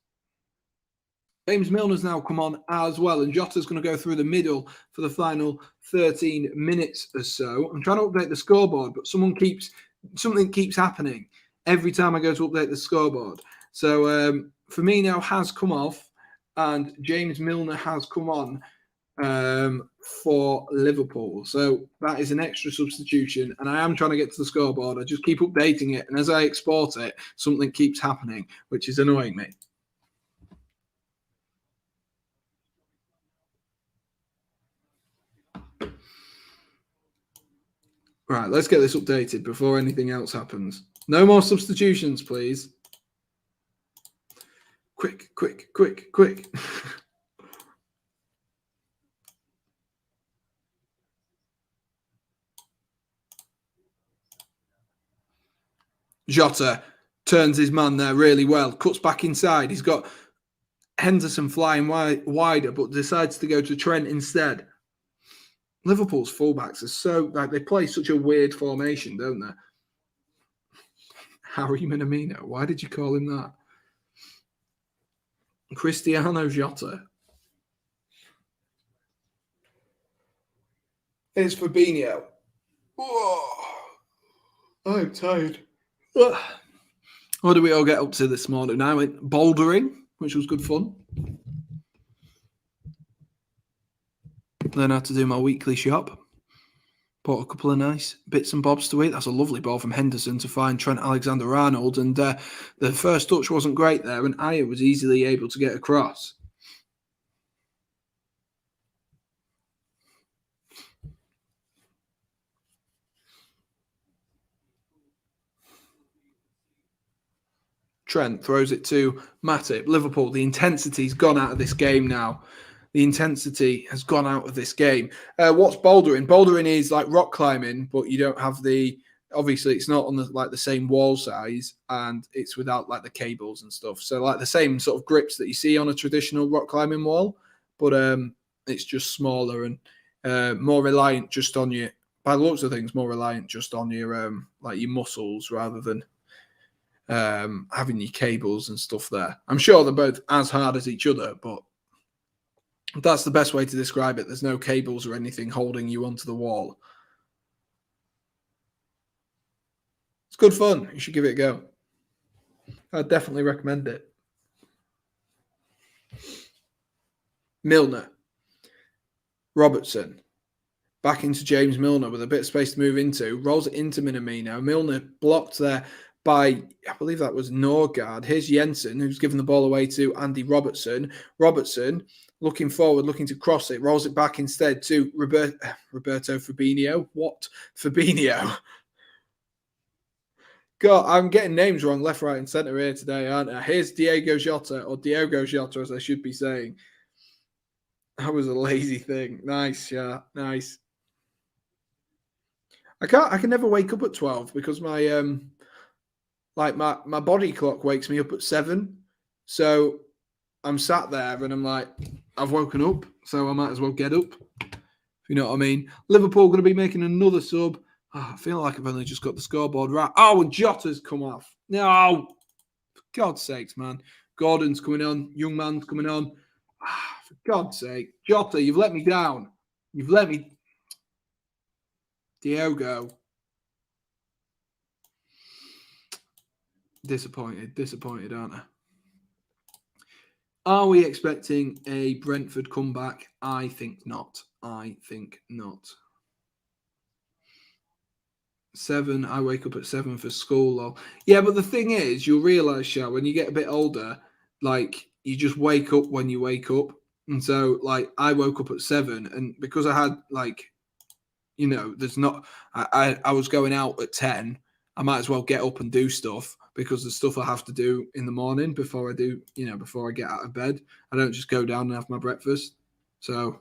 James Milner's now come on as well. And Jota's going to go through the middle for the final 13 minutes or so. I'm trying to update the scoreboard, but something keeps happening every time I go to update the scoreboard. So Firmino has come off and James Milner has come on for Liverpool. So that is an extra substitution, and I am trying to get to the scoreboard. I just keep updating it, and as I export it, something keeps happening, which is annoying me. Right, let's get this updated before anything else happens. No more substitutions, please. Quick, quick, quick, quick. Jota turns his man there really well, cuts back inside. He's got Henderson flying wider, but decides to go to Trent instead. Liverpool's fullbacks are so, like, they play such a weird formation, don't they? Harry Minamino. Why did you call him that? Cristiano Jota. It's Fabinho. Oh, I'm tired. What did we all get up to this morning? I went bouldering, which was good fun. Then I had to do my weekly shop. Bought a couple of nice bits and bobs to eat. That's a lovely ball from Henderson to find Trent Alexander-Arnold. And the first touch wasn't great there, and Aya was easily able to get across. Trent throws it to Matip. Liverpool, the intensity's gone out of this game now. The intensity has gone out of this game. What's bouldering? Bouldering is like rock climbing, but you don't have the... Obviously, it's not on the same wall size, and it's without like the cables and stuff. So like the same sort of grips that you see on a traditional rock climbing wall, but it's just smaller and more reliant just on your... By the looks of things, more reliant just on your like your muscles rather than having your cables and stuff there. I'm sure they're both as hard as each other, but that's the best way to describe it. There's no cables or anything holding you onto the wall. It's good fun. You should give it a go. I'd definitely recommend it. Milner. Robertson. Back into James Milner with a bit of space to move into. Rolls it into Minamino. Milner blocked there by, I believe that was Norgard. Here's Jensen, who's given the ball away to Andy Robertson. Robertson, looking forward, looking to cross it, rolls it back instead to Roberto Fabinho. What? Fabinho. God, I'm getting names wrong left, right, and centre here today, aren't I? Here's Diogo Jota, as I should be saying. That was a lazy thing. Nice, yeah, nice. I can never wake up at 12 because my my body clock wakes me up at 7. So I'm sat there and I'm like, I've woken up, so I might as well get up. If you know what I mean. Liverpool going to be making another sub. Oh, I feel like I've only just got the scoreboard right. Oh, and Jota's come off. No, for God's sakes, man. Gordon's coming on. Young man's coming on. For God's sake. Jota, you've let me down. You've let me... Diogo. Disappointed, aren't I? Are we expecting a Brentford comeback? I think not. 7, I wake up at 7 for school. Yeah, but the thing is, you'll realise, Shah, when you get a bit older, like, you just wake up when you wake up. And so, like, I woke up at 7, and because I had, like, you know, there's not... I was going out at 10. I might as well get up and do stuff because the stuff I have to do in the morning before I do, you know, before I get out of bed. I don't just go down and have my breakfast. So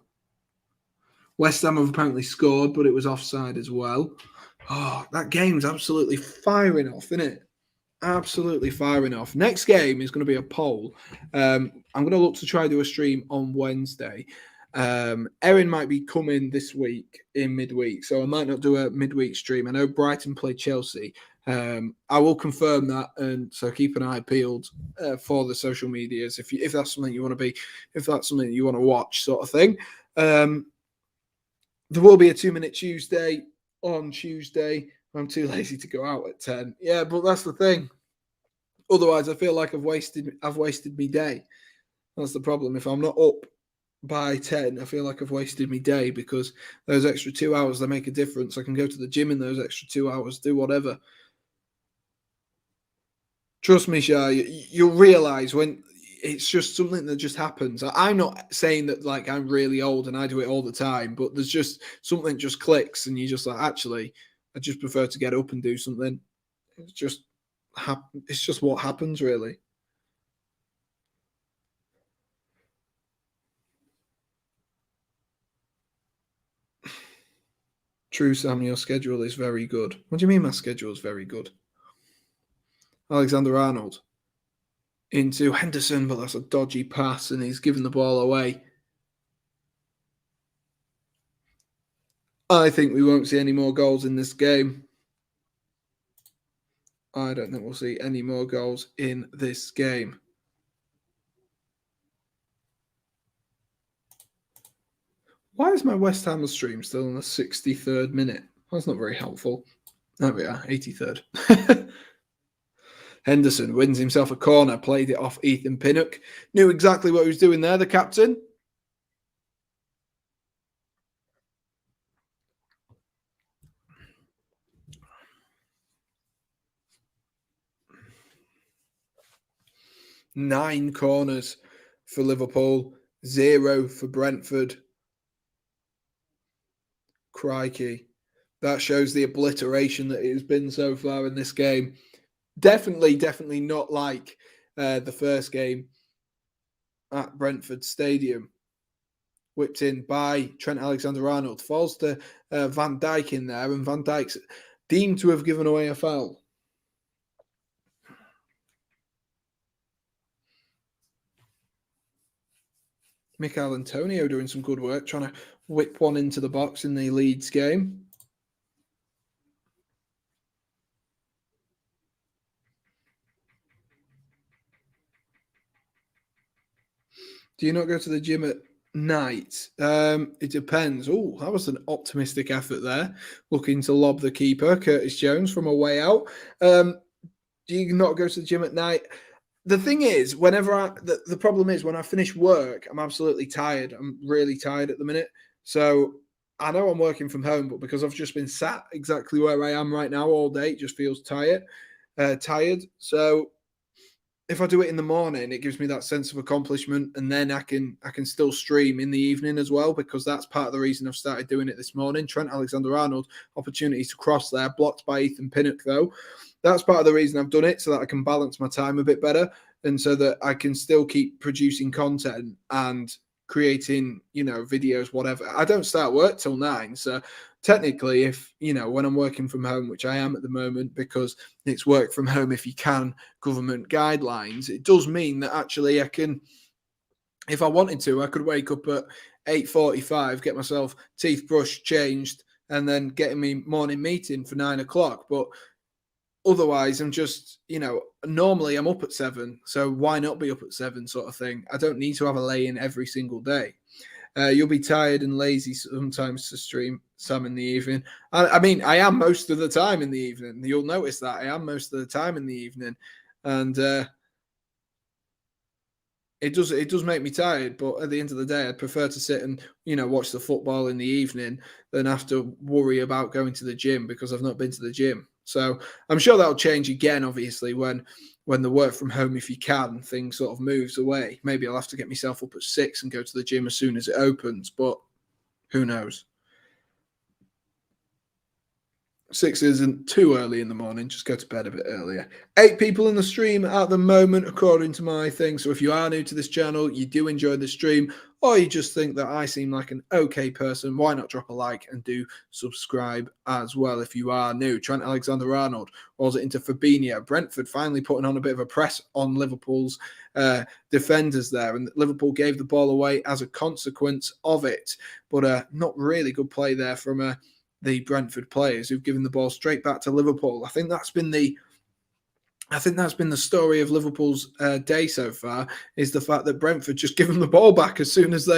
West Ham have apparently scored, but it was offside as well. Oh, that game's absolutely firing off, isn't it? Absolutely firing off. Next game is going to be a poll. I'm going to look to try to do a stream on Wednesday. Erin might be coming this week in midweek, so I might not do a midweek stream. I know Brighton play Chelsea. I will confirm that, and so keep an eye peeled for the social medias if that's something you want to be, if that's something you want to watch, sort of thing. There will be a 2-minute Tuesday on Tuesday. I'm too lazy to go out at 10. Yeah, but that's the thing. Otherwise, I feel like I've wasted my day. That's the problem. If I'm not up by 10, I feel like I've wasted my day because those extra 2 hours, they make a difference. I can go to the gym in those extra 2 hours, do whatever. Trust me, Shah, you'll realise when it's just something that just happens. I'm not saying that like I'm really old and I do it all the time, but there's just something just clicks and you're just like, actually, I just prefer to get up and do something. It's just what happens, really. True, Sam, your schedule is very good. What do you mean my schedule is very good? Alexander-Arnold into Henderson, but that's a dodgy pass and he's given the ball away. I think we won't see any more goals in this game. I don't think we'll see any more goals in this game. Why is my West Ham stream still in the 63rd minute? That's not very helpful. There we are, 83rd. Henderson wins himself a corner, played it off Ethan Pinnock. Knew exactly what he was doing there, the captain. Nine corners for Liverpool, 0 for Brentford. Crikey. That shows the obliteration that it has been so far in this game. Definitely not like the first game at Brentford Stadium. Whipped in by Trent Alexander-Arnold. Falls to Van Dijk in there, and Van Dijk's deemed to have given away a foul. Mikel Antonio doing some good work, trying to whip one into the box in the Leeds game. Do you not go to the gym at night? It depends. Oh, that was an optimistic effort there. Looking to lob the keeper, Curtis Jones, from a way out. Do you not go to the gym at night? The thing is, the problem is when I finish work, I'm absolutely tired. I'm really tired at the minute. So I know I'm working from home, but because I've just been sat exactly where I am right now all day, it just feels tired. So if I do it in the morning, it gives me that sense of accomplishment, and then I can still stream in the evening as well, because that's part of the reason I've started doing it this morning. Trent Alexander-Arnold, opportunity to cross there, blocked by Ethan Pinnock though. That's part of the reason I've done it, so that I can balance my time a bit better, and so that I can still keep producing content and creating, videos, whatever. I don't start work till 9, so technically, if when I'm working from home, which I am at the moment because it's work from home if you can, government guidelines, it does mean that actually I can, if I wanted to, I could wake up at 8:45, get myself teeth brushed, changed, and then get in my morning meeting for 9 o'clock. But otherwise, I'm just, normally I'm up at 7, so why not be up at 7 sort of thing? I don't need to have a lay-in every single day. You'll be tired and lazy sometimes to stream, Sam, in the evening. I mean, I am most of the time in the evening. You'll notice that I am most of the time in the evening. And it does make me tired, but at the end of the day, I'd prefer to sit and, watch the football in the evening than have to worry about going to the gym, because I've not been to the gym. So I'm sure that'll change again, obviously, when the work from home, if you can, thing sort of moves away. Maybe I'll have to get myself up at 6 and go to the gym as soon as it opens, but who knows? 6 isn't too early in the morning. Just go to bed a bit earlier. 8 people in the stream at the moment, according to my thing. So if you are new to this channel, you do enjoy the stream, or you just think that I seem like an okay person, why not drop a like and do subscribe as well if you are new. Trent Alexander-Arnold rolls it into Fabinho. Brentford finally putting on a bit of a press on Liverpool's defenders there, and Liverpool gave the ball away as a consequence of it. But not really good play there from the Brentford players, who've given the ball straight back to Liverpool. I think that's been the story of Liverpool's day so far, is the fact that Brentford just give them the ball back as soon as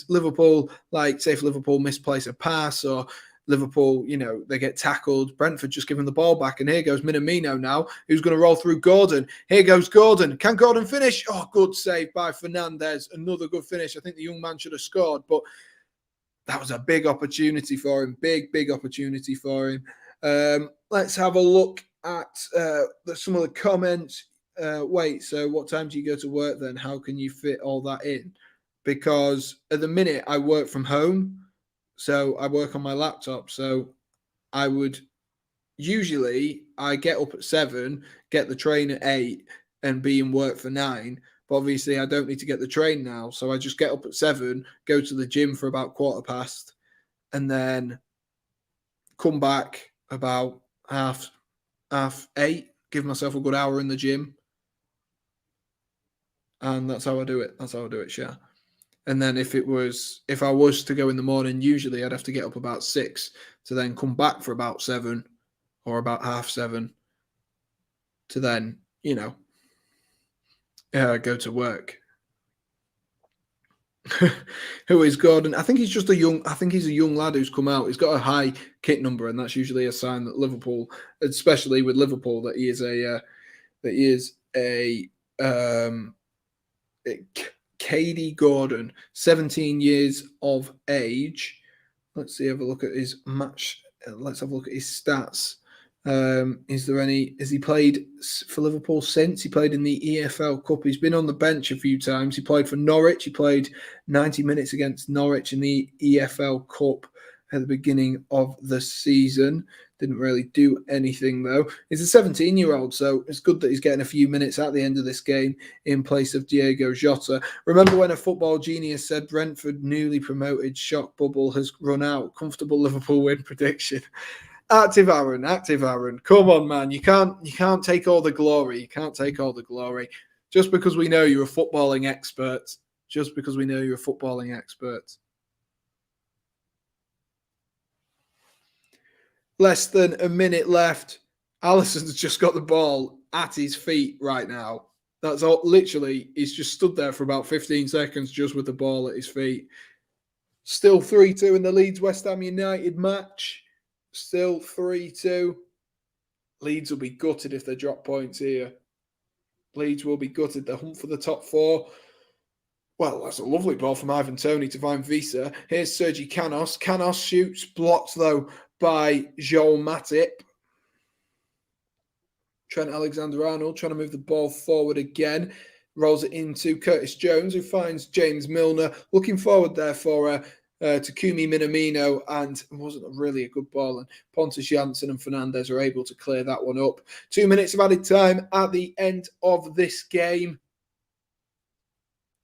Liverpool, like say if Liverpool misplace a pass or Liverpool, they get tackled, Brentford just give them the ball back. And here goes Minamino now, who's going to roll through Gordon. Here goes Gordon. Can Gordon finish? Oh, good save by Fernandez. Another good finish. I think the young man should have scored, but that was a big opportunity for him. Big opportunity for him. Let's have a look at some of the comments. Wait, so what time do you go to work then? How can you fit all that in? Because at the minute I work from home, so I work on my laptop. So I would usually I get up at 7, get the train at 8, and be in work for 9. But obviously, I don't need to get the train now, so I just get up at 7, go to the gym for about 7:15, and then come back about half 8. Give myself a good hour in the gym, and that's how I do it. That's how I do it, yeah. And then if I was to go in the morning, usually I'd have to get up about 6 to then come back for about 7 or about 7:30 to then, go to work. Who is Gordon? I think he's a young lad who's come out. He's got a high kit number, and that's usually a sign that Liverpool, especially with Liverpool, that he is a Cady Gordon, 17 years of age. Let's have a look at his match. Let's have a look at his stats. Has he played for Liverpool since? He played in the EFL Cup. He's been on the bench a few times. He played for Norwich. He played 90 minutes against Norwich in the EFL Cup at the beginning of the season. Didn't really do anything, though. He's a 17-year-old, so it's good that he's getting a few minutes at the end of this game in place of Diego Jota. Remember when a football genius said Brentford newly promoted shock bubble has run out? Comfortable Liverpool win prediction. Active Aaron. Come on, man. You can't take all the glory. You can't take all the glory. Just because we know you're a footballing expert. Less than a minute left. Alisson's just got the ball at his feet right now. That's all. Literally, he's just stood there for about 15 seconds just with the ball at his feet. Still 3-2 in the Leeds West Ham United match. Still 3-2. Leeds will be gutted if they drop points here. Leeds will be gutted. They hunt for the top 4. Well, that's a lovely ball from Ivan Toney to find Visa. Here's Sergi Canos. Canos shoots, blocked though by Joel Matip. Trent Alexander-Arnold trying to move the ball forward again. Rolls it into Curtis Jones, who finds James Milner. Looking forward there for Takumi Minamino, and it wasn't really a good ball. And Pontus Jansson and Fernandes are able to clear that one up. 2 minutes of added time at the end of this game.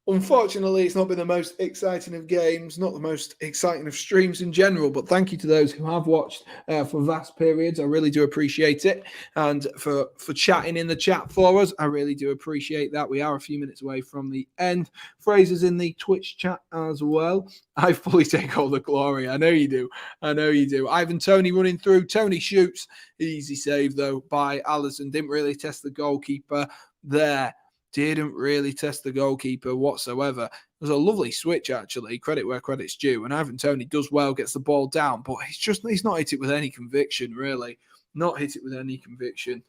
Unfortunately, it's not been the most exciting of games, not the most exciting of streams in general, but thank you to those who have watched for vast periods. I really do appreciate it. And for chatting in the chat for us, I really do appreciate that. We are a few minutes away from the end. Fraser's in the Twitch chat as well. I fully take all the glory. I know you do. Ivan Toney running through. Toney shoots. Easy save, though, by Alisson. Didn't really test the goalkeeper there. Didn't really test the goalkeeper whatsoever. It was a lovely switch, actually. Credit where credit's due. And Ivan Toney does well, gets the ball down, but he's not hit it with any conviction, really. Not hit it with any conviction.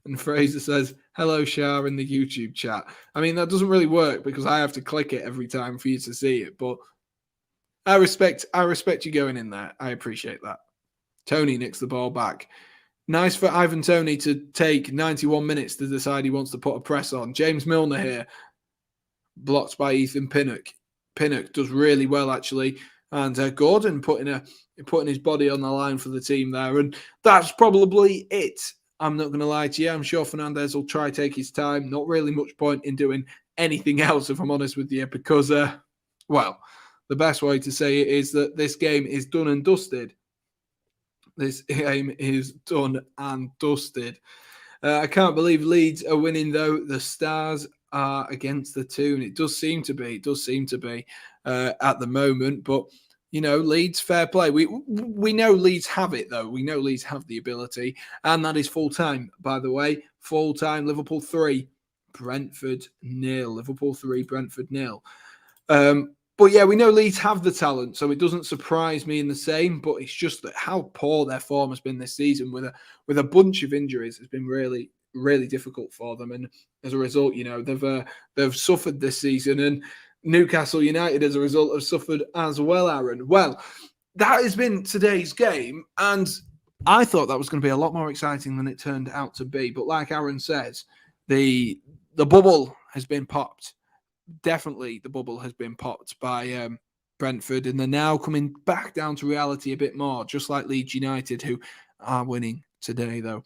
And Fraser says, hello, Shah, in the YouTube chat. I mean, that doesn't really work because I have to click it every time for you to see it, but I respect you going in there. I appreciate that. Toney nicks the ball back. Nice for Ivan Toney to take 91 minutes to decide he wants to put a press on. James Milner here, blocked by Ethan Pinnock. Pinnock does really well, actually. And Gordon putting his body on the line for the team there. And that's probably it. I'm not going to lie to you. I'm sure Fernandes will try take his time. Not really much point in doing anything else, if I'm honest with you, because, the best way to say it is that this game is done and dusted. This game is done and dusted. I can't believe Leeds are winning, though. The Stars are against the Toon. It does seem to be. At the moment. But, Leeds, fair play. We know Leeds have it, though. We know Leeds have the ability. And that is full-time, by the way. Full-time, Liverpool 3, Brentford 0. Liverpool 3, Brentford 0. But yeah, we know Leeds have the talent, so it doesn't surprise me in the same. But it's just that how poor their form has been this season with a bunch of injuries has been really, really difficult for them. And as a result, they've suffered this season. And Newcastle United, as a result, have suffered as well, Aaron. Well, that has been today's game, and I thought that was going to be a lot more exciting than it turned out to be. But like Aaron says, the bubble has been popped. Definitely the bubble has been popped by Brentford, and they're now coming back down to reality a bit more, just like Leeds United, who are winning today, though.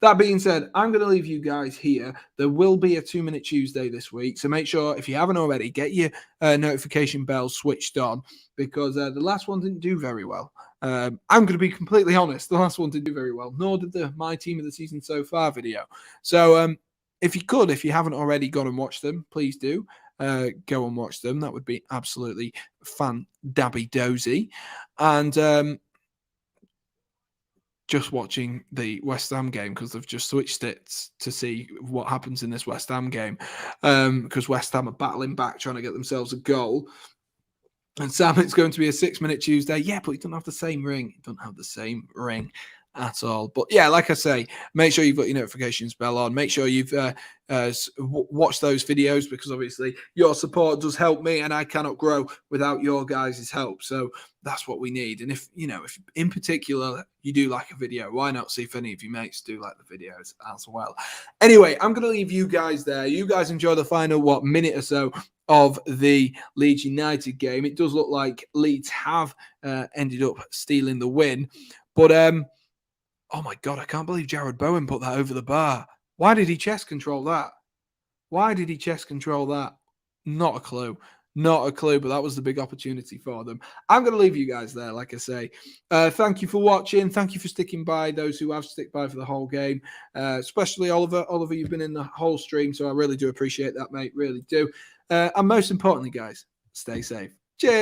That being said, I'm going to leave you guys here. There will be a 2-Minute Tuesday this week, so make sure, if you haven't already, get your notification bell switched on, because the last one didn't do very well. I'm going to be completely honest, the last one didn't do very well, nor did the My Team of the Season So Far video. So if you haven't already gone and watched them, please do. Go and watch them. That would be absolutely fan-dabby-dozy. And just watching the West Ham game, because they've just switched it to see what happens in this West Ham game, because West Ham are battling back, trying to get themselves a goal. And Sam, it's going to be a 6-Minute Tuesday. Yeah, but it doesn't have the same ring. It doesn't have the same ring at all. But yeah, like I say, make sure you've got your notifications bell on. Make sure you've watched those videos, because obviously your support does help me, and I cannot grow without your guys' help. So that's what we need. And if in particular you do like a video, why not see if any of your mates do like the videos as well? Anyway, I'm going to leave you guys there. You guys enjoy the final minute or so of the Leeds United game. It does look like Leeds have ended up stealing the win, but oh my God, I can't believe Jared Bowen put that over the bar. Why did he chest control that? Not a clue. Not a clue, but that was the big opportunity for them. I'm going to leave you guys there, like I say. Thank you for watching. Thank you for sticking by, those who have stuck by for the whole game, especially Oliver. Oliver, you've been in the whole stream, so I really do appreciate that, mate. Really do. And most importantly, guys, stay safe. Cheers.